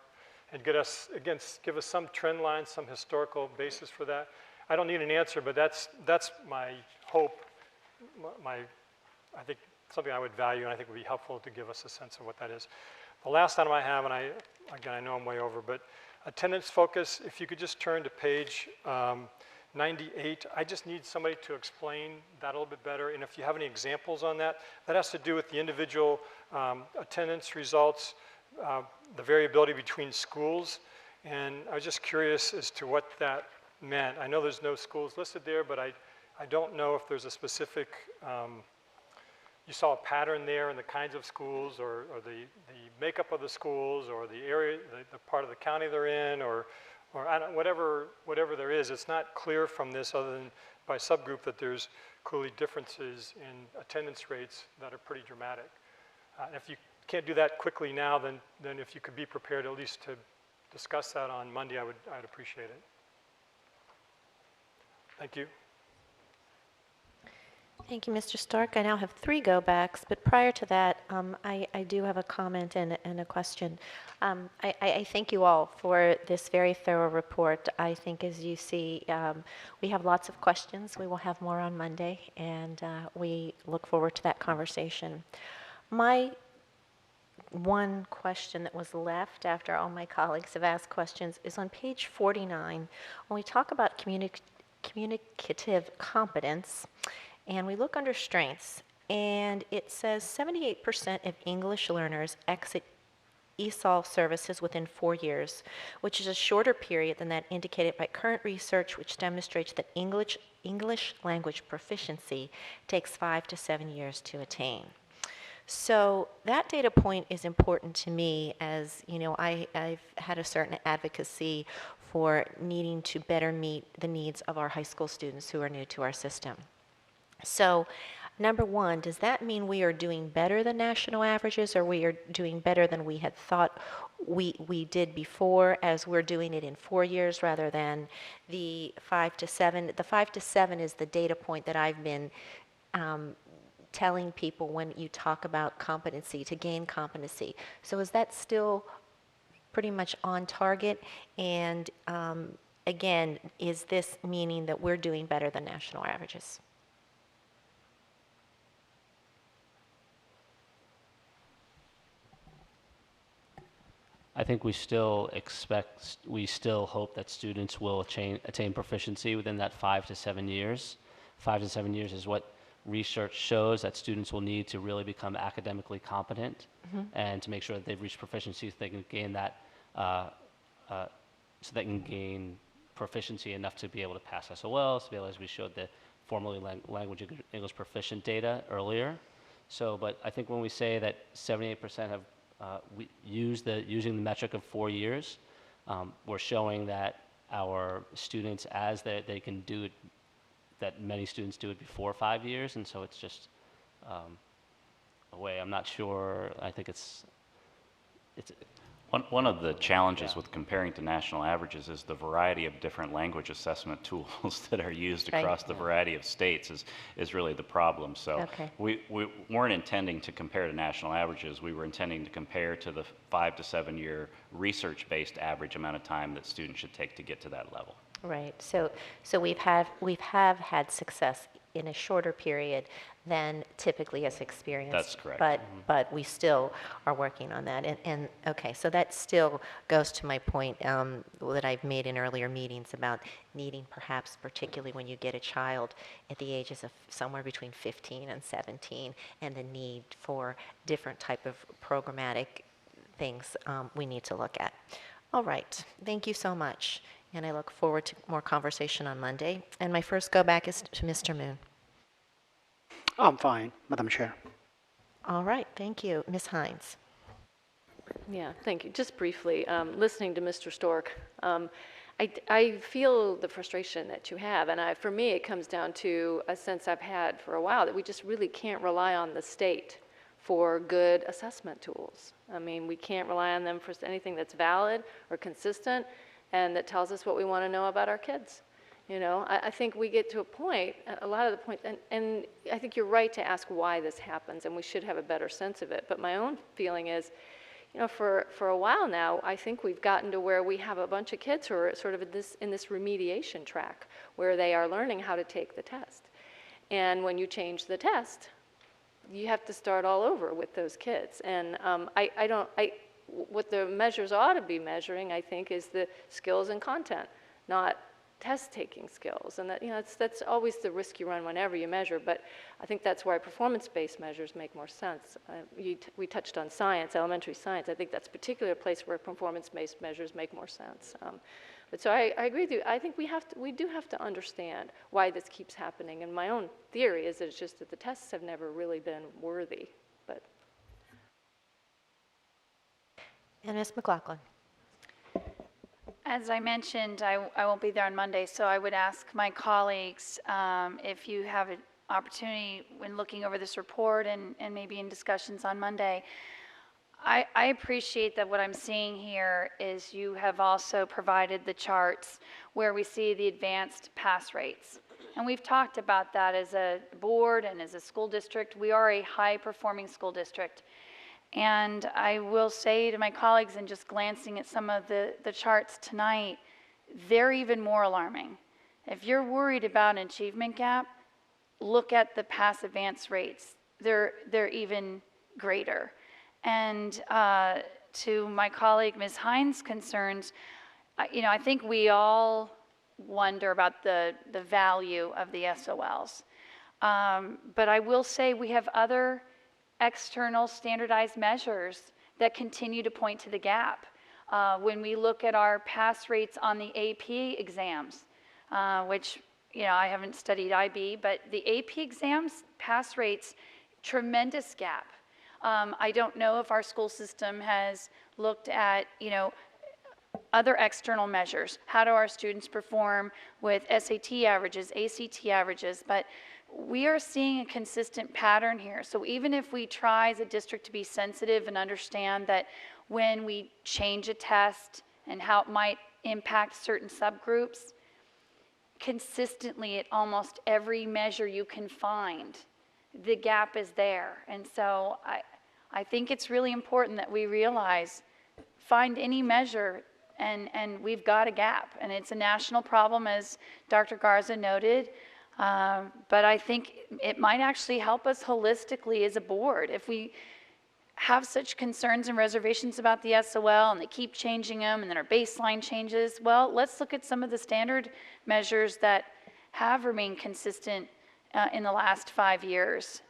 and get us, again, give us some trend line, some historical basis for that? I don't need an answer, but that's my hope, I think something I would value and I think would be helpful to give us a sense of what that is. The last item I have, and again, I know I'm way over, but attendance focus, if you could just turn to page 98, I just need somebody to explain that a little bit better, and if you have any examples on that, that has to do with the individual attendance results, the variability between schools, and I was just curious as to what that meant. I know there's no schools listed there, but I don't know if there's a specific, you saw a pattern there in the kinds of schools or the makeup of the schools or the area, the part of the county they're in or I don't, whatever there is. It's not clear from this other than by subgroup that there's clearly differences in attendance rates that are pretty dramatic. If you can't do that quickly now, then if you could be prepared at least to discuss that on Monday, I'd appreciate it. Thank you. Thank you, Mr. Stark. I now have 3 go-backs, but prior to that, I do have a comment and a question. I thank you all for this very thorough report. I think, as you see, we have lots of questions. We will have more on Monday, and we look forward to that conversation. My one question that was left after all my colleagues have asked questions is on page 49, when we talk about communicative competence, and we look under strengths, and it says 78% of English learners exit ESOL services within 4 years, which is a shorter period than that indicated by current research, which demonstrates that English language proficiency takes 5 to 7 years to attain. So that data point is important to me, as you know, I've had a certain advocacy for needing to better meet the needs of our high school students who are new to our system. So, number one, does that mean we are doing better than national averages, or we are doing better than we had thought we did before, as we're doing it in 4 years rather than the 5 to 7? The 5 to 7 is the data point that I've been telling people when you talk about competency, to gain competency. So is that still pretty much on target? And again, is this meaning that we're doing better than national averages? I think we still hope that students will attain proficiency within that 5 to 7 years. 5 to 7 years is what research shows that students will need to really become academically competent, and to make sure that they've reached proficiency so they can gain that, proficiency enough to be able to pass SOLs, to be able, as we showed the formally language English proficient data earlier. So, but I think when we say that 78% have using the metric of 4 years, we're showing that our students, as they can do it that many students do it before 5 years, and so it's just a way. I'm not sure. I think it's One of the challenges with comparing to national averages is the variety of different language assessment tools that are used across the variety of states is really the problem. So we weren't intending to compare to national averages. We were intending to compare to the 5 to 7 year research-based average amount of time that students should take to get to that level. Right. So we've had success in a shorter period than typically is experienced. That's correct. But we still are working on that. And okay, so that still goes to my point that I've made in earlier meetings about needing, perhaps particularly when you get a child at the ages of somewhere between 15 and 17, and the need for different type of programmatic things we need to look at. All right. Thank you so much. And I look forward to more conversation on Monday. And my first go back is to Mr. Moon. I'm fine, Madam Chair. All right, thank you. Ms. Hines. Yeah, thank you. Just briefly, listening to Mr. Stork, I feel the frustration that you have, and for me it comes down to a sense I've had for a while that we just really can't rely on the state for good assessment tools. I mean, we can't rely on them for anything that's valid or consistent and that tells us what we want to know about our kids. You know, I think we get to a point, a lot of the point, and I think you're right to ask why this happens, and we should have a better sense of it. But my own feeling is, you know, for a while now, I think we've gotten to where we have a bunch of kids who are sort of in this remediation track, where they are learning how to take the test. And when you change the test, you have to start all over with those kids. And what the measures ought to be measuring, I think, is the skills and content, not test-taking skills. And that, you know, that's always the risk you run whenever you measure, but I think that's why performance-based measures make more sense. We touched on science, elementary science. I think that's a particular place where performance-based measures make more sense. But so I agree with you. I think we do have to understand why this keeps happening. And my own theory is that it's just that the tests have never really been worthy. But. And Ms. McLaughlin. As I mentioned, I won't be there on Monday, so I would ask my colleagues if you have an opportunity when looking over this report and maybe in discussions on Monday. I appreciate that what I'm seeing here is you have also provided the charts where we see the advanced pass rates. And we've talked about that as a board and as a school district. We are a high-performing school district. And I will say to my colleagues, and just glancing at some of the charts tonight, they're even more alarming. If you're worried about an achievement gap, look at the pass advance rates. They're even greater. And to my colleague Ms. Hines' concerns, you know, I think we all wonder about the value of the SOLs. But I will say we have other external standardized measures that continue to point to the gap. When we look at our pass rates on the AP exams, which, you know, I haven't studied IB, but the AP exams pass rates, tremendous gap. I don't know if our school system has looked at, you know, other external measures. How do our students perform with SAT averages, ACT averages? But we are seeing a consistent pattern here. So even if we try as a district to be sensitive and understand that when we change a test and how it might impact certain subgroups, consistently at almost every measure you can find, the gap is there. And so I think it's really important that we realize, find any measure and we've got a gap. And it's a national problem, as Dr. Garza noted. But I think it might actually help us holistically as a board. If we have such concerns and reservations about the SOL and they keep changing them and then our baseline changes, well, let's look at some of the standard measures that have remained consistent in the last 5 years,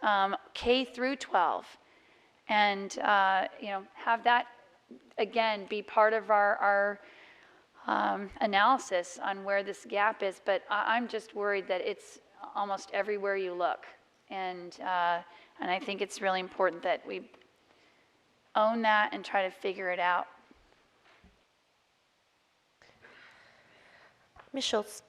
K through 12. And you know, have that, again, be part of our analysis on where this gap is, but I'm just worried that it's almost everywhere you look, and I think it's really important that we own that and try to figure it out. Ms. Schultz.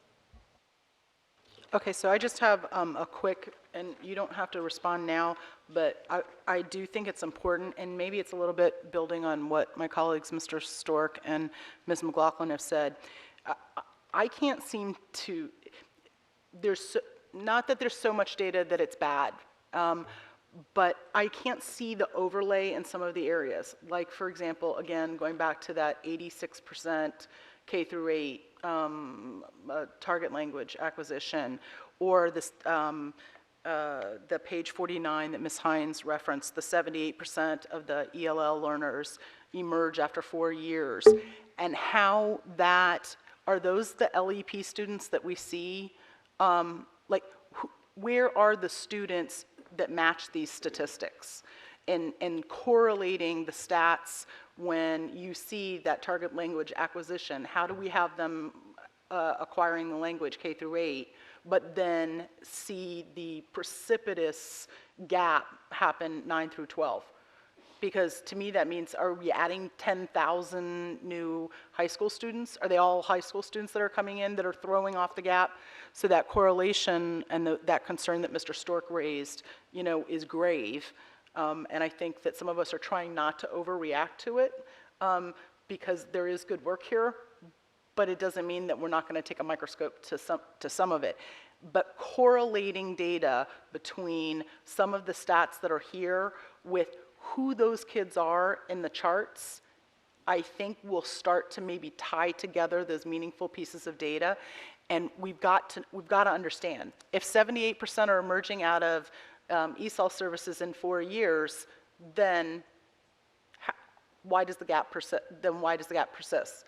Okay, so I just have a quick, and you don't have to respond now, but I do think it's important, and maybe it's a little bit building on what my colleagues, Mr. Stork and Ms. McLaughlin, have said. I can't seem to, not that there's so much data that it's bad, but I can't see the overlay in some of the areas. Like, for example, again, going back to that 86% K through 8 target language acquisition, or this, the page 49 that Ms. Hines referenced, the 78% of the ELL learners emerge after 4 years, and how that, are those the LEP students that we see? Like, where are the students that match these statistics? And correlating the stats when you see that target language acquisition, how do we have them acquiring the language K through 8, but then see the precipitous gap happen 9 through 12? Because to me that means, are we adding 10,000 new high school students? Are they all high school students that are coming in that are throwing off the gap? So that correlation and that concern that Mr. Stork raised, you know, is grave. And I think that some of us are trying not to overreact to it because there is good work here, but it doesn't mean that we're not going to take a microscope to some of it. But correlating data between some of the stats that are here with who those kids are in the charts, I think will start to maybe tie together those meaningful pieces of data. And we've got to understand, if 78% are emerging out of ESOL services in 4 years, then why does the gap persist?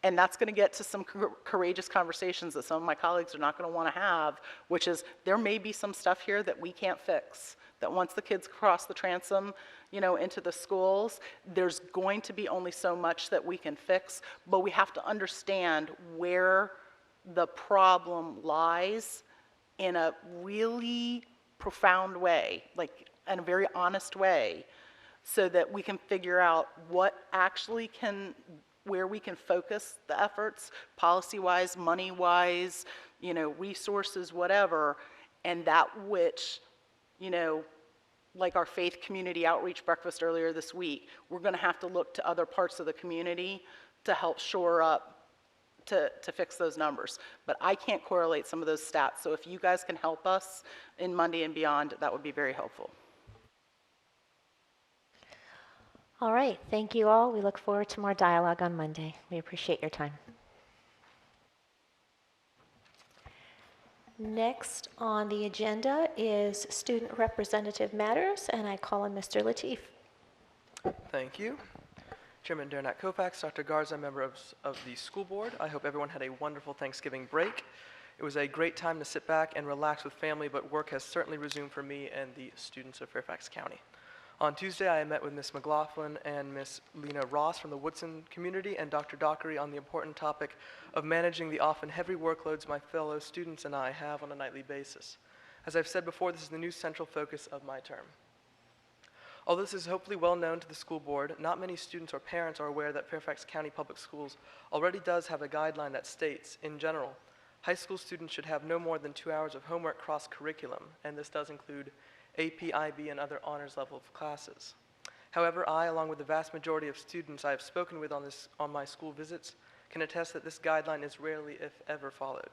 And that's going to get to some courageous conversations that some of my colleagues are not going to want to have, which is there may be some stuff here that we can't fix, that once the kids cross the transom, you know, into the schools, there's going to be only so much that we can fix, but we have to understand where the problem lies in a really profound way, like in a very honest way, so that we can figure out what actually where we can focus the efforts, policy-wise, money-wise, you know, resources, whatever, and that which, you know, like our faith community outreach breakfast earlier this week, we're going to have to look to other parts of the community to help shore up, to fix those numbers. But I can't correlate some of those stats, so if you guys can help us in Monday and beyond, that would be very helpful. All right, thank you all. We look forward to more dialogue on Monday. We appreciate your time. Next on the agenda is Student Representative Matters, and I call on Mr. Lateef. Thank you. Chairman Darnat Kofax, Dr. Garza, member of the school board. I hope everyone had a wonderful Thanksgiving break. It was a great time to sit back and relax with family, but work has certainly resumed for me and the students of Fairfax County. On Tuesday, I met with Ms. McLaughlin and Ms. Lena Ross from the Woodson community and Dr. Dockery on the important topic of managing the often heavy workloads my fellow students and I have on a nightly basis. As I've said before, this is the new central focus of my term. Although this is hopefully well known to the school board, not many students or parents are aware that Fairfax County Public Schools already does have a guideline that states, in general, high school students should have no more than 2 hours of homework cross-curriculum, and this does include AP, IB, and other honors level of classes. However, I, along with the vast majority of students I have spoken with on my school visits, can attest that this guideline is rarely, if ever, followed.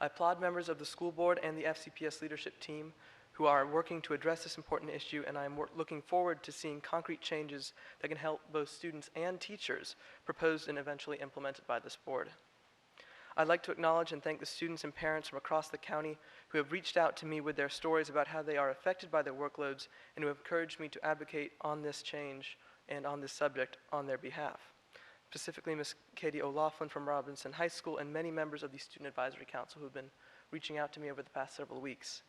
I applaud members of the school board and the FCPS leadership team who are working to address this important issue, and I am looking forward to seeing concrete changes that can help both students and teachers proposed and eventually implemented by this board. I'd like to acknowledge and thank the students and parents from across the county who have reached out to me with their stories about how they are affected by their workloads and who have encouraged me to advocate on this change and on this subject on their behalf. Specifically, Ms. Katie O'Laughlin from Robinson High School and many members of the Student Advisory Council who have been reaching out to me over the past several weeks.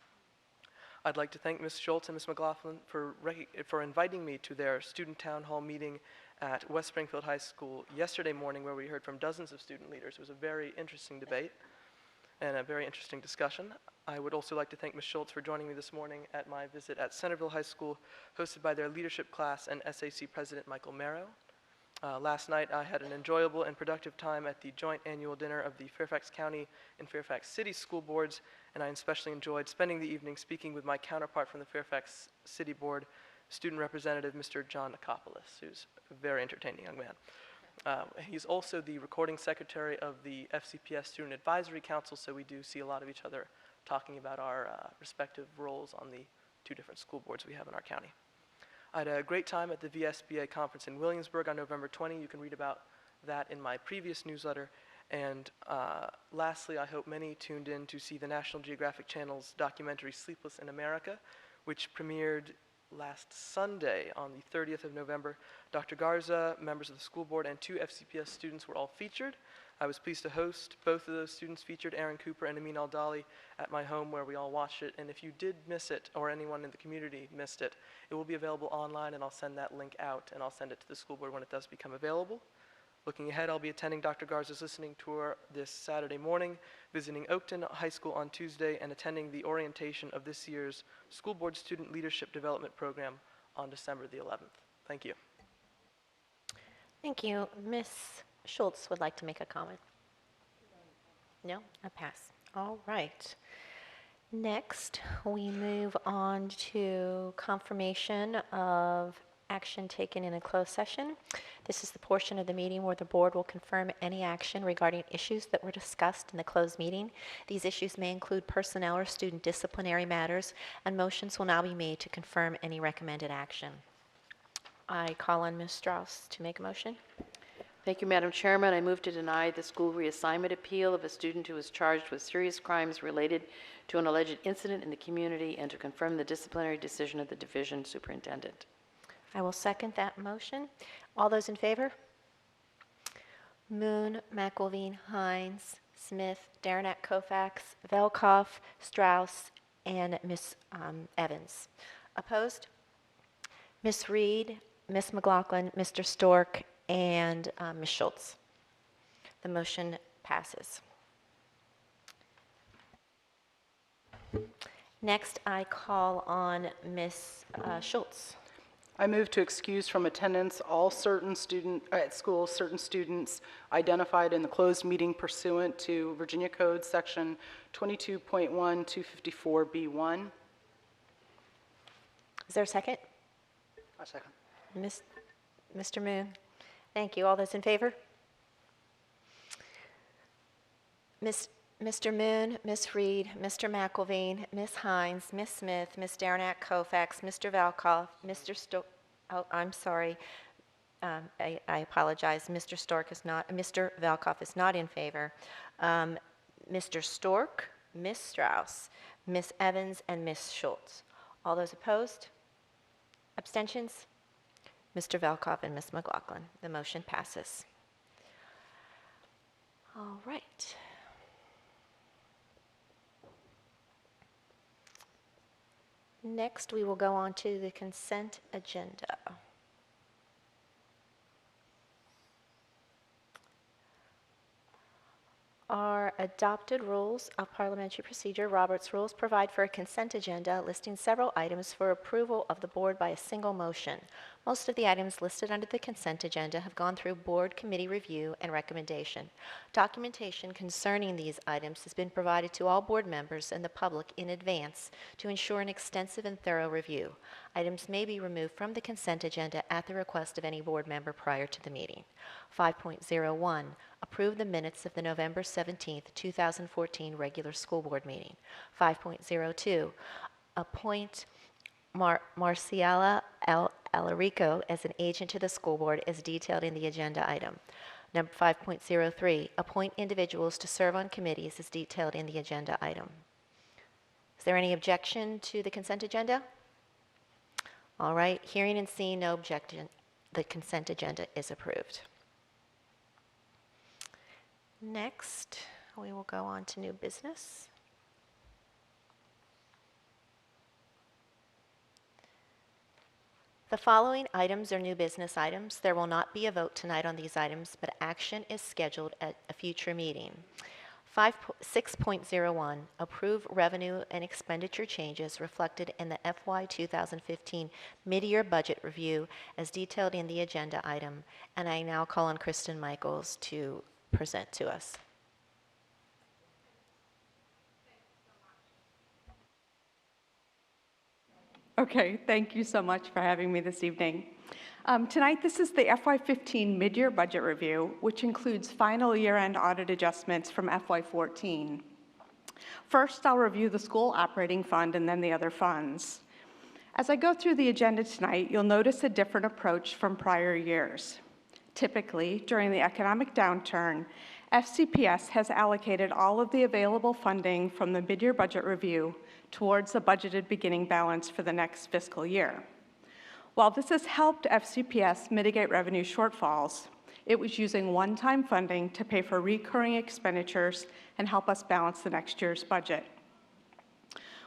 I'd like to thank Ms. Schultz and Ms. McLaughlin for inviting me to their student town hall meeting at West Springfield High School yesterday morning, where we heard from dozens of student leaders. It was a very interesting debate and a very interesting discussion. I would also like to thank Ms. Schultz for joining me this morning at my visit at Centerville High School, hosted by their leadership class and SAC President Michael Merrow. Last night, I had an enjoyable and productive time at the joint annual dinner of the Fairfax County and Fairfax City School Boards, and I especially enjoyed spending the evening speaking with my counterpart from the Fairfax City Board, Student Representative Mr. John Nikopoulos, who's a very entertaining young man. He's also the recording secretary of the FCPS Student Advisory Council, so we do see a lot of each other talking about our respective roles on the two different school boards we have in our county. I had a great time at the VSBA conference in Williamsburg on November 20. You can read about that in my previous newsletter. And lastly, I hope many tuned in to see the National Geographic Channel's documentary Sleepless in America, which premiered last Sunday on the 30th of November. Dr. Garza, members of the school board, and 2 FCPS students were all featured. I was pleased to host both of those students featured, Aaron Cooper and Amin Al-Dali, at my home where we all watched it. And if you did miss it, or anyone in the community missed it, it will be available online, and I'll send that link out, and I'll send it to the school board when it does become available. Looking ahead, I'll be attending Dr. Garza's listening tour this Saturday morning, visiting Oakton High School on Tuesday, and attending the orientation of this year's School Board Student Leadership Development Program on December the 11th. Thank you. Thank you. Ms. Schultz would like to make a comment. No? A pass. All right. Next, we move on to confirmation of action taken in a closed session. This is the portion of the meeting where the board will confirm any action regarding issues that were discussed in the closed meeting. These issues may include personnel or student disciplinary matters, and motions will now be made to confirm any recommended action. I call on Ms. Strauss to make a motion. Thank you, Madam Chairman. I move to deny the school reassignment appeal of a student who was charged with serious crimes related to an alleged incident in the community and to confirm the disciplinary decision of the division superintendent. I will second that motion. All those in favor? Moon, McElveen, Hines, Smith, Darnat, Koufax, Velkoff, Strauss, and Ms. Evans. Opposed? Ms. Reed, Ms. McLaughlin, Mr. Stork, and Ms. Schultz. The motion passes. Next, I call on Ms. Schultz. I move to excuse from attendance all certain at school certain students identified in the closed meeting pursuant to Virginia Code Section 22.1 254B1. Is there a second? A second. Mr. Moon. Thank you. All those in favor? Mr. Moon, Ms. Reed, Mr. McElveen, Ms. Hines, Ms. Smith, Ms. Darnat, Koufax, Mr. Velkoff, Mr. Stork, oh, I'm sorry. I apologize. Mr. Stork is not, Mr. Velkoff is not in favor. Mr. Stork, Ms. Strauss, Ms. Evans, and Ms. Schultz. All those opposed? Abstentions? Mr. Velkoff and Ms. McLaughlin. The motion passes. All right. Next, we will go on to the consent agenda. Our adopted rules of parliamentary procedure, Robert's Rules, provide for a consent agenda listing several items for approval of the board by a single motion. Most of the items listed under the consent agenda have gone through board committee review and recommendation. Documentation concerning these items has been provided to all board members and the public in advance to ensure an extensive and thorough review. Items may be removed from the consent agenda at the request of any board member prior to the meeting. 5.01, approve the minutes of the November 17th, 2014 regular school board meeting. 5.02, appoint Marciela Alarico as an agent to the school board as detailed in the agenda item. Number 5.03, appoint individuals to serve on committees as detailed in the agenda item. Is there any objection to the consent agenda? All right, hearing and seeing no objection, the consent agenda is approved. Next, we will go on to new business. The following items are new business items. There will not be a vote tonight on these items, but action is scheduled at a future meeting. 6.01, approve revenue and expenditure changes reflected in the FY 2015 mid-year budget review as detailed in the agenda item. And I now call on Kristen Michaels to present to us. Okay, thank you so much for having me this evening. Tonight, this is the FY15 mid-year budget review, which includes final year-end audit adjustments from FY14. First, I'll review the school operating fund and then the other funds. As I go through the agenda tonight, you'll notice a different approach from prior years. Typically, during the economic downturn, FCPS has allocated all of the available funding from the mid-year budget review towards the budgeted beginning balance for the next fiscal year. While this has helped FCPS mitigate revenue shortfalls, it was using one-time funding to pay for recurring expenditures and help us balance the next year's budget.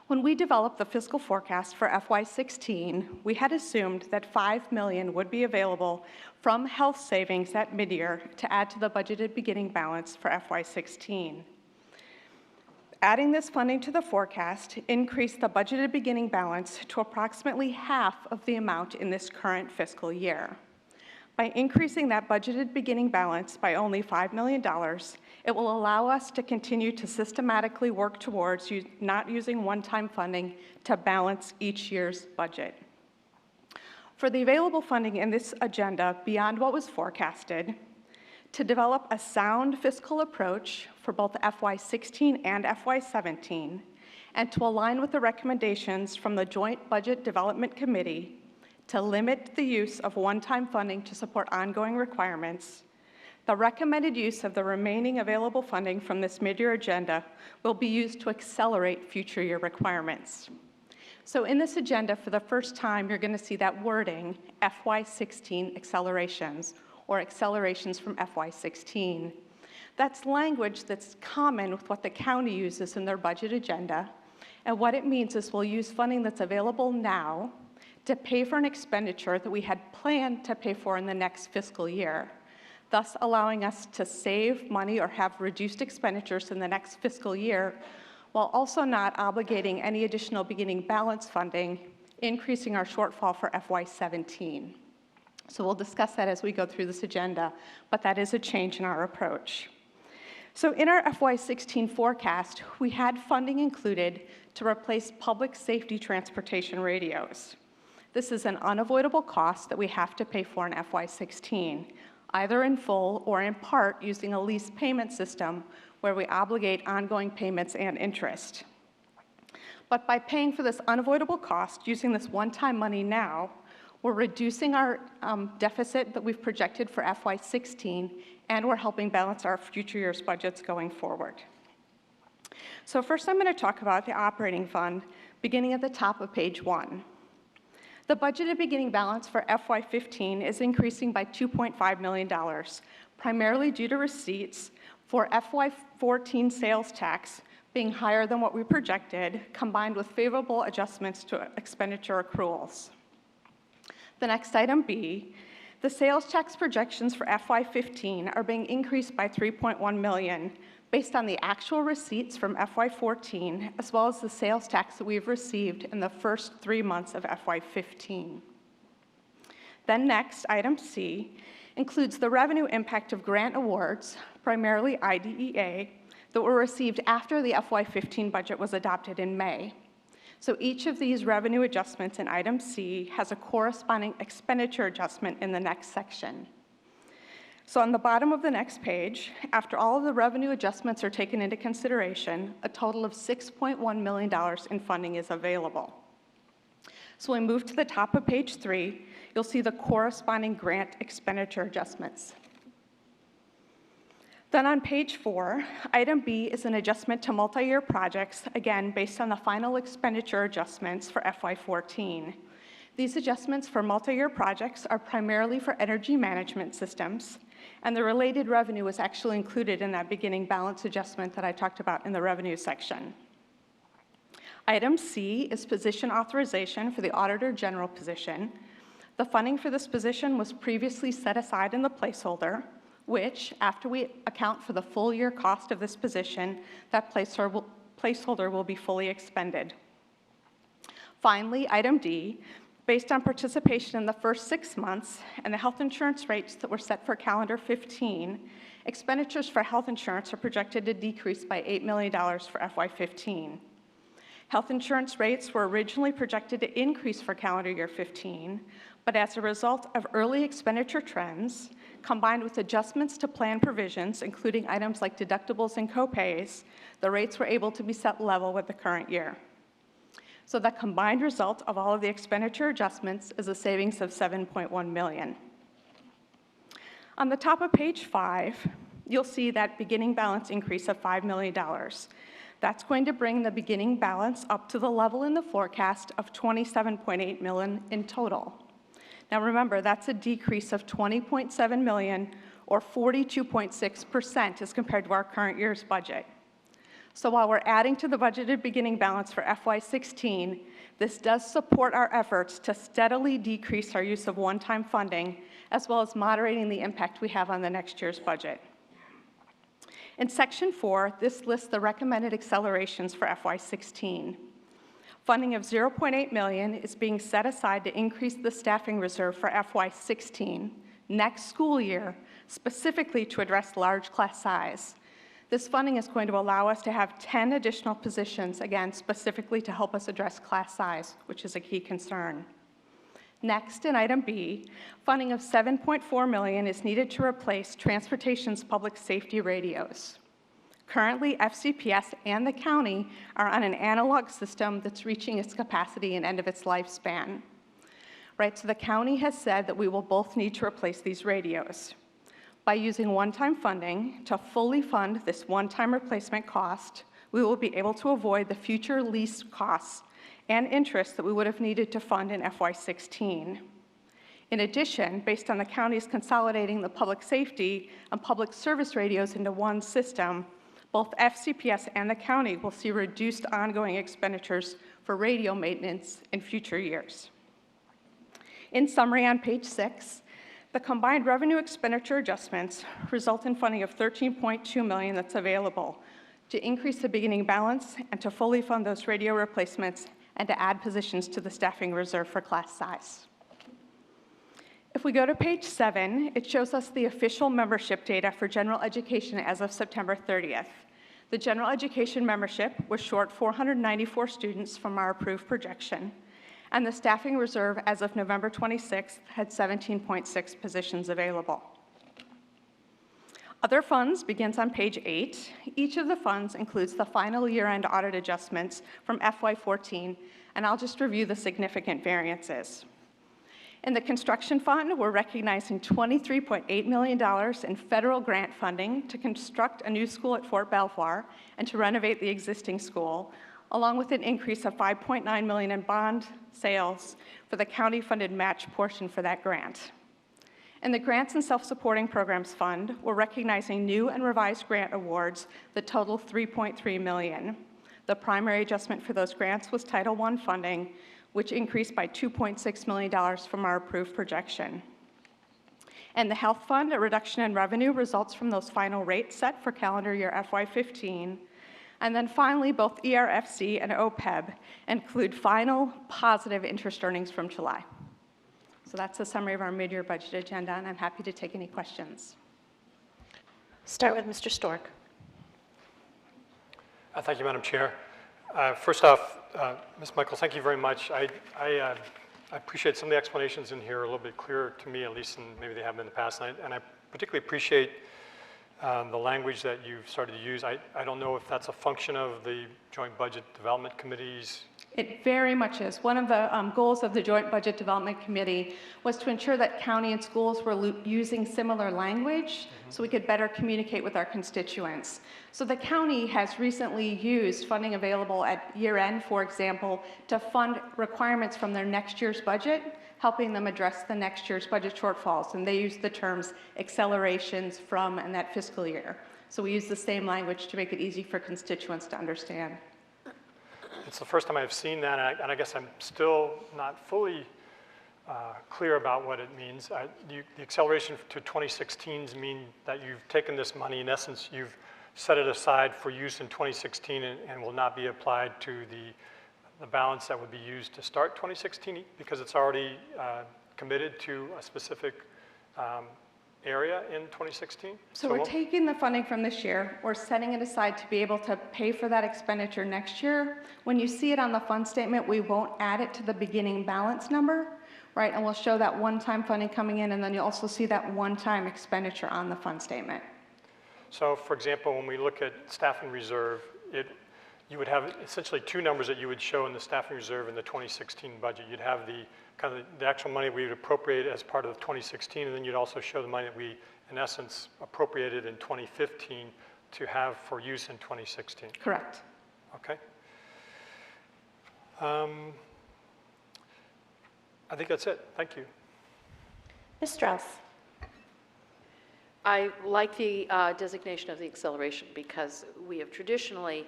When we developed the fiscal forecast for FY16, we had assumed that $5 million would be available from health savings at mid-year to add to the budgeted beginning balance for FY16. Adding this funding to the forecast increased the budgeted beginning balance to approximately half of the amount in this current fiscal year. By increasing that budgeted beginning balance by only $5 million, it will allow us to continue to systematically work towards not using one-time funding to balance each year's budget. For the available funding in this agenda beyond what was forecasted, to develop a sound fiscal approach for both FY16 and FY17, and to align with the recommendations from the Joint Budget Development Committee to limit the use of one-time funding to support ongoing requirements, the recommended use of the remaining available funding from this mid-year agenda will be used to accelerate future year requirements. So in this agenda, for the first time, you're going to see that wording, FY16 accelerations, or accelerations from FY16. That's language that's common with what the county uses in their budget agenda, and what it means is we'll use funding that's available now to pay for an expenditure that we had planned to pay for in the next fiscal year, thus allowing us to save money or have reduced expenditures in the next fiscal year, while also not obligating any additional beginning balance funding, increasing our shortfall for FY17. So we'll discuss that as we go through this agenda, but that is a change in our approach. So in our FY16 forecast, we had funding included to replace public safety transportation radios. This is an unavoidable cost that we have to pay for in FY16, either in full or in part using a lease payment system where we obligate ongoing payments and interest. But by paying for this unavoidable cost, using this one-time money now, we're reducing our deficit that we've projected for FY16, and we're helping balance our future year's budgets going forward. So first I'm going to talk about the operating fund, beginning at the top of page 1. The budgeted beginning balance for FY15 is increasing by $2.5 million, primarily due to receipts for FY14 sales tax being higher than what we projected, combined with favorable adjustments to expenditure accruals. The next item B, the sales tax projections for FY15 are being increased by $3.1 million based on the actual receipts from FY14, as well as the sales tax that we've received in the first 3 months of FY15. Then next, item C, includes the revenue impact of grant awards, primarily IDEA, that were received after the FY15 budget was adopted in May. So each of these revenue adjustments in item C has a corresponding expenditure adjustment in the next section. So on the bottom of the next page, after all of the revenue adjustments are taken into consideration, a total of $6.1 million in funding is available. So when we move to the top of page 3, you'll see the corresponding grant expenditure adjustments. Then on page 4, item B is an adjustment to multi-year projects, again, based on the final expenditure adjustments for FY14. These adjustments for multi-year projects are primarily for energy management systems, and the related revenue is actually included in that beginning balance adjustment that I talked about in the revenue section. Item C is position authorization for the Auditor General position. The funding for this position was previously set aside in the placeholder, which, after we account for the full year cost of this position, that placeholder will be fully expended. Finally, item D, based on participation in the first 6 months and the health insurance rates that were set for calendar 15, expenditures for health insurance are projected to decrease by $8 million for FY15. Health insurance rates were originally projected to increase for calendar year 15, but as a result of early expenditure trends, combined with adjustments to plan provisions, including items like deductibles and copays, the rates were able to be set level with the current year. So the combined result of all of the expenditure adjustments is a savings of $7.1 million. On the top of page 5, you'll see that beginning balance increase of $5 million. That's going to bring the beginning balance up to the level in the forecast of $27.8 million in total. Now remember, that's a decrease of $20.7 million or 42.6% as compared to our current year's budget. So while we're adding to the budgeted beginning balance for FY16, this does support our efforts to steadily decrease our use of one-time funding, as well as moderating the impact we have on the next year's budget. In section 4, this lists the recommended accelerations for FY16. Funding of $0.8 million is being set aside to increase the staffing reserve for FY16, next school year, specifically to address large class size. This funding is going to allow us to have 10 additional positions, again, specifically to help us address class size, which is a key concern. Next, in item B, funding of $7.4 million is needed to replace transportation's public safety radios. Currently, FCPS and the county are on an analog system that's reaching its capacity and end of its lifespan. Right, so the county has said that we will both need to replace these radios. By using one-time funding to fully fund this one-time replacement cost, we will be able to avoid the future lease costs and interest that we would have needed to fund in FY16. In addition, based on the county's consolidating the public safety and public service radios into one system, both FCPS and the county will see reduced ongoing expenditures for radio maintenance in future years. In summary, on page 6, the combined revenue expenditure adjustments result in funding of $13.2 million that's available to increase the beginning balance and to fully fund those radio replacements and to add positions to the staffing reserve for class size. If we go to page 7, it shows us the official membership data for general education as of September 30th. The general education membership was short 494 students from our approved projection, and the staffing reserve as of November 26th had 17.6 positions available. Other funds begins on page 8. Each of the funds includes the final year-end audit adjustments from FY14, and I'll just review the significant variances. In the construction fund, we're recognizing $23.8 million in federal grant funding to construct a new school at Fort Belvoir and to renovate the existing school, along with an increase of $5.9 million in bond sales for the county-funded match portion for that grant. In the Grants and Self-Supporting Programs Fund, we're recognizing new and revised grant awards that total $3.3 million. The primary adjustment for those grants was Title I funding, which increased by $2.6 million from our approved projection. And the Health Fund, a reduction in revenue results from those final rates set for calendar year FY15. And then finally, both ERFC and OPEB include final positive interest earnings from July. So that's a summary of our mid-year budget agenda, and I'm happy to take any questions. Start with Mr. Stork. Thank you, Madam Chair. First off, Ms. Michaels, thank you very much. I appreciate some of the explanations in here are a little bit clearer to me, at least, than maybe they have been in the past. And I particularly appreciate the language that you've started to use. I don't know if that's a function of the Joint Budget Development Committee's. It very much is. One of the goals of the Joint Budget Development Committee was to ensure that county and schools were using similar language so we could better communicate with our constituents. So the county has recently used funding available at year end, for example, to fund requirements from their next year's budget, helping them address the next year's budget shortfalls. And they use the terms accelerations from and that fiscal year. So we use the same language to make it easy for constituents to understand. It's the first time I've seen that, and I guess I'm still not fully clear about what it means. The acceleration to 2016s mean that you've taken this money, in essence, you've set it aside for use in 2016 and will not be applied to the balance that would be used to start 2016 because it's already committed to a specific area in 2016? So we're taking the funding from this year, we're setting it aside to be able to pay for that expenditure next year. When you see it on the fund statement, we won't add it to the beginning balance number, right? And we'll show that one-time funding coming in, and then you'll also see that one-time expenditure on the fund statement. So for example, when we look at staffing reserve, you would have essentially two numbers that you would show in the staffing reserve in the 2016 budget. You'd have the actual money we would appropriate as part of the 2016, and then you'd also show the money that we, in essence, appropriated in 2015 to have for use in 2016. Correct. Okay. I think that's it. Thank you. Ms. Strauss. I like the designation of the acceleration because we have traditionally,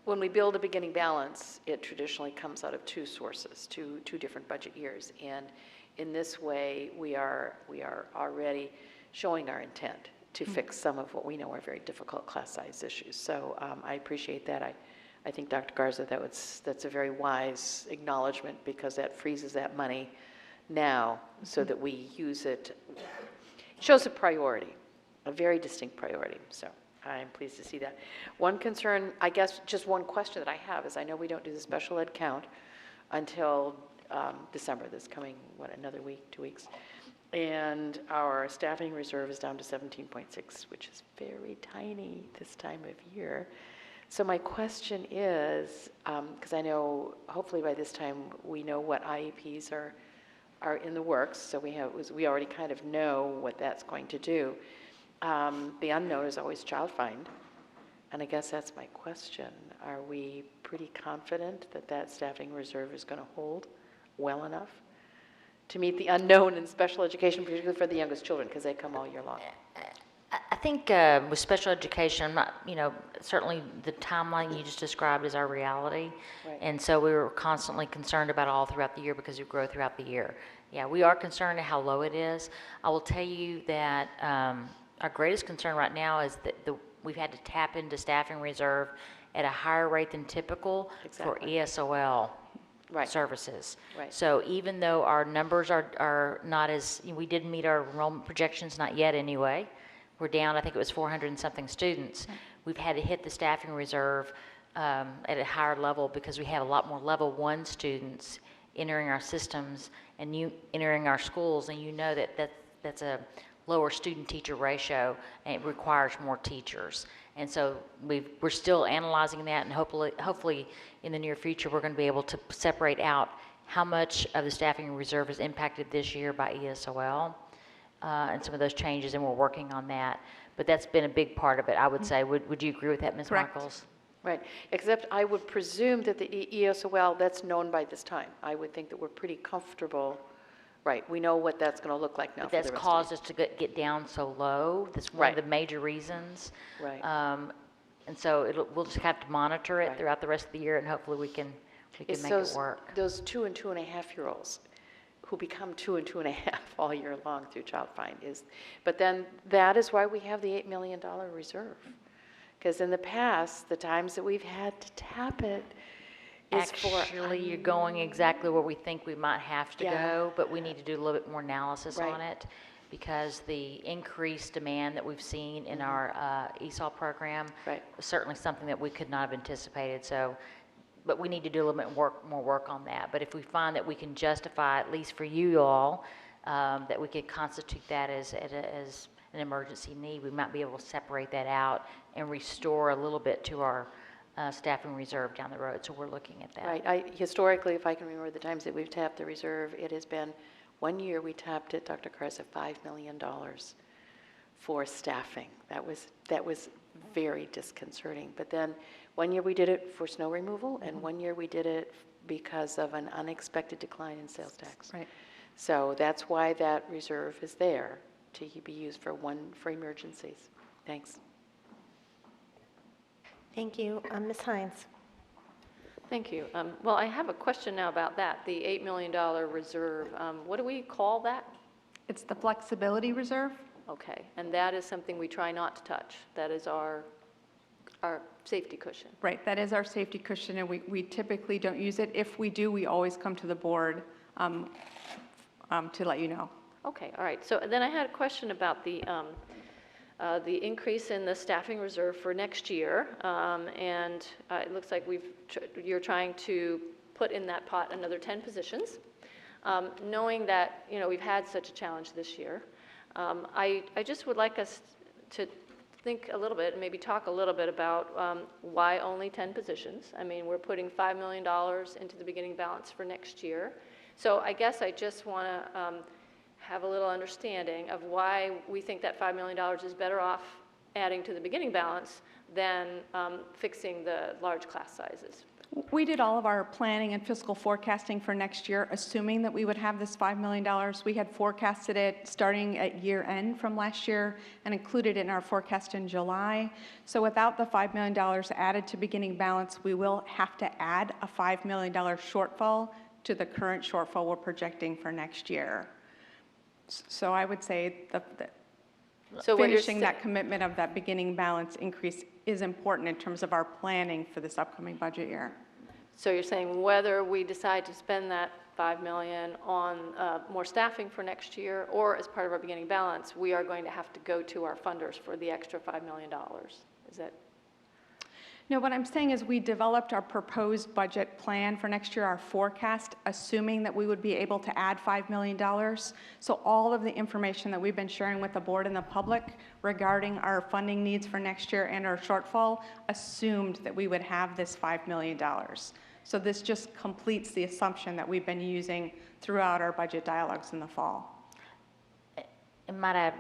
when we build a beginning balance, it traditionally comes out of two sources, two different budget years. And in this way, we are already showing our intent to fix some of what we know are very difficult class size issues. So I appreciate that. I think, Dr. Garza, that's a very wise acknowledgement because that freezes that money now so that we use it. It shows a priority, a very distinct priority. So I'm pleased to see that. One concern, I guess, just one question that I have is I know we don't do the special ed count until December, this coming, another week, 2 weeks. And our staffing reserve is down to 17.6, which is very tiny this time of year. So my question is, because I know hopefully by this time we know what IEPs are in the works, so we already kind of know what that's going to do. The unknown is always child find, and I guess that's my question. Are we pretty confident that that staffing reserve is going to hold well enough to meet the unknown in special education, particularly for the youngest children, because they come all year long? I think with special education, I'm not, certainly the timeline you just described is our reality. Right. And so we were constantly concerned about all throughout the year because we grow throughout the year. Yeah, we are concerned at how low it is. I will tell you that our greatest concern right now is that we've had to tap into staffing reserve at a higher rate than typical for ESOL services. Right. So even though our numbers are not as, we didn't meet our enrollment projections, not yet anyway. We're down, I think it was 400 and something students. We've had to hit the staffing reserve at a higher level because we have a lot more level 1 students entering our systems and entering our schools, and that's a lower student-teacher ratio, and it requires more teachers. And so we're still analyzing that, and hopefully in the near future we're going to be able to separate out how much of the staffing reserve is impacted this year by ESOL and some of those changes, and we're working on that. But that's been a big part of it, I would say. Would you agree with that, Ms. Michaels? Right, except I would presume that the ESOL, that's known by this time. I would think that we're pretty comfortable. Right, we know what that's going to look like now. But that's caused us to get down so low. That's one of the major reasons. Right. And so we'll just have to monitor it throughout the rest of the year, and hopefully we can make it work. Those 2 and 2.5-year-olds who become 2 and 2.5 all year long through Child Find but then that is why we have the $8 million reserve. Because in the past, the times that we've had to tap it, Actually, you're going exactly where we think we might have to go, but we need to do a little bit more analysis on it because the increased demand that we've seen in our ESOL program was certainly something that we could not have anticipated. So, but we need to do a little bit more work on that. But if we find that we can justify, at least for you all, that we could constitute that as an emergency need, we might be able to separate that out and restore a little bit to our staffing reserve down the road, so we're looking at that. Right, historically, if I can remember the times that we've tapped the reserve, it has been, one year we tapped it, Dr. Garza, $5 million for staffing. That was very disconcerting. But then one year we did it for snow removal, and one year we did it because of an unexpected decline in sales tax. Right. So that's why that reserve is there, to be used for emergencies. Thanks. Thank you. Ms. Hines. Thank you. Well, I have a question now about that, the $8 million reserve. What do we call that? It's the flexibility reserve. Okay, and that is something we try not to touch. That is our safety cushion. Right, that is our safety cushion, and we typically don't use it. If we do, we always come to the board to let you know. Okay, all right. So then I had a question about the increase in the staffing reserve for next year, and it looks like you're trying to put in that pot another 10 positions, knowing that we've had such a challenge this year. I just would like us to think a little bit, maybe talk a little bit about why only 10 positions. I mean, we're putting $5 million into the beginning balance for next year. So I guess I just want to have a little understanding of why we think that $5 million is better off adding to the beginning balance than fixing the large class sizes. We did all of our planning and fiscal forecasting for next year, assuming that we would have this $5 million. We had forecasted it starting at year end from last year and included it in our forecast in July. So without the $5 million added to beginning balance, we will have to add a $5 million shortfall to the current shortfall we're projecting for next year. So I would say finishing that commitment of that beginning balance increase is important in terms of our planning for this upcoming budget year. So you're saying whether we decide to spend that $5 million on more staffing for next year or as part of our beginning balance, we are going to have to go to our funders for the extra $5 million. Is that? No, what I'm saying is we developed our proposed budget plan for next year, our forecast, assuming that we would be able to add $5 million. So all of the information that we've been sharing with the board and the public regarding our funding needs for next year and our shortfall assumed that we would have this $5 million. So this just completes the assumption that we've been using throughout our budget dialogues in the fall. And might I,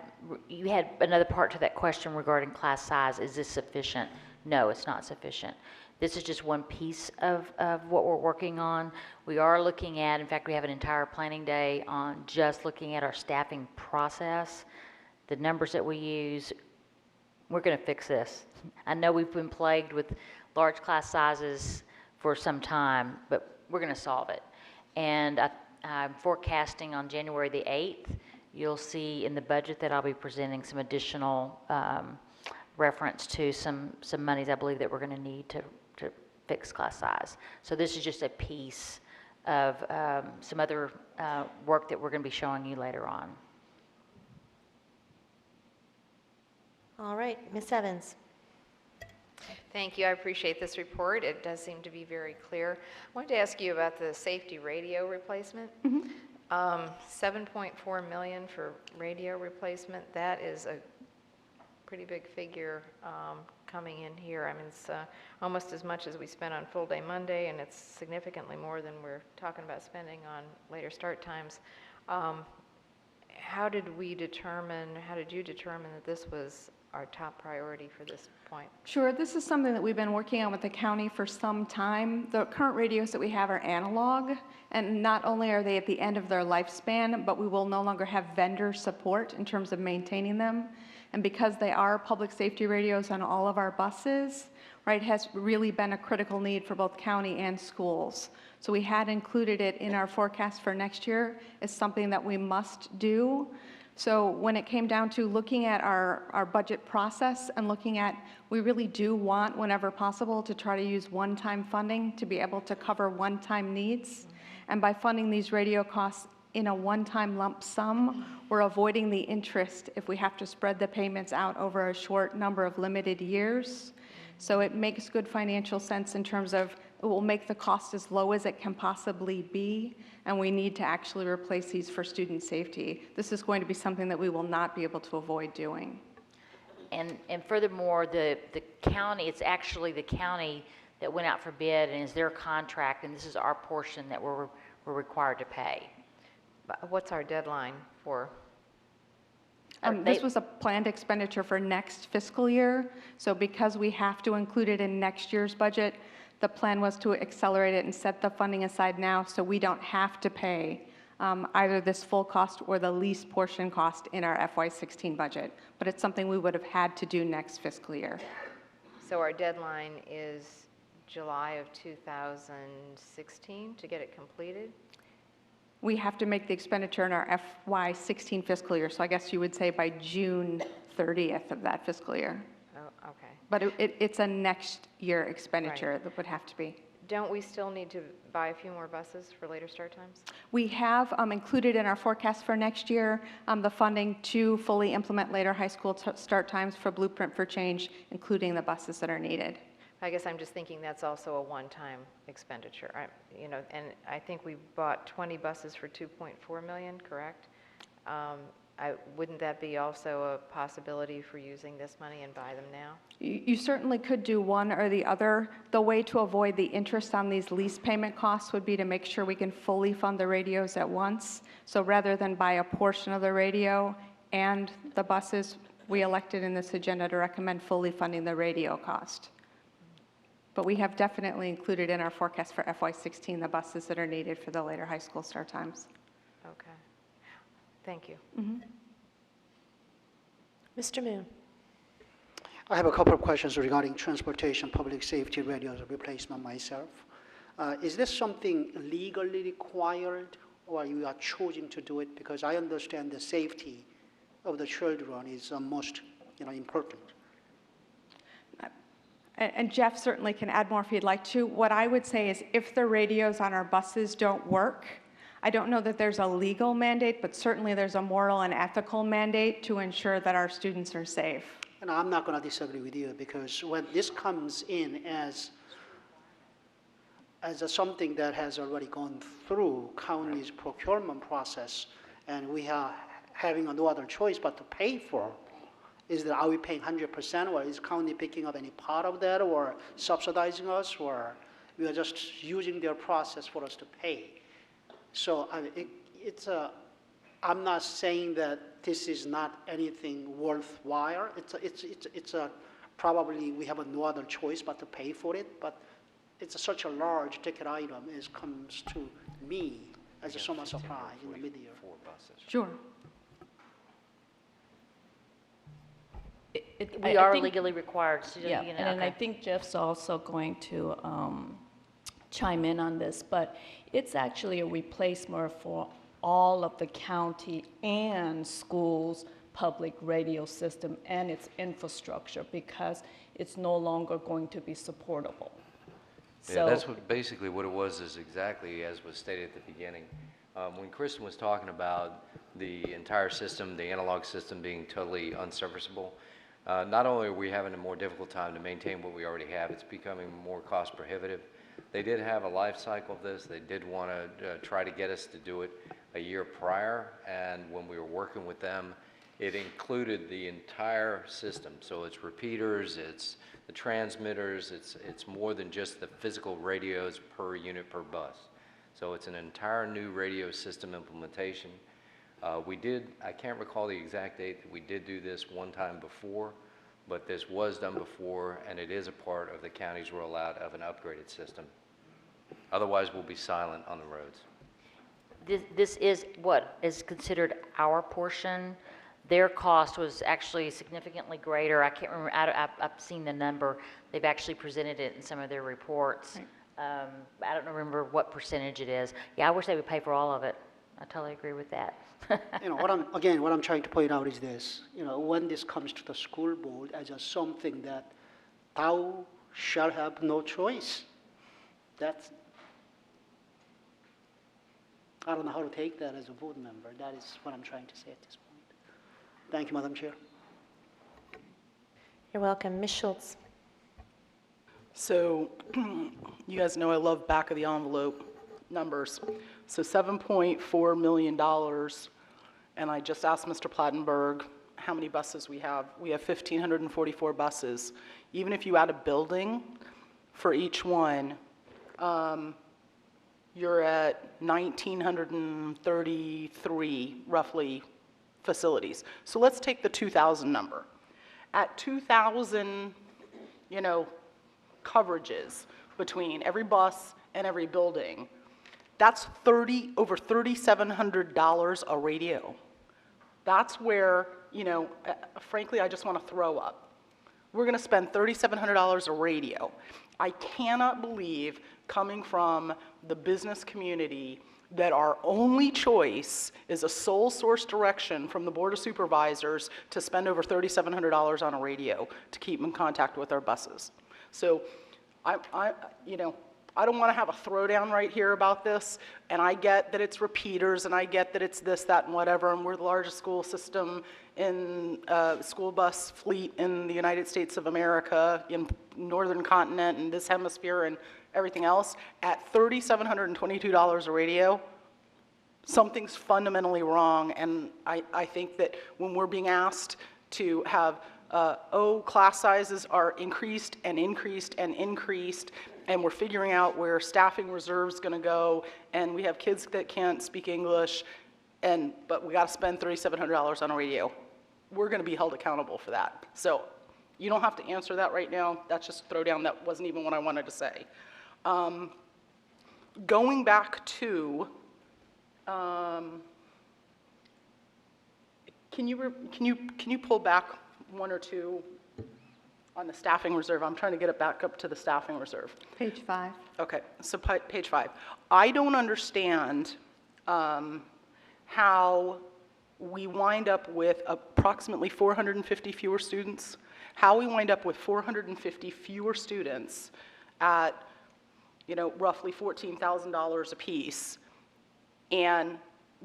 you had another part to that question regarding class size. Is this sufficient? No, it's not sufficient. This is just one piece of what we're working on. We are looking at, in fact, we have an entire planning day on just looking at our staffing process, the numbers that we use. We're going to fix this. I know we've been plagued with large class sizes for some time, but we're going to solve it. And I'm forecasting on January the 8th, you'll see in the budget that I'll be presenting some additional reference to some monies I believe that we're going to need to fix class size. So this is just a piece of some other work that we're going to be showing you later on. All right, Ms. Evans. Thank you. I appreciate this report. It does seem to be very clear. I wanted to ask you about the safety radio replacement. $7.4 million for radio replacement. That is a pretty big figure coming in here. I mean, it's almost as much as we spent on full day Monday, and it's significantly more than we're talking about spending on later start times. How did you determine that this was our top priority for this point? Sure, this is something that we've been working on with the county for some time. The current radios that we have are analog, and not only are they at the end of their lifespan, but we will no longer have vendor support in terms of maintaining them. And because they are public safety radios on all of our buses, right, has really been a critical need for both county and schools. So we had included it in our forecast for next year as something that we must do. So when it came down to looking at our budget process and looking at, we really do want, whenever possible, to try to use one-time funding to be able to cover one-time needs. And by funding these radio costs in a one-time lump sum, we're avoiding the interest if we have to spread the payments out over a short number of limited years. So it makes good financial sense in terms of it will make the cost as low as it can possibly be, and we need to actually replace these for student safety. This is going to be something that we will not be able to avoid doing. And furthermore, the county, it's actually the county that went out for bid and is their contract, and this is our portion that we're required to pay. What's our deadline for? This was a planned expenditure for next fiscal year. So because we have to include it in next year's budget, the plan was to accelerate it and set the funding aside now so we don't have to pay either this full cost or the least portion cost in our FY16 budget. But it's something we would have had to do next fiscal year. So our deadline is July of 2016 to get it completed? We have to make the expenditure in our FY16 fiscal year, so I guess you would say by June 30th of that fiscal year. Oh, okay. But it's a next year expenditure that would have to be. Don't we still need to buy a few more buses for later start times? We have included in our forecast for next year the funding to fully implement later high school start times for Blueprint for Change, including the buses that are needed. I guess I'm just thinking that's also a one-time expenditure. And I think we bought 20 buses for 2.4 million, correct? Wouldn't that be also a possibility for using this money and buy them now? You certainly could do one or the other. The way to avoid the interest on these lease payment costs would be to make sure we can fully fund the radios at once. So rather than buy a portion of the radio and the buses, we elected in this agenda to recommend fully funding the radio cost. But we have definitely included in our forecast for FY16 the buses that are needed for the later high school start times. Okay. Thank you. Mr. Moon. I have a couple of questions regarding transportation, public safety radios replacement myself. Is this something legally required, or you are choosing to do it? Because I understand the safety of the children is most important. And Jeff certainly can add more if he'd like to. What I would say is if the radios on our buses don't work, I don't know that there's a legal mandate, but certainly there's a moral and ethical mandate to ensure that our students are safe. And I'm not going to disagree with you, because when this comes in as something that has already gone through county's procurement process, and we are having no other choice but to pay for, are we paying 100%, or is county picking up any part of that, or subsidizing us, or we are just using their process for us to pay? So I'm not saying that this is not anything worthwhile. It's probably we have no other choice but to pay for it, but it's such a large ticket item as comes to me as a summer surprise in the mid-year. Sure. We are legally required to do. Yeah, and I think Jeff's also going to chime in on this, but it's actually a replacement for all of the county and schools' public radio system and its infrastructure, because it's no longer going to be supportable. Yeah, that's basically what it was, is exactly as was stated at the beginning. When Kristen was talking about the entire system, the analog system being totally unserviceable, not only are we having a more difficult time to maintain what we already have, it's becoming more cost prohibitive. They did have a life cycle of this. They did want to try to get us to do it a year prior, and when we were working with them, it included the entire system. So it's repeaters, it's the transmitters, it's more than just the physical radios per unit per bus. So it's an entire new radio system implementation. I can't recall the exact date that we did do this one time before, but this was done before, and it is a part of the county's rollout of an upgraded system. Otherwise, we'll be silent on the roads. This is what is considered our portion. Their cost was actually significantly greater. I can't remember, I've seen the number. They've actually presented it in some of their reports. Right. I don't remember what percentage it is. Yeah, I wish they would pay for all of it. I totally agree with that. What I'm trying to point out is this. When this comes to the school board as something that thou shalt have no choice, I don't know how to take that as a board member. That is what I'm trying to say at this point. Thank you, Madam Chair. You're welcome. Ms. Schultz. So you guys know I love back of the envelope numbers. So $7.4 million, and I just asked Mr. Plattenberg how many buses we have. We have 1,544 buses. Even if you add a building for each one, you're at 1,933, roughly, facilities. So let's take the 2,000 number. At 2,000, coverages between every bus and every building, that's over $3,700 a radio. That's where, frankly, I just want to throw up. we're going to spend $3,700 a radio. I cannot believe, coming from the business community, that our only choice is a sole source direction from the Board of Supervisors to spend over $3,700 on a radio to keep in contact with our buses. So you know, I don't want to have a throwdown right here about this, and I get that it's repeaters, and I get that it's this, that, and whatever, and we're the largest school system in school bus fleet in the United States of America, in northern continent, and this hemisphere, and everything else. At $3,722 a radio, something's fundamentally wrong, and I think that when we're being asked to have, class sizes are increased and increased and increased, and we're figuring out where staffing reserve's going to go, and we have kids that can't speak English, but we got to spend $3,700 on a radio. We're going to be held accountable for that. So you don't have to answer that right now. That's just a throwdown. That wasn't even what I wanted to say. Going back to, can you pull back one or two on the staffing reserve? I'm trying to get it back up to the staffing reserve. Page 5. Okay, so page 5. I don't understand how we wind up with approximately 450 fewer students, how we wind up with 450 fewer students at, you know, roughly $14,000 apiece, and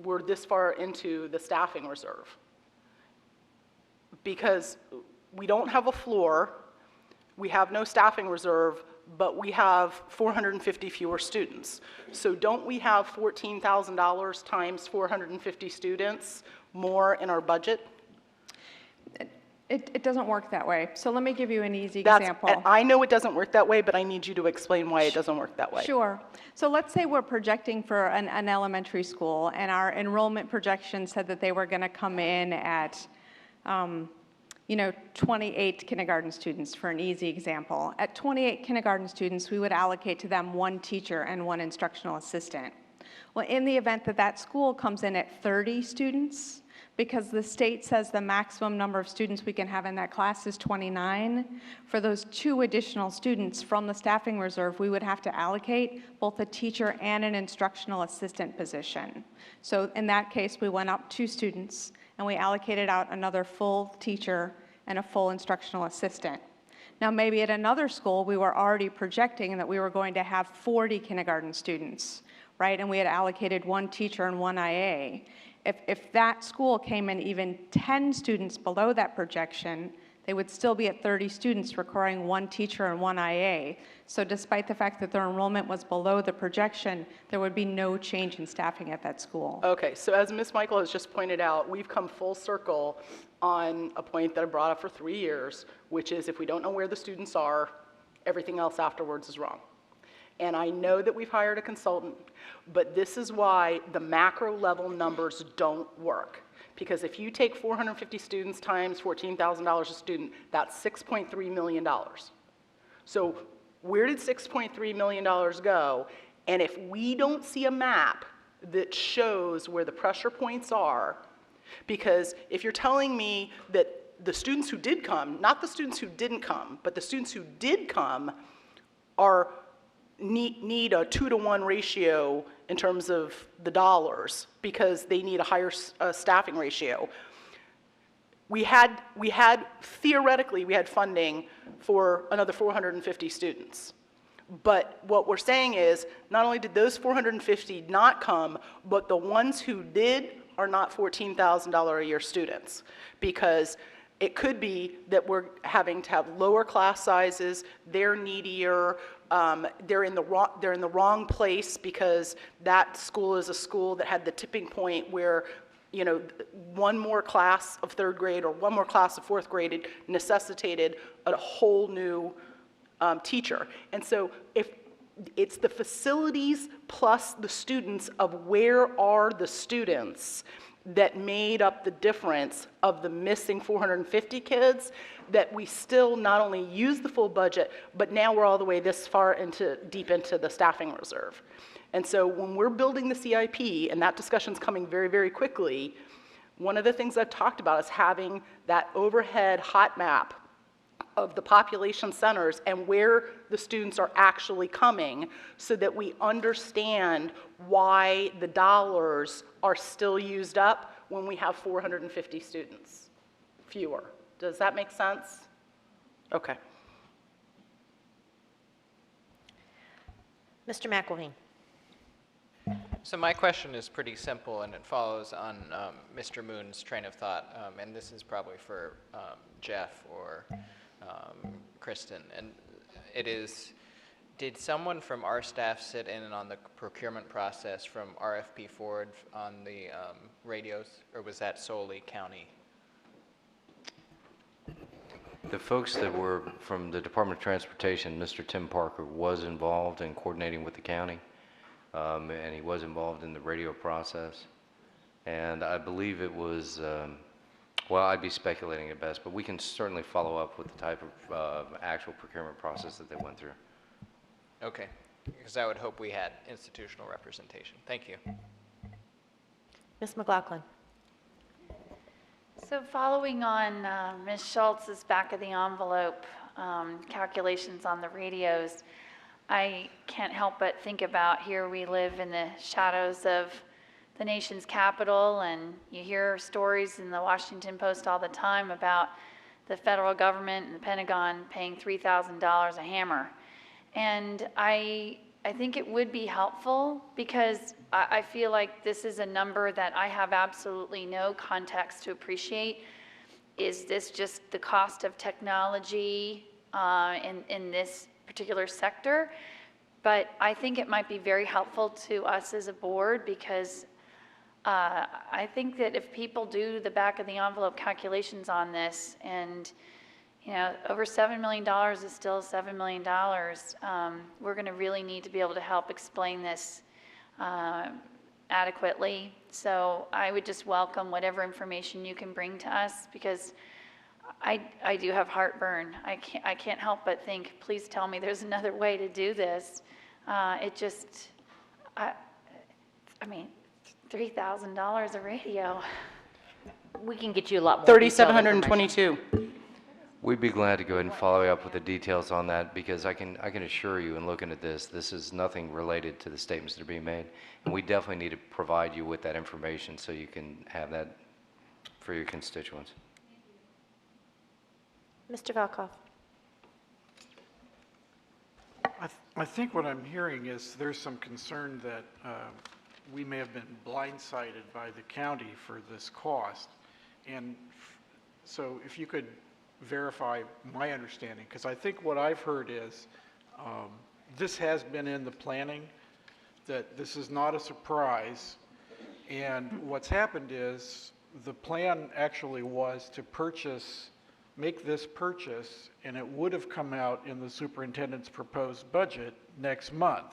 we're this far into the staffing reserve. Because we don't have a floor, we have no staffing reserve, but we have 450 fewer students. So don't we have $14,000 times 450 students more in our budget? It doesn't work that way. So let me give you an easy example. I know it doesn't work that way, but I need you to explain why it doesn't work that way. Sure. So let's say we're projecting for an elementary school, and our enrollment projection said that they were going to come in at 28 kindergarten students, for an easy example. At 28 kindergarten students, we would allocate to them one teacher and one instructional assistant. Well, in the event that that school comes in at 30 students, because the state says the maximum number of students we can have in that class is 29, for those 2 additional students from the staffing reserve, we would have to allocate both a teacher and an instructional assistant position. So in that case, we went up 2 students, and we allocated out another full teacher and a full instructional assistant. Now, maybe at another school, we were already projecting that we were going to have 40 kindergarten students, right? And we had allocated 1 teacher and 1 IA. If that school came in even 10 students below that projection, they would still be at 30 students requiring 1 teacher and 1 IA. So despite the fact that their enrollment was below the projection, there would be no change in staffing at that school. Okay, so as Ms. Michael has just pointed out, we've come full circle on a point that I brought up for 3 years, which is if we don't know where the students are, everything else afterwards is wrong. And I know that we've hired a consultant, but this is why the macro level numbers don't work. Because if you take 450 students times $14,000 a student, that's $6.3 million. So where did $6.3 million go? And if we don't see a map that shows where the pressure points are, because if you're telling me that the students who did come, not the students who didn't come, but the students who did come need a 2-to-1 ratio in terms of the dollars because they need a higher staffing ratio. Theoretically, we had funding for another 450 students. But what we're saying is, not only did those 450 not come, but the ones who did are not $14,000 a year students, because it could be that we're having to have lower class sizes, they're needier, they're in the wrong place because that school is a school that had the tipping point where, you know, one more class of 3rd grade or one more class of 4th grade necessitated a whole new teacher. And so if it's the facilities plus the students of where are the students that made up the difference of the missing 450 kids, that we still not only use the full budget, but now we're all the way this far deep into the staffing reserve. And so when we're building the CIP, and that discussion's coming very, very quickly, one of the things I've talked about is having that overhead hot map of the population centers and where the students are actually coming so that we understand why the dollars are still used up when we have 450 students fewer. Does that make sense? Okay. Mr. McElveen. So my question is pretty simple, and it follows on Mr. Moon's train of thought, and this is probably for Jeff or Kristen. And it is, did someone from our staff sit in on the procurement process from RFP forward on the radios, or was that solely county? The folks that were from the Department of Transportation, Mr. Tim Parker was involved in coordinating with the county, and he was involved in the radio process. And I believe it was, well, I'd be speculating at best, but we can certainly follow up with the type of actual procurement process that they went through. Okay, because I would hope we had institutional representation. Thank you. Ms. McLaughlin. So following on Ms. Schultz's back of the envelope calculations on the radios, I can't help but think about here we live in the shadows of the nation's capital, and you hear stories in the Washington Post all the time about the federal government and the Pentagon paying $3,000 a hammer. And I think it would be helpful because I feel like this is a number that I have absolutely no context to appreciate. Is this just the cost of technology in this particular sector? But I think it might be very helpful to us as a board because I think that if people do the back of the envelope calculations on this, and you know, over $7 million is still $7 million, we're going to really need to be able to help explain this adequately. So I would just welcome whatever information you can bring to us because I do have heartburn. I can't help but think, please tell me there's another way to do this. It just, I mean, $3,000 a radio. We can get you a lot more. 3,722. We'd be glad to go ahead and follow up with the details on that because I can assure you in looking at this is nothing related to the statements that are being made. And we definitely need to provide you with that information so you can have that for your constituents. Mr. Valkov. I think what I'm hearing is there's some concern that we may have been blindsided by the county for this cost. And so if you could verify my understanding, because I think what I've heard is this has been in the planning, that this is not a surprise. And what's happened is the plan actually was to make this purchase, and it would have come out in the superintendent's proposed budget next month.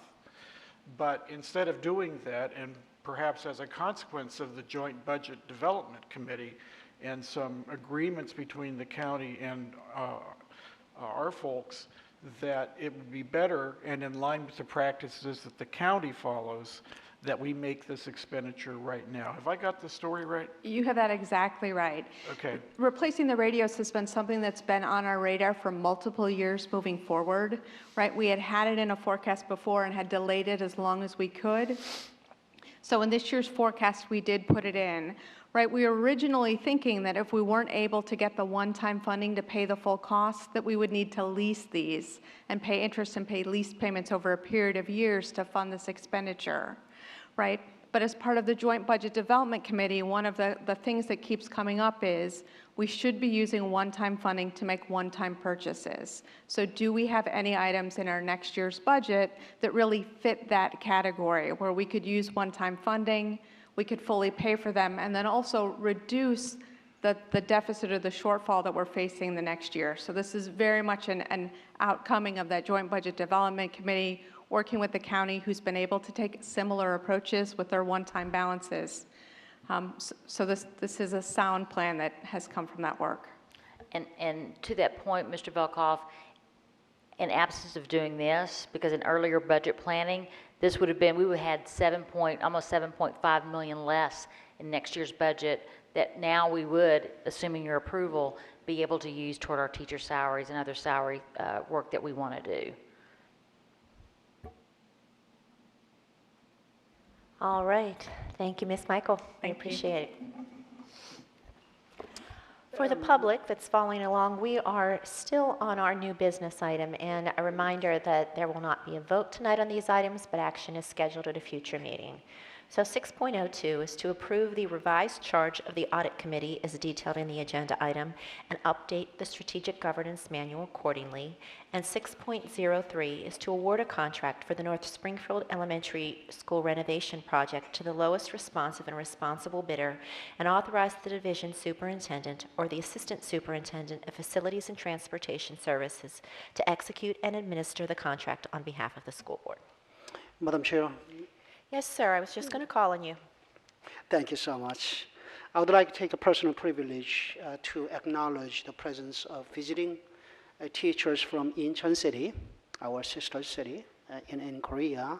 But instead of doing that, and perhaps as a consequence of the Joint Budget Development Committee and some agreements between the county and our folks, that it would be better and in line with the practices that the county follows that we make this expenditure right now. Have I got the story right? You have that exactly right. Okay. Replacing the radios has been something that's been on our radar for multiple years moving forward, right? We had it in a forecast before and had delayed it as long as we could. So in this year's forecast, we did put it in, right? We were originally thinking that if we weren't able to get the one-time funding to pay the full cost, that we would need to lease these and pay interest and pay lease payments over a period of years to fund this expenditure, right? But as part of the Joint Budget Development Committee, one of the things that keeps coming up is we should be using one-time funding to make one-time purchases. So do we have any items in our next year's budget that really fit that category where we could use one-time funding, we could fully pay for them, and then also reduce the deficit or the shortfall that we're facing the next year? So this is very much an outcoming of that Joint Budget Development Committee working with the county who's been able to take similar approaches with their one-time balances. So this is a sound plan that has come from that work. And to that point, Mr. Velkoff, in absence of doing this, because in earlier budget planning, this would have been, we would have had almost 7.5 million less in next year's budget that now we would, assuming your approval, be able to use toward our teacher salaries and other salary work that we want to do. All right. Thank you, Ms. Michael. I Thank you. appreciate it. For the public that's following along, we are still on our new business item, and a reminder that there will not be a vote tonight on these items, but action is scheduled at a future meeting. So 6.02 is to approve the revised charge of the audit committee as detailed in the agenda item and update the strategic governance manual accordingly. And 6.03 is to award a contract for the North Springfield Elementary School renovation project to the lowest responsive and responsible bidder and authorize the division superintendent or the assistant superintendent of facilities and transportation services to execute and administer the contract on behalf of the school board. Madam Chair, Yes, sir. I was just going to call on you. thank you so much. I would like to take a personal privilege to acknowledge the presence of visiting teachers from Incheon City, our sister city in Korea.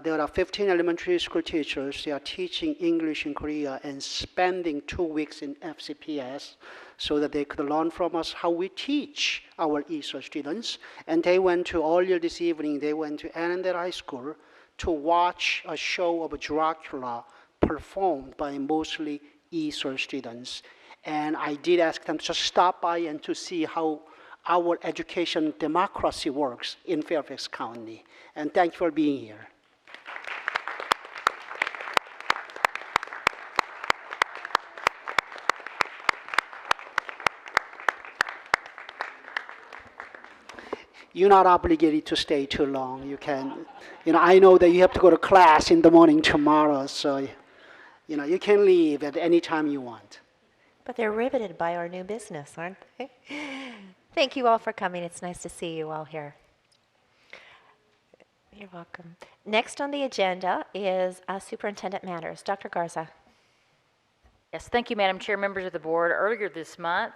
There are 15 elementary school teachers. They are teaching English in Korea and spending 2 weeks in FCPS so that they could learn from us how we teach our ESOL students. And they went to, earlier this evening, they went to Annandale High School to watch a show of Dracula performed by mostly ESOL students. And I did ask them to just stop by and to see how our education democracy works in Fairfax County. And thank you for being here. You're not obligated to stay too long. You can, I know that you have to go to class in the morning tomorrow, so, you can leave at any time you want. But they're riveted by our new business, aren't they? Thank you all for coming. It's nice to see you all here. You're welcome. Next on the agenda is Superintendent Matters. Dr. Garza. Yes, thank you, Madam Chair, members of the board. Earlier this month,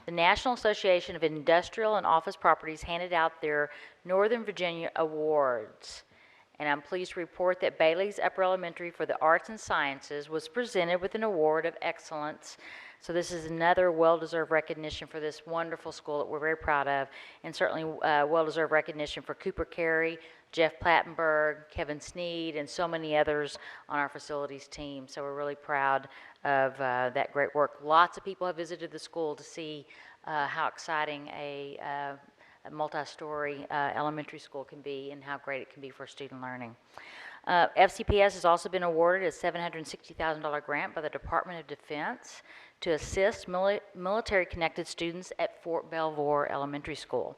the National Association of Industrial and Office Properties handed out their Northern Virginia Awards. And I'm pleased to report that Bailey's Upper Elementary for the Arts and Sciences was presented with an award of excellence. So this is another well-deserved recognition for this wonderful school that we're very proud of, and certainly well-deserved recognition for Cooper Carey, Jeff Plattenberg, Kevin Sneed, and so many others on our facilities team. So we're really proud of that great work. Lots of people have visited the school to see how exciting a multi-story elementary school can be and how great it can be for student learning. FCPS has also been awarded a $760,000 grant by the Department of Defense to assist military-connected students at Fort Belvoir Elementary School.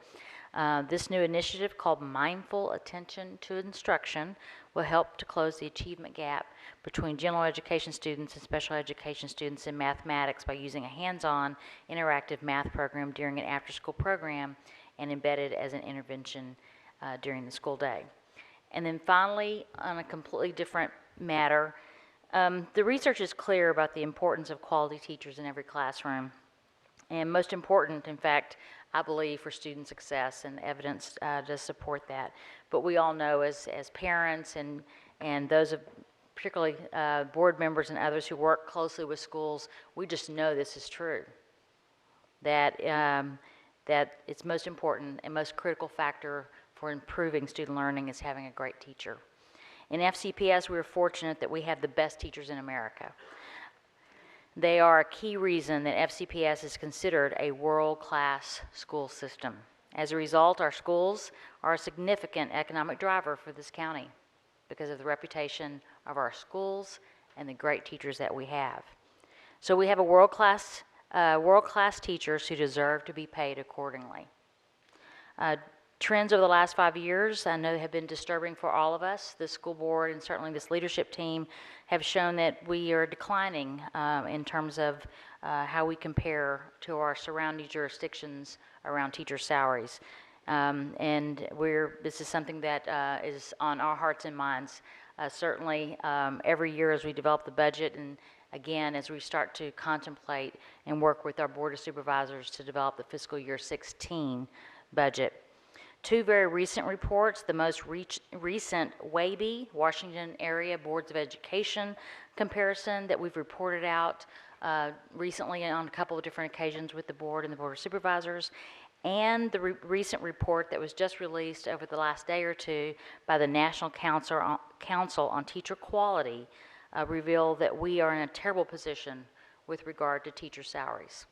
This new initiative, called Mindful Attention to Instruction, will help to close the achievement gap between general education students and special education students in mathematics by using a hands-on interactive math program during an after-school program and embedded as an intervention during the school day. And then finally, on a completely different matter, the research is clear about the importance of quality teachers in every classroom. And most important, in fact, I believe, for student success, and evidence does support that. But we all know as parents and those of particularly board members and others who work closely with schools, we just know this is true, that it's most important and most critical factor for improving student learning is having a great teacher. In FCPS, we're fortunate that we have the best teachers in America. They are a key reason that FCPS is considered a world-class school system. As a result, our schools are a significant economic driver for this county because of the reputation of our schools and the great teachers that we have. So we have a world-class teachers who deserve to be paid accordingly. Trends over the last 5 years, I know, have been disturbing for all of us. The school board and certainly this leadership team have shown that we are declining in terms of how we compare to our surrounding jurisdictions around teacher salaries. And this is something that is on our hearts and minds. Certainly, every year as we develop the budget, and again, as we start to contemplate and work with our Board of Supervisors to develop the fiscal year 16 budget. Two very recent reports, the most recent WABE, Washington Area Boards of Education comparison that we've reported out recently on a couple of different occasions with the board and the Board of Supervisors, and the recent report that was just released over the last day or two by the National Council on Teacher Quality revealed that we are in a terrible position with regard to teacher salaries.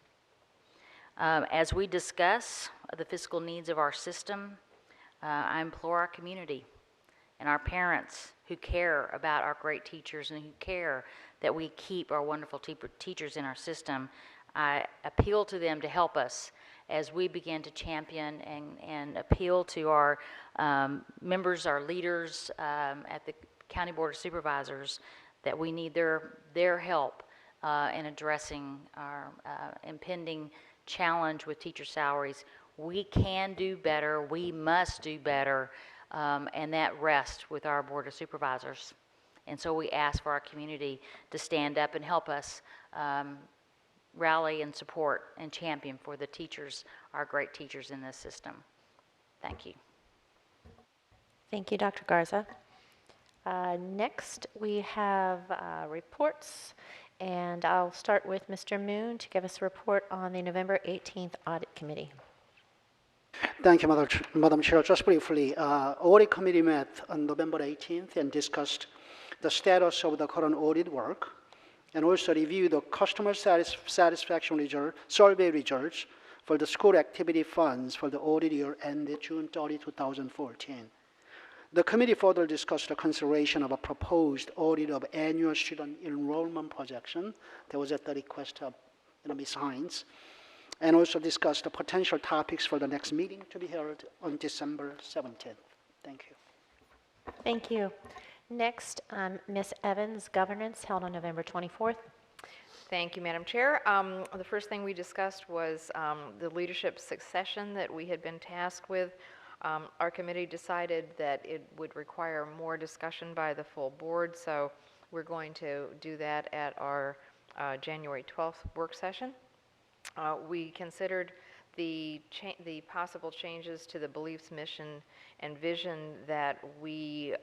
As we discuss the fiscal needs of our system, I implore our community and our parents who care about our great teachers and who care that we keep our wonderful teachers in our system, I appeal to them to help us as we begin to champion and appeal to our members, our leaders at the County Board of Supervisors, that we need their help in addressing our impending challenge with teacher salaries. We can do better, we must do better, and that rests with our Board of Supervisors. And so we ask for our community to stand up and help us rally and support and champion for the teachers, our great teachers in this system. Thank you. Thank you, Dr. Garza. Next, we have reports, and I'll start with Mr. Moon to give us a report on the November 18th Audit Committee. Thank you, Madam Chair. Just briefly, Audit Committee met on November 18th and discussed the status of the current audit work, and also review the customer satisfaction survey results for the school activity funds for the audit year ended June 30, 2014. The committee further discussed the consideration of a proposed audit of annual student enrollment projection that was at the request of Ms. Hines, and also discussed the potential topics for the next meeting to be held on December 17th. Thank you. Thank you. Next, Ms. Evans, governance held on November 24th. Thank you, Madam Chair. The first thing we discussed was the leadership succession that we had been tasked with. Our committee decided that it would require more discussion by the full board, so we're going to do that at our January 12th work session. We considered the possible changes to the beliefs, mission, and vision that we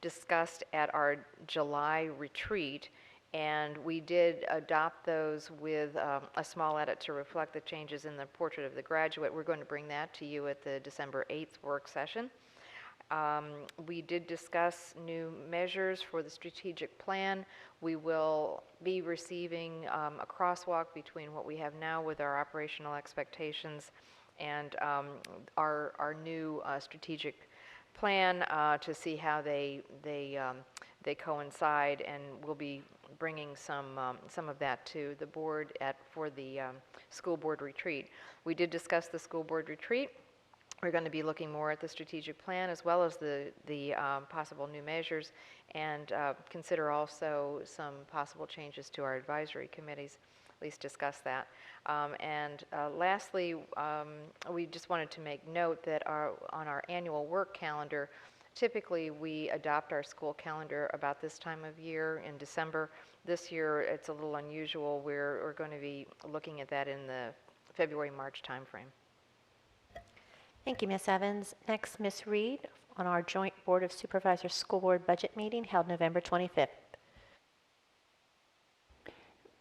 discussed at our July retreat, and we did adopt those with a small edit to reflect the changes in the portrait of the graduate. We're going to bring that to you at the December 8th work session. We did discuss new measures for the strategic plan. We will be receiving a crosswalk between what we have now with our operational expectations and our new strategic plan to see how they coincide, and we'll be bringing some of that to the board for the school board retreat. We did discuss the school board retreat. We're going to be looking more at the strategic plan as well as the possible new measures, and consider also some possible changes to our advisory committees, at least discuss that. Lastly, we just wanted to make note that on our annual work calendar, typically we adopt our school calendar about this time of year in December. This year it's a little unusual. We're going to be looking at that in the February-March timeframe. Thank you, Ms. Evans. Next, Ms. Reed on our joint Board of Supervisors School Board budget meeting held November 25th.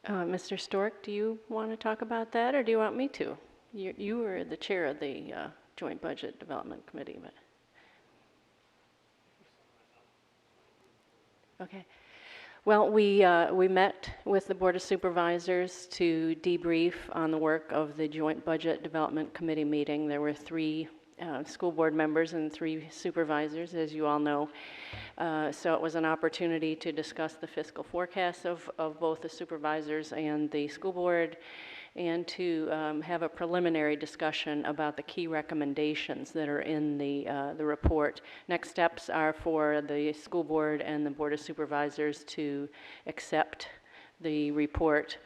Mr. Stork, do you want to talk about that, or do you want me to? You were the chair of the Joint Budget Development Committee. But okay. Well, we met with the Board of Supervisors to debrief on the work of the Joint Budget Development Committee meeting. There were 3 school board members and 3 supervisors, as you all know. So it was an opportunity to discuss the fiscal forecasts of both the supervisors and the school board, and to have a preliminary discussion about the key recommendations that are in the report. Next steps are for the school board and the Board of Supervisors to accept the report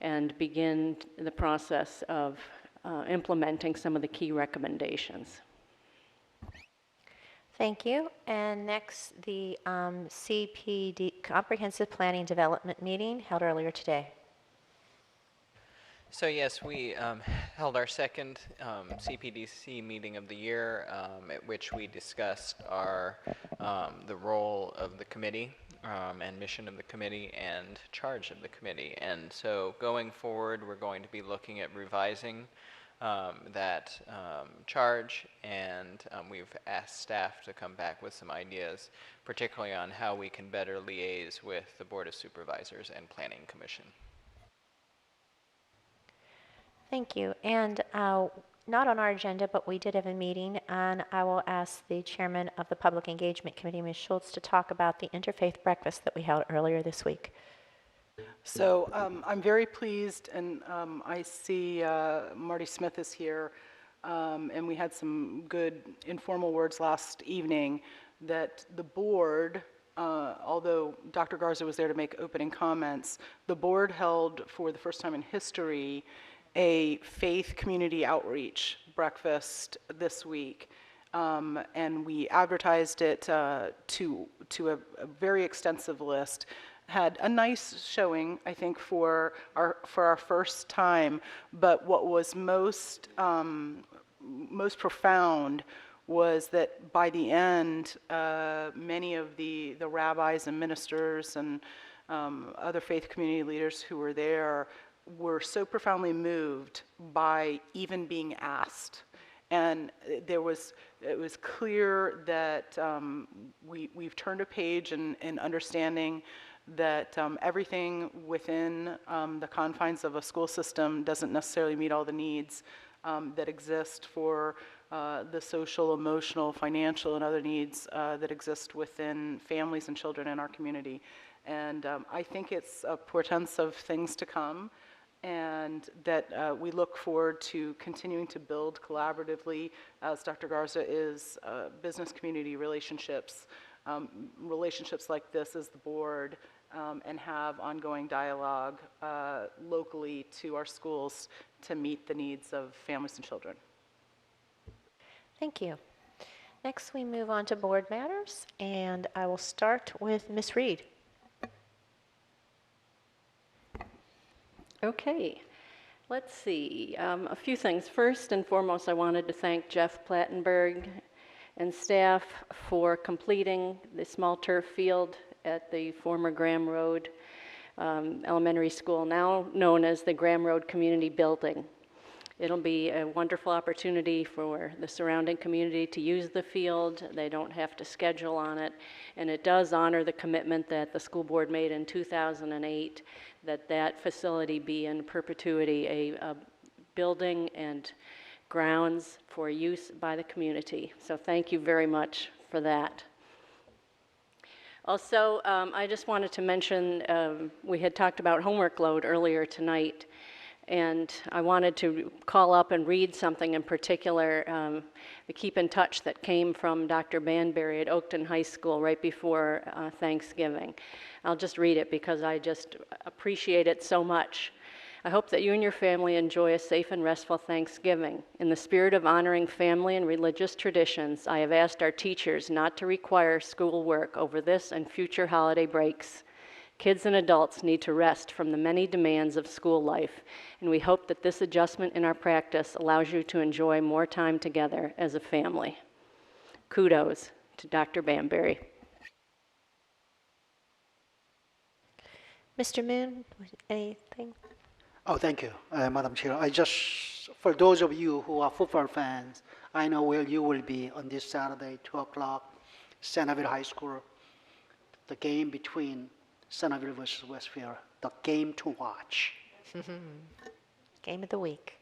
and begin the process of implementing some of the key recommendations. Thank you. And next, the CPD, Comprehensive Planning Development meeting held earlier today. So yes, we held our second CPDC meeting of the year, at which we discussed the role of the committee and mission of the committee and charge of the committee. And so going forward, we're going to be looking at revising that charge, and we've asked staff to come back with some ideas, particularly on how we can better liaise with the Board of Supervisors and Planning Commission. Thank you. And not on our agenda, but we did have a meeting, and I will ask the chairman of the Public Engagement Committee, Ms. Schultz, to talk about the interfaith breakfast that we held earlier this week. So I'm very pleased, and I see Marty Smith is here, and we had some good informal words last evening that the board, although Dr. Garza was there to make opening comments, the board held for the first time in history a faith community outreach breakfast this week. And we advertised it to a very extensive list. Had a nice showing, I think, for our first time. But what was most profound was that by the end, many of the rabbis and ministers and other faith community leaders who were there were so profoundly moved by even being asked. And it was clear that we've turned a page in understanding that everything within the confines of a school system doesn't necessarily meet all the needs that exist for the social, emotional, financial, and other needs that exist within families and children in our community. And I think it's a portents of things to come, and that we look forward to continuing to build collaboratively, as Dr. Garza is, business community relationships, relationships like this as the board, and have ongoing dialogue locally to our schools to meet the needs of families and children. Thank you. Next, we move on to board matters, and I will start with Ms. Reed. Okay, let's see. A few things. First and foremost, I wanted to thank Jeff Plattenberg and staff for completing the small turf field at the former Graham Road Elementary School, now known as the Graham Road Community Building. It'll be a wonderful opportunity for the surrounding community to use the field. They don't have to schedule on it, and it does honor the commitment that the school board made in 2008 that that facility be in perpetuity a building and grounds for use by the community. So thank you very much for that. Also, I just wanted to mention, we had talked about homework load earlier tonight, and I wanted to call up and read something in particular, the Keep in Touch that came from Dr. Banbury at Oakton High School right before Thanksgiving. I'll just read it because I just appreciate it so much. I hope that you and your family enjoy a safe and restful Thanksgiving. In the spirit of honoring family and religious traditions, I have asked our teachers not to require schoolwork over this and future holiday breaks. Kids and adults need to rest from the many demands of school life, and we hope that this adjustment in our practice allows you to enjoy more time together as a family. Kudos to Dr. Banbury. Mr. Moon, anything? Oh, thank you, Madam Chair. For those of you who are football fans, I know where you will be on this Saturday, 2 o'clock, Centerville High School, the game between Centerville versus Westfield, the game to watch. Game of the week.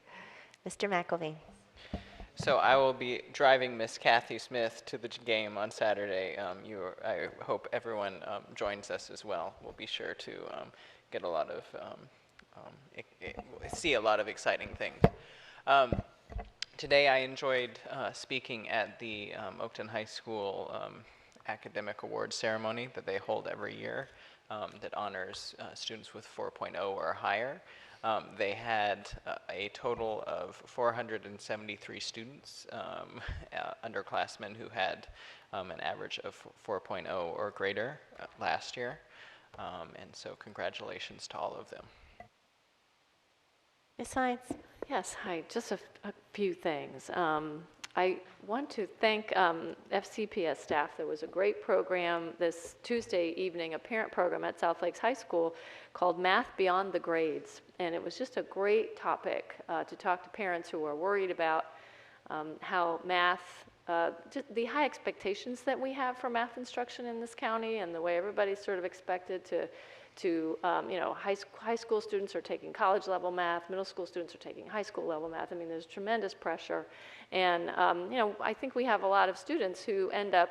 Mr. McElveen. So I will be driving Miss Kathy Smith to the game on Saturday. I hope everyone joins us as well. We'll be sure to get a lot of, see a lot of exciting things. Today I enjoyed speaking at the Oakton High School Academic Awards ceremony that they hold every year that honors students with 4.0 or higher. They had a total of 473 students, underclassmen who had an average of 4.0 or greater last year. And so congratulations to all of them. Ms. Hines. Yes, hi, just a few things. I want to thank FCPS staff. There was a great program this Tuesday evening, a parent program at South Lakes High School called Math Beyond the Grades. And it was just a great topic to talk to parents who are worried about how math, just the high expectations that we have for math instruction in this county and the way everybody's sort of expected to you know, high school students are taking college level math, middle school students are taking high school level math. I mean, there's tremendous pressure. And, you know, I think we have a lot of students who end up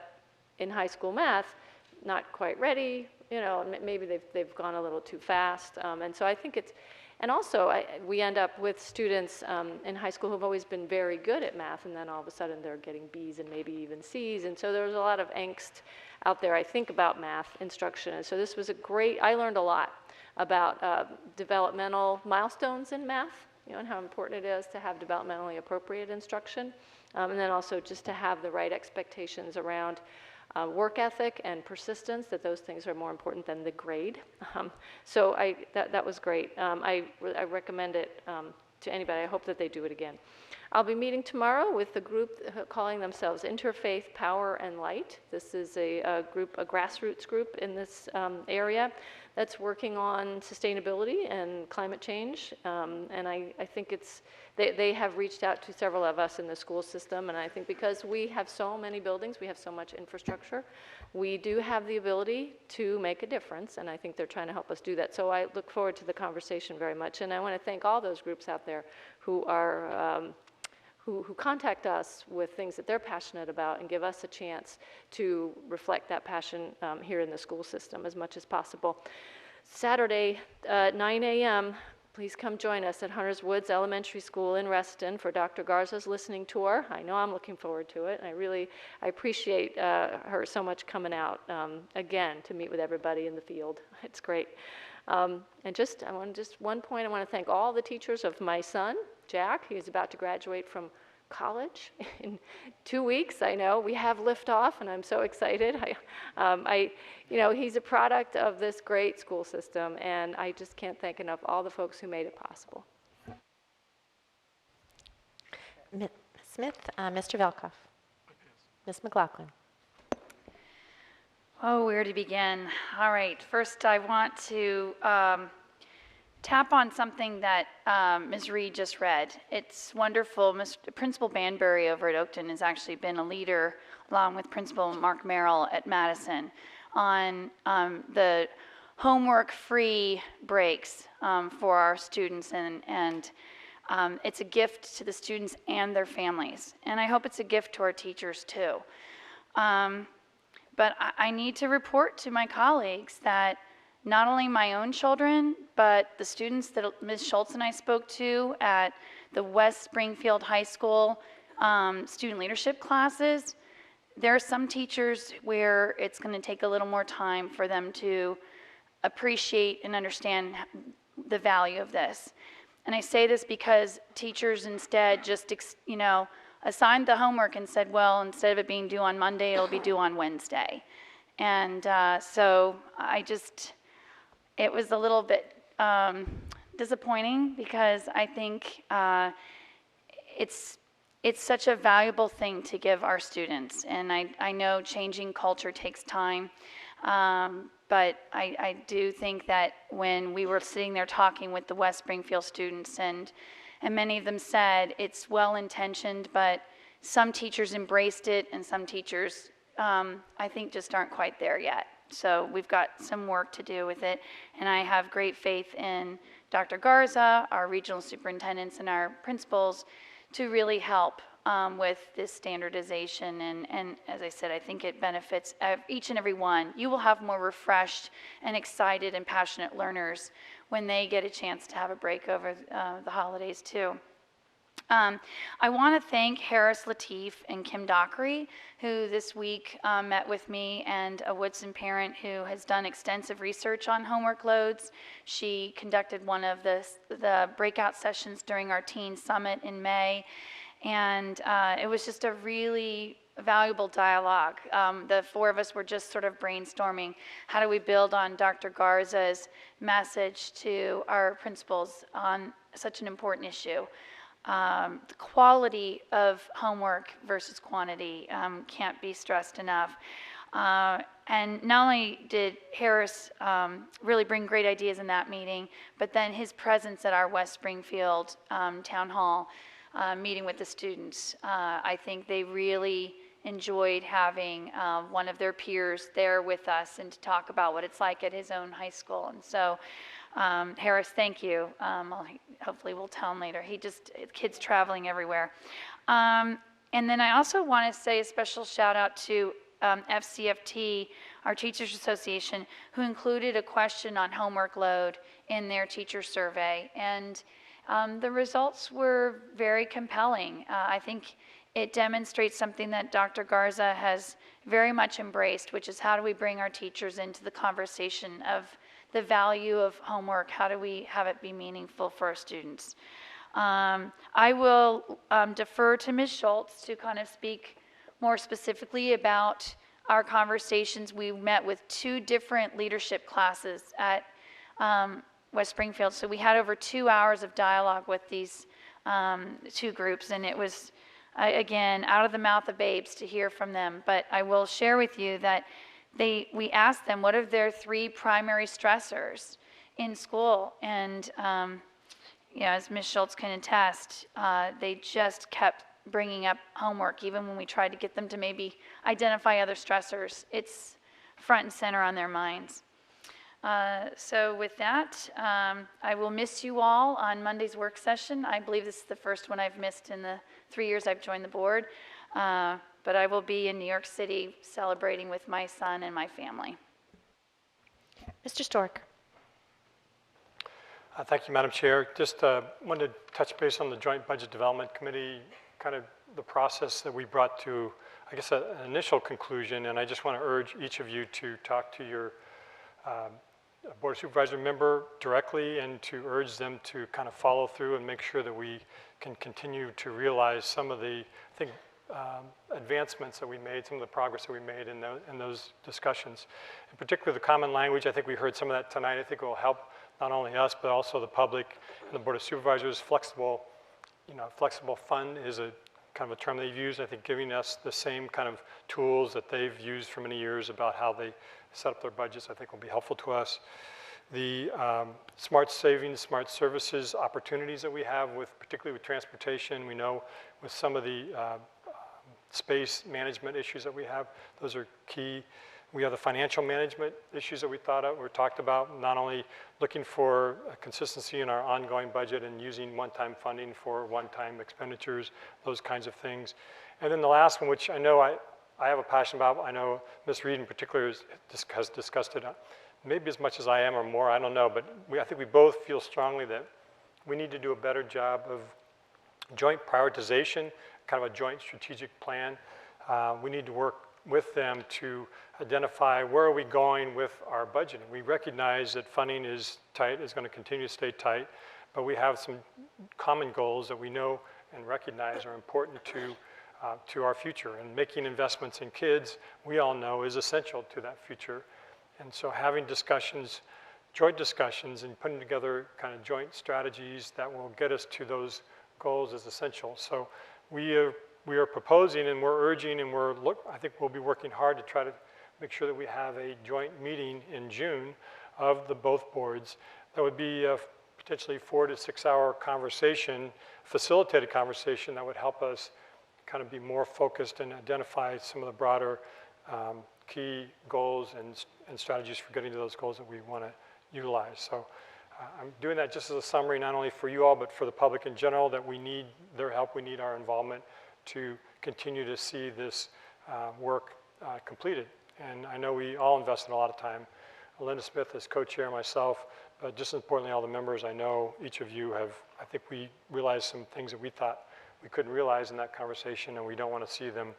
in high school math not quite ready, you know, maybe they've gone a little too fast. And so I think it's, and also we end up with students in high school who've always been very good at math, and then all of a sudden they're getting B's and maybe even C's. And so there's a lot of angst out there, I think, about math instruction. And so this was a great, I learned a lot about developmental milestones in math, you know, and how important it is to have developmentally appropriate instruction. And then also just to have the right expectations around work ethic and persistence, that those things are more important than the grade. So that was great. I recommend it to anybody. I hope that they do it again. I'll be meeting tomorrow with the group calling themselves Interfaith Power and Light. This is a group, a grassroots group in this area that's working on sustainability and climate change. And I think they have reached out to several of us in the school system, and I think because we have so many buildings, we have so much infrastructure, we do have the ability to make a difference, and I think they're trying to help us do that. So I look forward to the conversation very much, and I want to thank all those groups out there who are who contact us with things that they're passionate about and give us a chance to reflect that passion here in the school system as much as possible. Saturday, 9 a.m., please come join us at Hunters Woods Elementary School in Reston for Dr. Garza's listening tour. I know I'm looking forward to it, and I appreciate her so much coming out again to meet with everybody in the field. It's great. And just one point, I want to thank all the teachers of my son, Jack. He's about to graduate from college in 2 weeks. I know we have liftoff, and I'm so excited. You know, he's a product of this great school system, and I just can't thank enough all the folks who made it possible. Ms. Smith, Mr. Velkoff, Ms. McLaughlin. Oh, where to begin? All right, first I want to tap on something that Ms. Reed just read. It's wonderful. Principal Banbury over at Oakton has actually been a leader, along with Principal Mark Merrill at Madison, on the homework-free breaks for our students, and it's a gift to the students and their families. And I hope it's a gift to our teachers, too. But I need to report to my colleagues that not only my own children, but the students that Ms. Schultz and I spoke to at the West Springfield High School student leadership classes, there are some teachers where it's going to take a little more time for them to appreciate and understand the value of this. And I say this because teachers instead just, you know, assigned the homework and said, well, instead of it being due on Monday, it'll be due on Wednesday. And so it was a little bit disappointing, because I think it's such a valuable thing to give our students. And I know changing culture takes time, but I do think that when we were sitting there talking with the West Springfield students, and many of them said it's well-intentioned, but some teachers embraced it, and some teachers, I think, just aren't quite there yet. So we've got some work to do with it, and I have great faith in Dr. Garza, our regional superintendents, and our principals to really help with this standardization. And as I said, I think it benefits each and every one. You will have more refreshed and excited and passionate learners when they get a chance to have a break over the holidays too. I want to thank Harris Latif and Kim Dockery, who this week met with me, and a Woodson parent who has done extensive research on homework loads. She conducted one of the breakout sessions during our Teen Summit in May, and it was just a really valuable dialogue. The four of us were just sort of brainstorming, how do we build on Dr. Garza's message to our principals on such an important issue. the quality of homework versus quantity can't be stressed enough. And not only did Harris really bring great ideas in that meeting, but then his presence at our West Springfield Town Hall meeting with the students, I think they really enjoyed having one of their peers there with us and to talk about what it's like at his own high school. And so, Harris, thank you. Hopefully we'll tell him later. Kids traveling everywhere. And then I also want to say a special shout out to FCFT, our Teachers Association, who included a question on homework load in their teacher survey. And the results were very compelling. I think it demonstrates something that Dr. Garza has very much embraced, which is how do we bring our teachers into the conversation of the value of homework? How do we have it be meaningful for our students? I will defer to Ms. Schultz to kind of speak more specifically about our conversations. We met with 2 different leadership classes at West Springfield. So we had over 2 hours of dialogue with these 2 groups, and it was, again, out of the mouth of babes to hear from them. But I will share with you that we asked them what are their 3 primary stressors in school, and as Ms. Schultz can attest, they just kept bringing up homework, even when we tried to get them to maybe identify other stressors. It's front and center on their minds. So with that, I will miss you all on Monday's work session. I believe this is the first one I've missed in the 3 years I've joined the board. But I will be in New York City celebrating with my son and my family. Mr. Stork. Thank you, Madam Chair. Just wanted to touch base on the Joint Budget Development Committee, kind of the process that we brought to, I guess, an initial conclusion. And I just want to urge each of you to talk to your Board of Supervisor member directly and to urge them to kind of follow through and make sure that we can continue to realize some of the, I think, advancements that we made, some of the progress that we made in those discussions. In particular, the common language, I think we heard some of that tonight. I think it will help not only us, but also the public and the Board of Supervisors. Flexible fund is a kind of a term they've used. I think giving us the same kind of tools that they've used for many years about how they set up their budgets, I think will be helpful to us. The smart savings, smart services opportunities that we have particularly with transportation, we know with some of the space management issues that we have, those are key. We have the financial management issues that we talked about, not only looking for consistency in our ongoing budget and using one-time funding for one-time expenditures, those kinds of things. And then the last one, which I know I have a passion about, I know Ms. Reed in particular has discussed it, maybe as much as I am or more, I don't know, but I think we both feel strongly that we need to do a better job of joint prioritization, kind of a joint strategic plan. We need to work with them to identify where are we going with our budgeting. We recognize that funding is tight, is going to continue to stay tight, but we have some common goals that we know and recognize are important to our future. And making investments in kids, we all know, is essential to that future. And so having discussions, joint discussions, and putting together kind of joint strategies that will get us to those goals is essential. So we are proposing and we're urging and I think we'll be working hard to try to make sure that we have a joint meeting in June of both boards. That would be a potentially 4 to 6 hour conversation, facilitated conversation that would help us kind of be more focused and identify some of the broader key goals and strategies for getting to those goals that we want to utilize. So I'm doing that just as a summary, not only for you all, but for the public in general, that we need their help, we need our involvement to continue to see this work completed. And I know we all invested a lot of time. Linda Smith as co-chair, myself, but just as importantly, all the members, I know each of you have, I think we realized some things that we thought we couldn't realize in that conversation, and we don't want to see them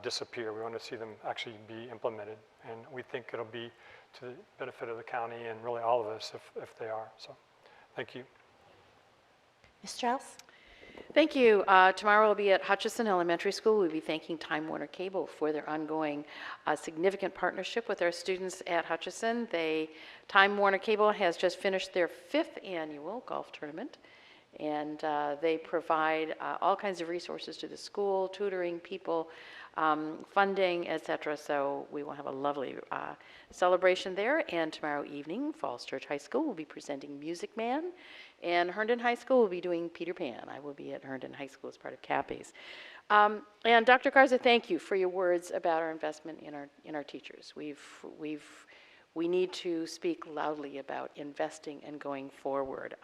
disappear. We want to see them actually be implemented. And we think it'll be to the benefit of the county and really all of us if they are. So thank you. Ms. Strauss? Thank you. Tomorrow we'll be at Hutchinson Elementary School. We'll be thanking Time Warner Cable for their ongoing significant partnership with our students at Hutchinson. Time Warner Cable has just finished their 5th annual golf tournament, And they provide all kinds of resources to the school, tutoring people, funding, et cetera. So we will have a lovely celebration there. And tomorrow evening, Falls Church High School will be presenting Music Man, and Herndon High School will be doing Peter Pan. I will be at Herndon High School as part of Cappy's. And Dr. Garza, thank you for your words about our investment in our teachers. We need to speak loudly about investing and going forward.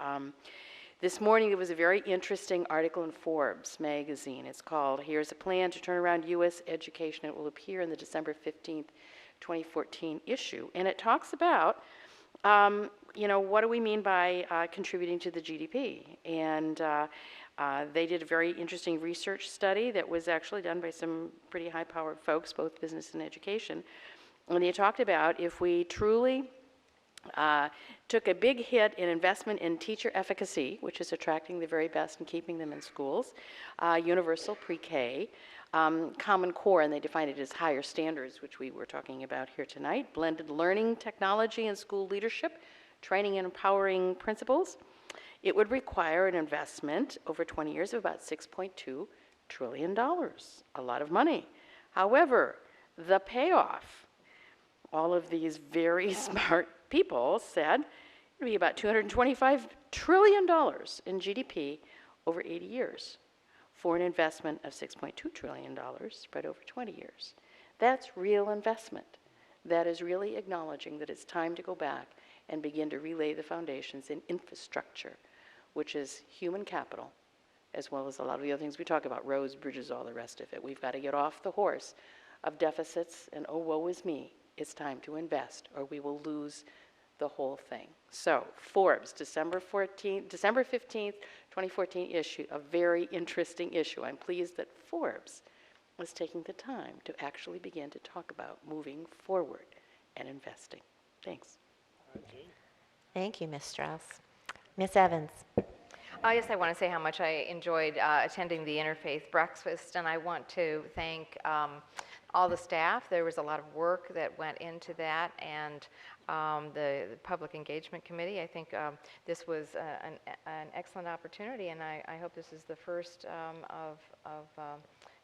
This morning, there was a very interesting article in Forbes magazine. It's called, "Here's a Plan to Turn Around U.S. Education." It will appear in the December 15th, 2014 issue. And it talks about, what do we mean by contributing to the GDP? And they did a very interesting research study that was actually done by some pretty high-powered folks, both business and education. And they talked about if we truly took a big hit in investment in teacher efficacy, which is attracting the very best and keeping them in schools, universal pre-K, Common Core, and they defined it as higher standards, which we were talking about here tonight, blended learning technology and school leadership, training and empowering principals. It would require an investment over 20 years of about $6.2 trillion, a lot of money. However, the payoff, all of these very smart people said it would be about $225 trillion in GDP over 80 years for an investment of $6.2 trillion spread over 20 years. That's real investment. That is really acknowledging that it's time to go back and begin to relay the foundations in infrastructure, which is human capital, as well as a lot of the other things we talk about, roads, bridges, all the rest of it. We've got to get off the horse of deficits and, oh, woe is me. It's time to invest, or we will lose the whole thing. So, Forbes, December 15th, 2014 issue, a very interesting issue. I'm pleased that Forbes is taking the time to actually begin to talk about moving forward and investing. Thanks. Thank you, Ms. Strauss. Ms. Evans. Yes, I want to say how much I enjoyed attending the Interfaith Breakfast, and I want to thank all the staff. There was a lot of work that went into that, and the Public Engagement Committee. I think this was an excellent opportunity, and I hope this is the first of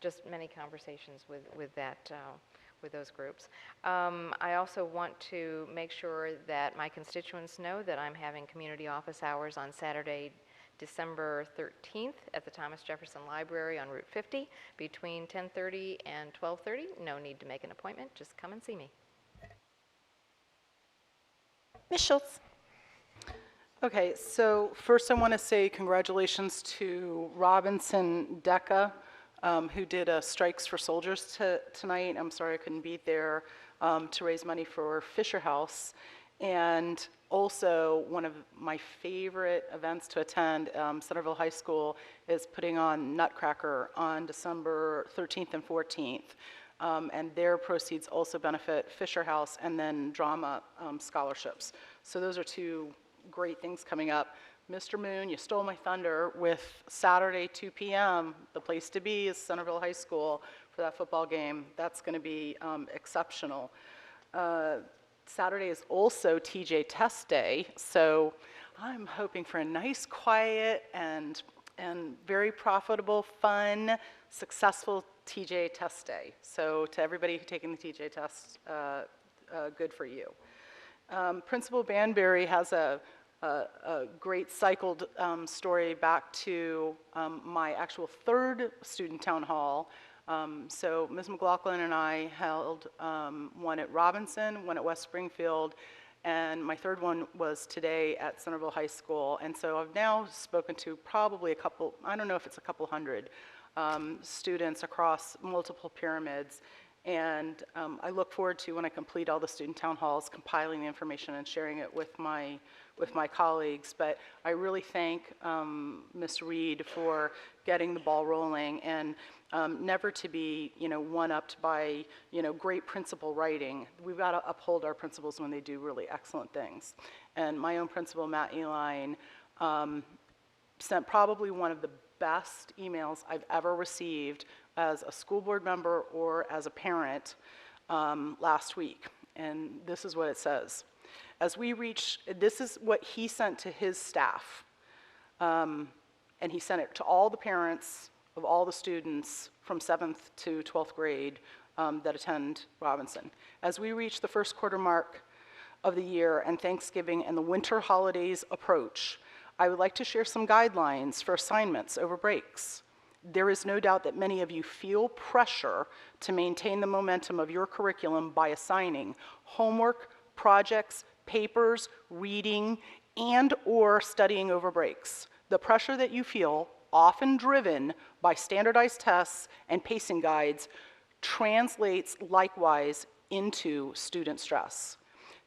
just many conversations with those groups. I also want to make sure that my constituents know that I'm having community office hours on Saturday, December 13th at the Thomas Jefferson Library on Route 50 between 10:30 and 12:30. No need to make an appointment, just come and see me. Ms. Schultz. Okay, so first I want to say congratulations to Robinson Deca, who did Strikes for Soldiers tonight. I'm sorry I couldn't be there to raise money for Fisher House. And also, one of my favorite events to attend, Centerville High School is putting on Nutcracker on December 13th and 14th. And their proceeds also benefit Fisher House and then drama scholarships. So those are two great things coming up. Mr. Moon, you stole my thunder with Saturday, 2 p.m. The place to be is Centerville High School for that football game. That's going to be exceptional. Saturday is also TJ Test Day, so I'm hoping for a nice, quiet, and very profitable, fun, successful TJ Test Day. So to everybody who's taking the TJ test, good for you. Principal Banbury has a great cycled story back to my actual third student town hall. So Ms. McLaughlin and I held one at Robinson, one at West Springfield, and my third one was today at Centerville High School. And so I've now spoken to probably a couple, I don't know if it's a couple hundred students across multiple pyramids. And I look forward to, when I complete all the student town halls, compiling the information and sharing it with my colleagues. But I really thank Ms. Reed for getting the ball rolling, and never to be, one-upped by, great principal writing. We've got to uphold our principals when they do really excellent things. And my own principal, Matt Eline, sent probably one of the best emails I've ever received as a school board member or as a parent last week. And this is what it says. As we reach, this is what he sent to his staff. and he sent it to all the parents of all the students from 7th to 12th grade that attend Robinson. As we reach the first quarter mark of the year and Thanksgiving and the winter holidays approach, I would like to share some guidelines for assignments over breaks. There is no doubt that many of you feel pressure to maintain the momentum of your curriculum by assigning homework, projects, papers, reading, and/or studying over breaks. The pressure that you feel, often driven by standardized tests and pacing guides, translates likewise into student stress.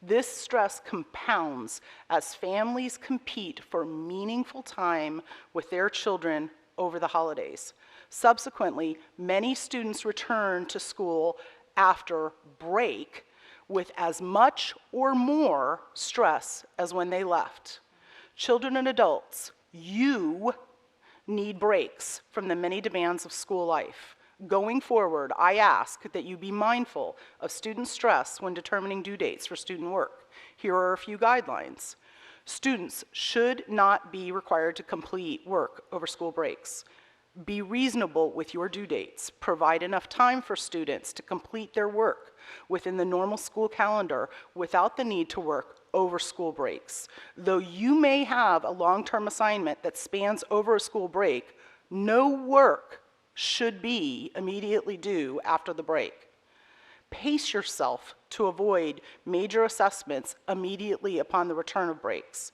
This stress compounds as families compete for meaningful time with their children over the holidays. Subsequently, many students return to school after break with as much or more stress as when they left. Children and adults, you need breaks from the many demands of school life. Going forward, I ask that you be mindful of student stress when determining due dates for student work. Here are a few guidelines. Students should not be required to complete work over school breaks. Be reasonable with your due dates. Provide enough time for students to complete their work within the normal school calendar without the need to work over school breaks. Though you may have a long-term assignment that spans over a school break, no work should be immediately due after the break. Pace yourself to avoid major assessments immediately upon the return of breaks.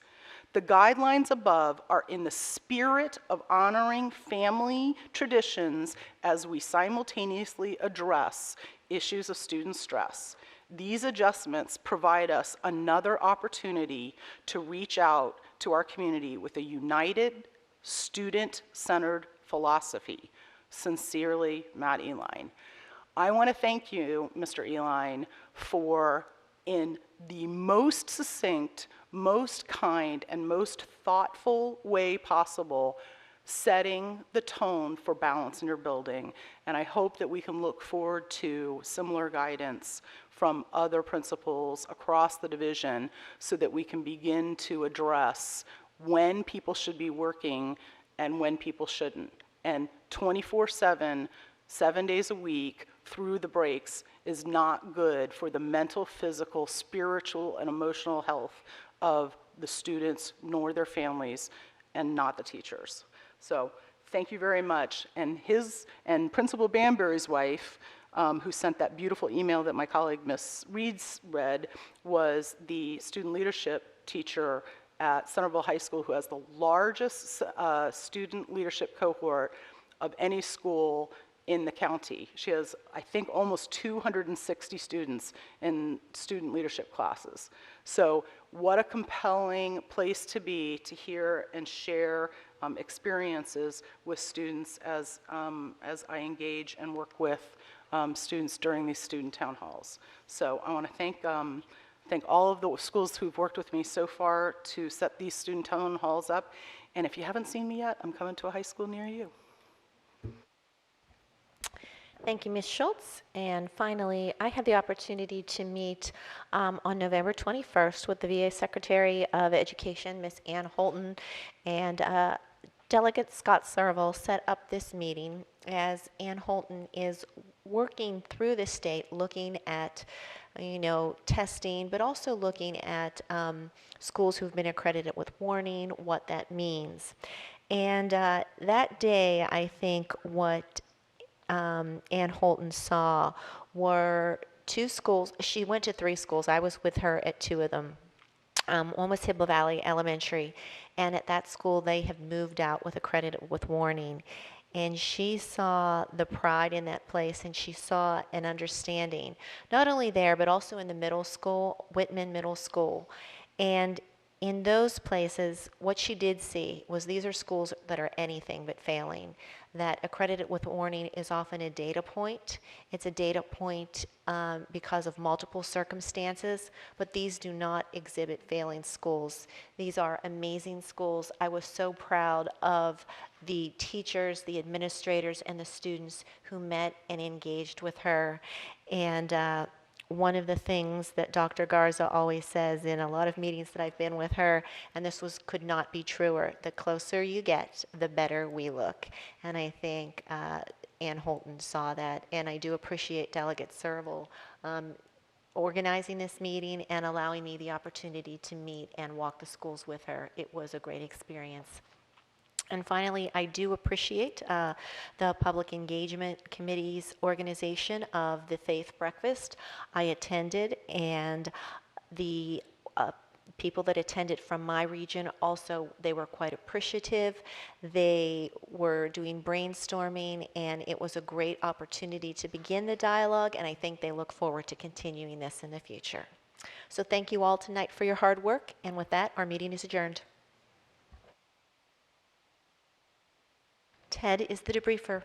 The guidelines above are in the spirit of honoring family traditions as we simultaneously address issues of student stress. These adjustments provide us another opportunity to reach out to our community with a united, student-centered philosophy. Sincerely, Matt Eline. I want to thank you, Mr. Eline, for, in the most succinct, most kind, and most thoughtful way possible, setting the tone for balance in your building. And I hope that we can look forward to similar guidance from other principals across the division so that we can begin to address when people should be working and when people shouldn't. And 24/7, 7 days a week, through the breaks is not good for the mental, physical, spiritual, and emotional health of the students nor their families, and not the teachers. So thank you very much. And Principal Banbury's wife, who sent that beautiful email that my colleague Ms. Reeds read, was the student leadership teacher at Centerville High School, who has the largest student leadership cohort of any school in the county. She has, I think, almost 260 students in student leadership classes. So what a compelling place to be to hear and share experiences with students as I engage and work with students during these student town halls. So I want to thank all of the schools who've worked with me so far to set these student town halls up. And if you haven't seen me yet, I'm coming to a high school near you. Thank you, Ms. Schultz. And finally, I had the opportunity to meet on November 21st with the VA Secretary of Education, Ms. Ann Holton, and Delegate Scott Serval set up this meeting as Ann Holton is working through the state, looking at testing, but also looking at schools who've been accredited with warning, what that means. And that day, I think what Ann Holton saw were two schools. She went to 3 schools. I was with her at 2 of them. One was Hibble Valley Elementary, and at that school they have moved out with accredited with warning. And she saw the pride in that place, and she saw an understanding, not only there, but also in the middle school, Whitman Middle School. And in those places, what she did see was these are schools that are anything but failing. That accredited with warning is often a data point. It's a data point because of multiple circumstances, but these do not exhibit failing schools. These are amazing schools. I was so proud of the teachers, the administrators, and the students who met and engaged with her. And one of the things that Dr. Garza always says in a lot of meetings that I've been with her, and this could not be truer, the closer you get, the better we look. And I think Ann Holton saw that, and I do appreciate Delegate Serval organizing this meeting and allowing me the opportunity to meet and walk the schools with her. It was a great experience. And finally, I do appreciate the Public Engagement Committee's organization of the Faith Breakfast. I attended, and the people that attended from my region also, they were quite appreciative. They were doing brainstorming, and it was a great opportunity to begin the dialogue, and I think they look forward to continuing this in the future. So thank you all tonight for your hard work, and with that, our meeting is adjourned. Ted is the debriefer.